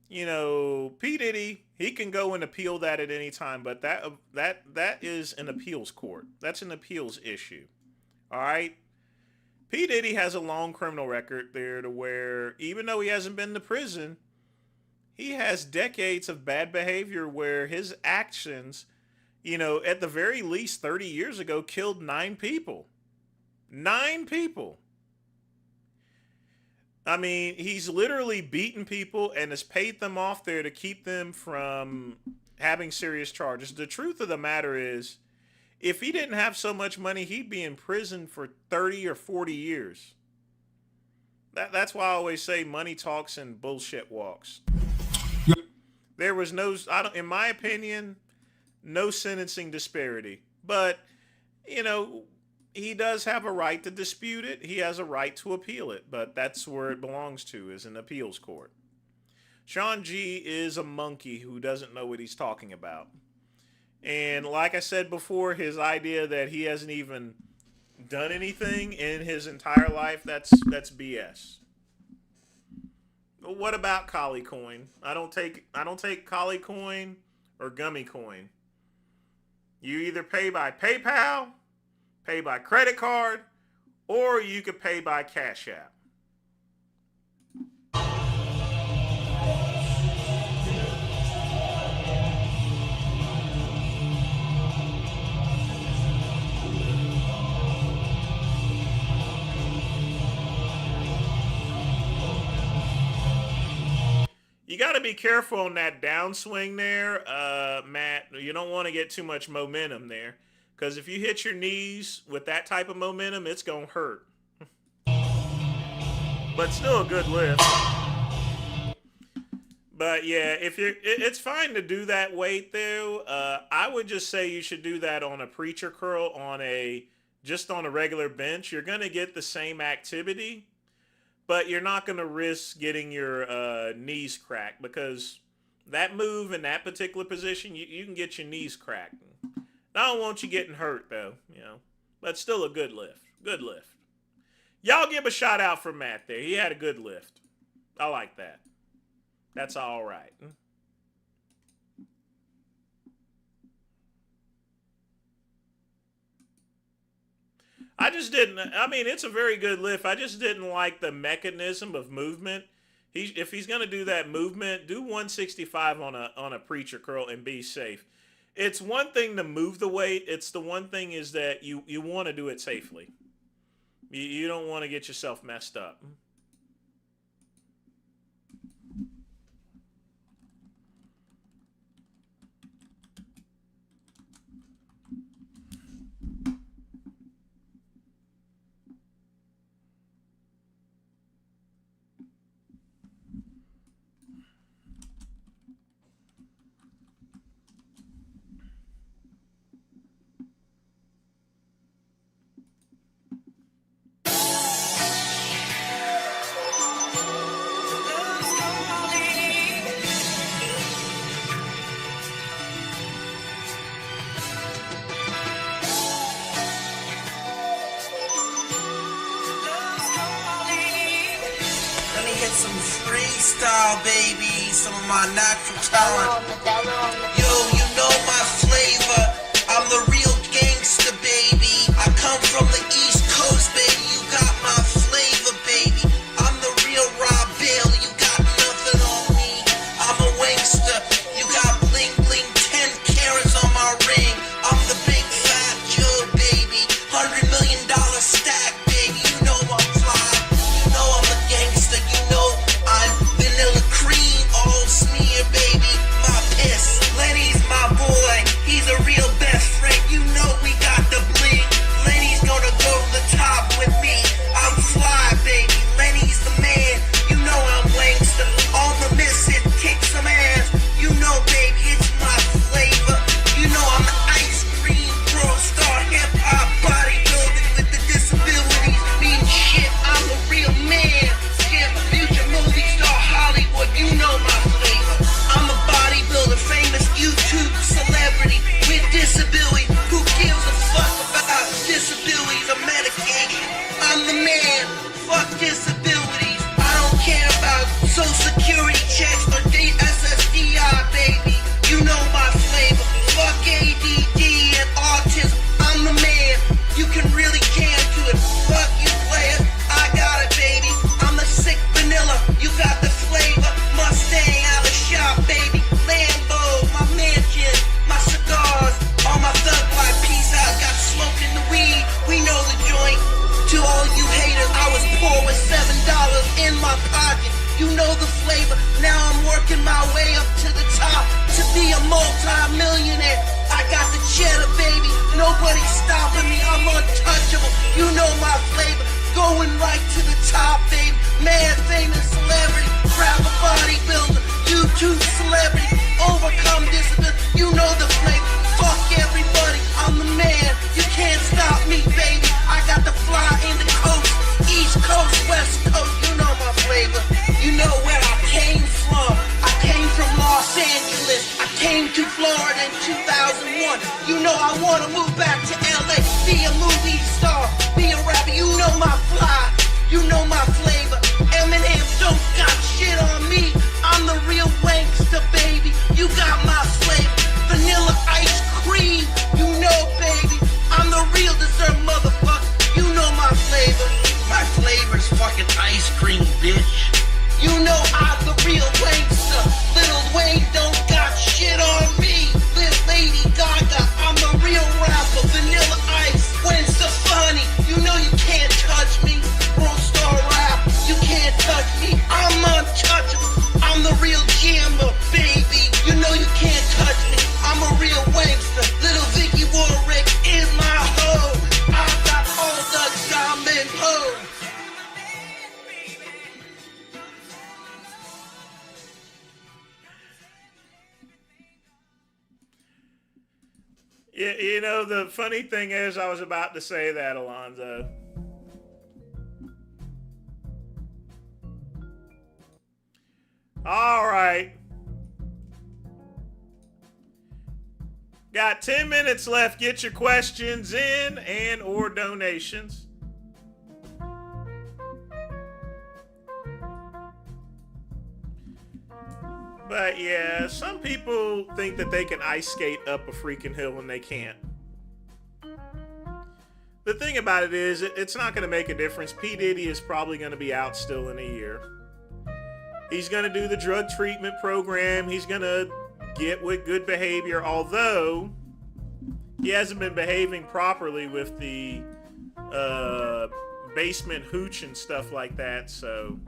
P. Diddy, he can go and appeal that at any time, but that is an appeals court. That's an appeals issue. All right? P. Diddy has a long criminal record there to where, even though he hasn't been to prison, he has decades of bad behavior where his actions, at the very least 30 years ago, killed 9 people. 9 people. I mean, he's literally beaten people and has paid them off there to keep them from having serious charges. The truth of the matter is, if he didn't have so much money, he'd be in prison for 30 or 40 years. That's why I always say money talks and bullshit walks. There was in my opinion, no sentencing disparity. But, he does have a right to dispute it. He has a right to appeal it, but that's where it belongs to, is an appeals court. Sean G is a monkey who doesn't know what he's talking about. And like I said before, his idea that he hasn't even done anything in his entire life, that's BS. What about Kali Coin? I don't take Kali Coin or Gummy Coin. You either pay by PayPal, pay by credit card, or you could pay by Cash App. You got to be careful on that downswing there, Matt. You don't want to get too much momentum there. Because if you hit your knees with that type of momentum, it's going to hurt. But still a good lift. But yeah, it's fine to do that weight though. I would just say you should do that on a preacher curl, just on a regular bench. You're going to get the same activity, but you're not going to risk getting your knees cracked, because that move in that particular position, you can get your knees cracked. I don't want you getting hurt, though, but still a good lift. Good lift. Y'all give a shout out for Matt there. He had a good lift. I like that. That's all right. I just didn't. I mean, it's a very good lift. I just didn't like the mechanism of movement. If he's gonna do that movement, do 165 on a preacher curl and be safe. It's one thing to move the weight. It's the one thing is that you want to do it safely. You don't want to get yourself messed up. Let me hit some freestyle, baby. Some of my natural talent. Yo, you know my flavor. I'm the real gangster, baby. I come from the East Coast, baby. You got my flavor, baby. I'm the real Rob Bailey. You got nothing on me. I'm a wankster. You got bling bling, 10 carats on my ring. I'm the big fat Joe, baby. $100 million stack, baby. You know I'm fly. You know I'm a gangster. You know I'm vanilla cream, all smear, baby. My piss. Lenny's my boy. He's a real best friend. You know we got the bling. Lenny's gonna go to the top with me. I'm fly, baby. Lenny's the man. You know I'm wankster. On the missus, kick some ass. You know, baby, it's my flavor. You know I'm the ice cream pro star, hip hop bodybuilding with the disabilities. Mean shit, I'm a real man. Yeah, future movie star Hollywood. You know my flavor. I'm a bodybuilder, famous YouTube celebrity with disability. Who gives a fuck about disabilities or medication? I'm the man. Fuck disabilities. I don't care about social security checks or SSDI, baby. You know my flavor. Fuck ADD and autism. I'm the man. You can really can do it. Fuck you players. I got it, baby. I'm the sick vanilla. You got the flavor. Mustang out of shop, baby. Lambo, my mansion, my cigars, all my thug life. Peace out. Got smoking the weed. We know the joint. To all you haters, I was poor with $7 in my pocket. You know the flavor. Now I'm working my way up to the top to be a multi-millionaire. I got the cheddar, baby. Nobody's stopping me. I'm untouchable. You know my flavor. Going right to the top, baby. Man, famous celebrity. Grab a bodybuilder. YouTube celebrity. Overcome disability. You know the flavor. Fuck everybody. I'm the man. You can't stop me, baby. I got the fly in the coast. East Coast, West Coast. You know my flavor. You know where I came from. I came from Los Angeles. I came to Florida in 2001. You know I wanna move back to LA. Be a movie star. Be a rapper. You know my fly. You know my flavor. Eminem don't got shit on me. I'm the real wankster, baby. You got my flavor. Vanilla ice cream. You know, baby. I'm the real dessert motherfucker. You know my flavor. My flavor's fucking ice cream, bitch. You know I'm the real wankster. Little Wayne don't got shit on me. Little Lady Gaga, I'm the real rapper. Vanilla Ice, Gwen Stefani. You know you can't touch me. World star rap, you can't touch me. I'm untouchable. I'm the real jammer, baby. You know you can't touch me. I'm a real wankster. Little Vicky Warwick is my hoe. I got all the diamond hoes. Yeah, you know, the funny thing is, I was about to say that, Alonzo. All right. Got 10 minutes left. Get your questions in and or donations. But yeah, some people think that they can ice skate up a freaking hill and they can't. The thing about it is, it's not going to make a difference. P. Diddy is probably going to be out still in a year. He's going to do the drug treatment program. He's going to get with good behavior, although he hasn't been behaving properly with the basement hooch and stuff like that, so.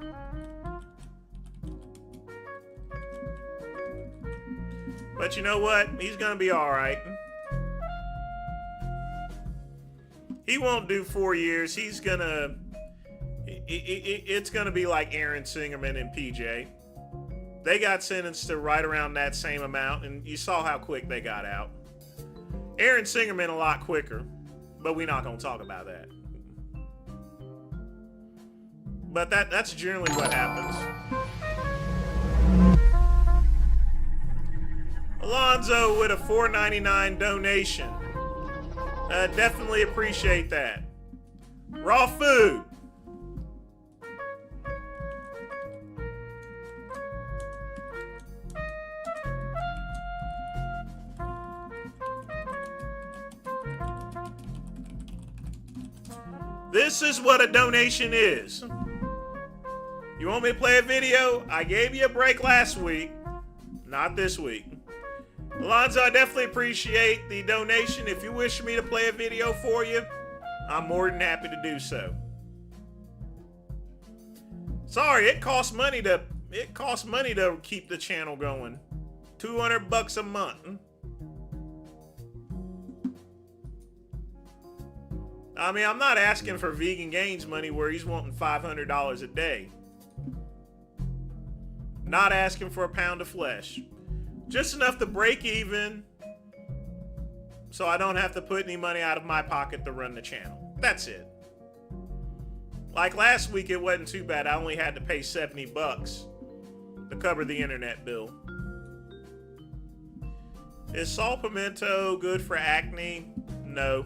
But you know what? He's going to be all right. He won't do 4 years. He's going to... It's going to be like Aaron Singerman and PJ. They got sentenced to right around that same amount, and you saw how quick they got out. Aaron Singerman a lot quicker, but we're not going to talk about that. But that's generally what happens. Alonzo with a $4.99 donation. Definitely appreciate that. Raw food. This is what a donation is. You want me to play a video? I gave you a break last week. Not this week. Alonzo, I definitely appreciate the donation. If you wish me to play a video for you, I'm more than happy to do so. Sorry, it costs money to keep the channel going. $200 a month. I mean, I'm not asking for Vegan Gains money where he's wanting $500 a day. Not asking for a pound of flesh. Just enough to break even so I don't have to put any money out of my pocket to run the channel. That's it. Like last week, it wasn't too bad. I only had to pay $70 to cover the internet bill. Is saw pimento good for acne? No.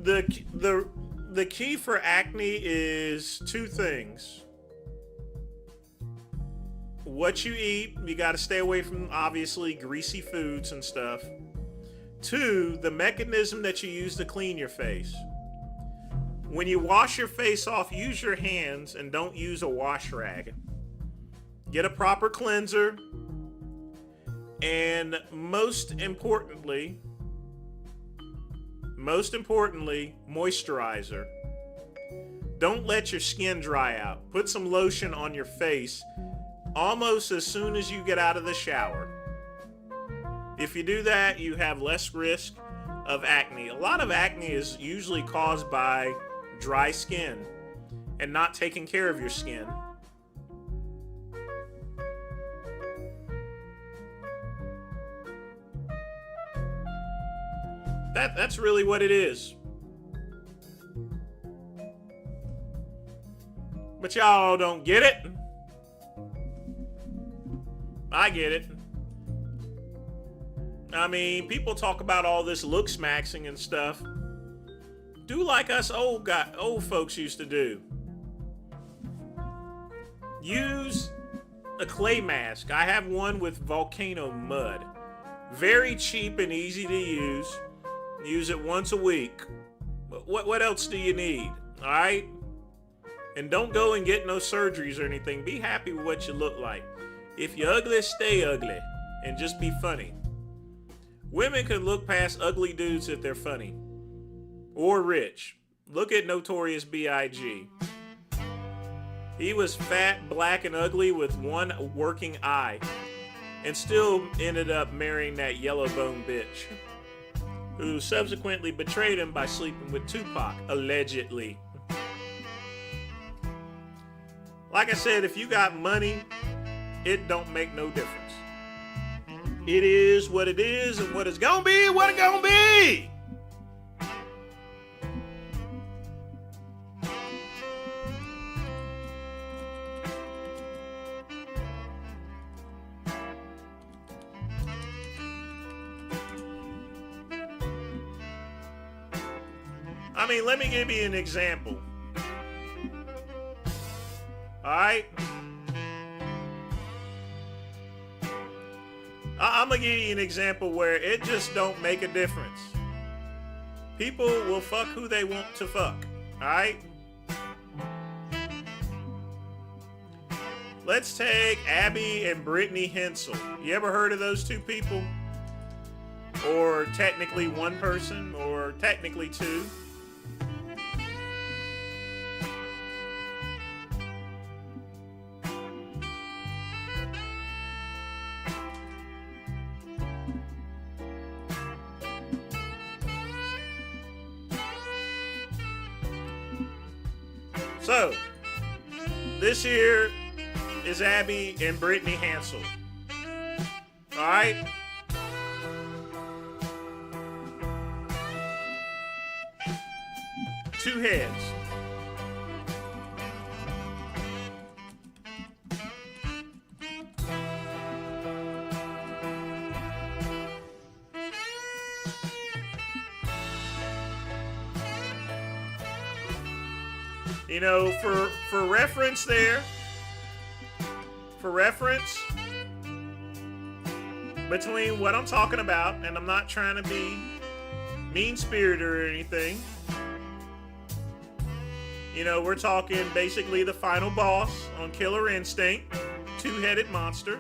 The key for acne is two things. What you eat, you got to stay away from, obviously, greasy foods and stuff. 2, the mechanism that you use to clean your face. When you wash your face off, use your hands and don't use a wash rag. Get a proper cleanser. And most importantly, moisturizer. Don't let your skin dry out. Put some lotion on your face almost as soon as you get out of the shower. If you do that, you have less risk of acne. A lot of acne is usually caused by dry skin and not taking care of your skin. That's really what it is. But y'all don't get it. I get it. I mean, people talk about all this looks maxing and stuff. Do like us old folks used to do. Use a clay mask. I have one with volcano mud. Very cheap and easy to use. Use it once a week. What else do you need? All right? And don't go and get no surgeries or anything. Be happy with what you look like. If you're ugly, stay ugly. And just be funny. Women can look past ugly dudes if they're funny. Or rich. Look at Notorious B.I.G. He was fat, black, and ugly with one working eye. And still ended up marrying that yellow bone bitch. Who subsequently betrayed him by sleeping with Tupac, allegedly. Like I said, if you got money, it don't make no difference. It is what it is, and what it's gonna be, what it gonna be! I mean, let me give you an example. Alright? I'm gonna give you an example where it just don't make a difference. People will fuck who they want to fuck. Alright? Let's take Abby and Brittany Hensel. You ever heard of those two people? Or technically one person, or technically two? So, this here is Abby and Brittany Hensel. Alright? Two heads. You know, for reference there, between what I'm talking about, and I'm not trying to be mean-spirited or anything, you know, we're talking basically the final boss on Killer Instinct, two-headed monster.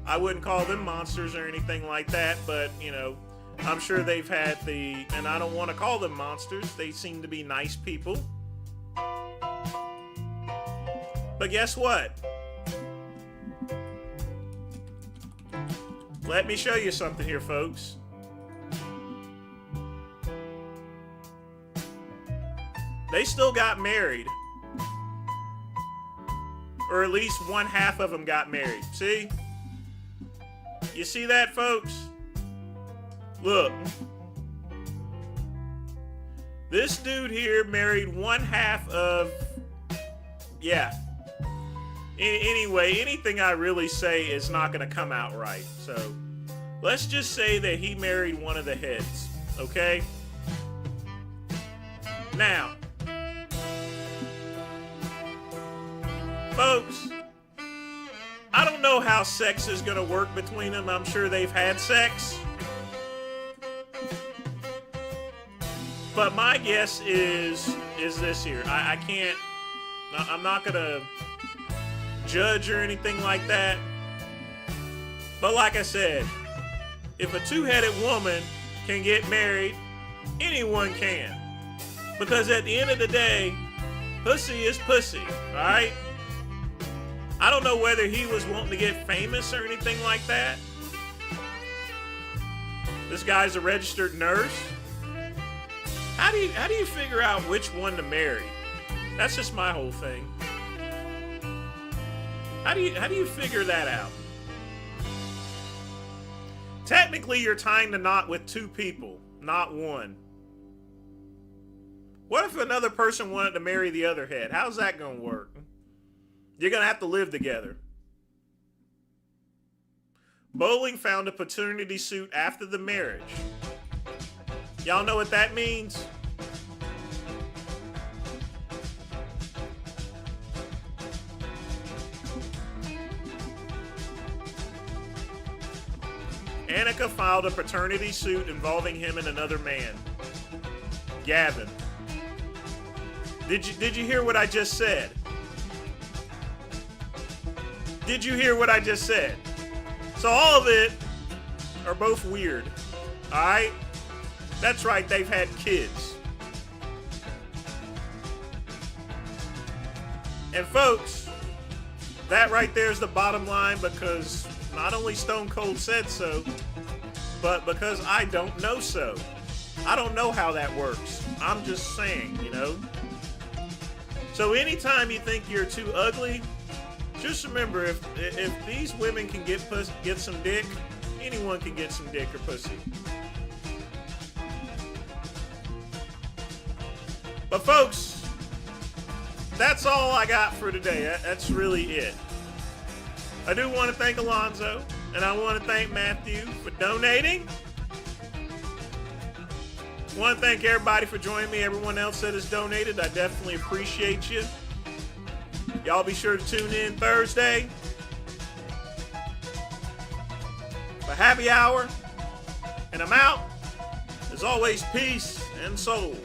I wouldn't call them monsters or anything like that, but, you know, I'm sure they've had and I don't want to call them monsters, they seem to be nice people. But guess what? Let me show you something here, folks. They still got married. Or at least one half of them got married. See? You see that, folks? Look. This dude here married one half of... Yeah. Anyway, anything I really say is not going to come out right. So, let's just say that he married one of the heads. Okay? Now, folks, I don't know how sex is going to work between them. I'm sure they've had sex. But my guess is this here. I can't... I'm not going to judge or anything like that. But like I said, if a two-headed woman can get married, anyone can. Because at the end of the day, pussy is pussy, alright? I don't know whether he was wanting to get famous or anything like that. This guy's a registered nurse. How do you figure out which one to marry? That's just my whole thing. How do you figure that out? Technically, you're tying the knot with two people, not one. What if another person wanted to marry the other head? How's that gonna work? You're gonna have to live together. Bowling found a paternity suit after the marriage. Y'all know what that means? Annika filed a paternity suit involving him and another man. Gavin. Did you hear what I just said? Did you hear what I just said? So all of it are both weird. Alright? That's right, they've had kids. And folks, that right there is the bottom line, because not only Stone Cold said so, but because I don't know so. I don't know how that works. I'm just saying, you know. So anytime you think you're too ugly, just remember, if these women can get some dick, anyone can get some dick or pussy. But folks, that's all I got for today. That's really it. I do want to thank Alonzo, and I want to thank Matthew for donating. I want to thank everybody for joining me. Everyone else that has donated, I definitely appreciate you. Y'all be sure to tune in Thursday. for happy hour. And I'm out. As always, peace and soul.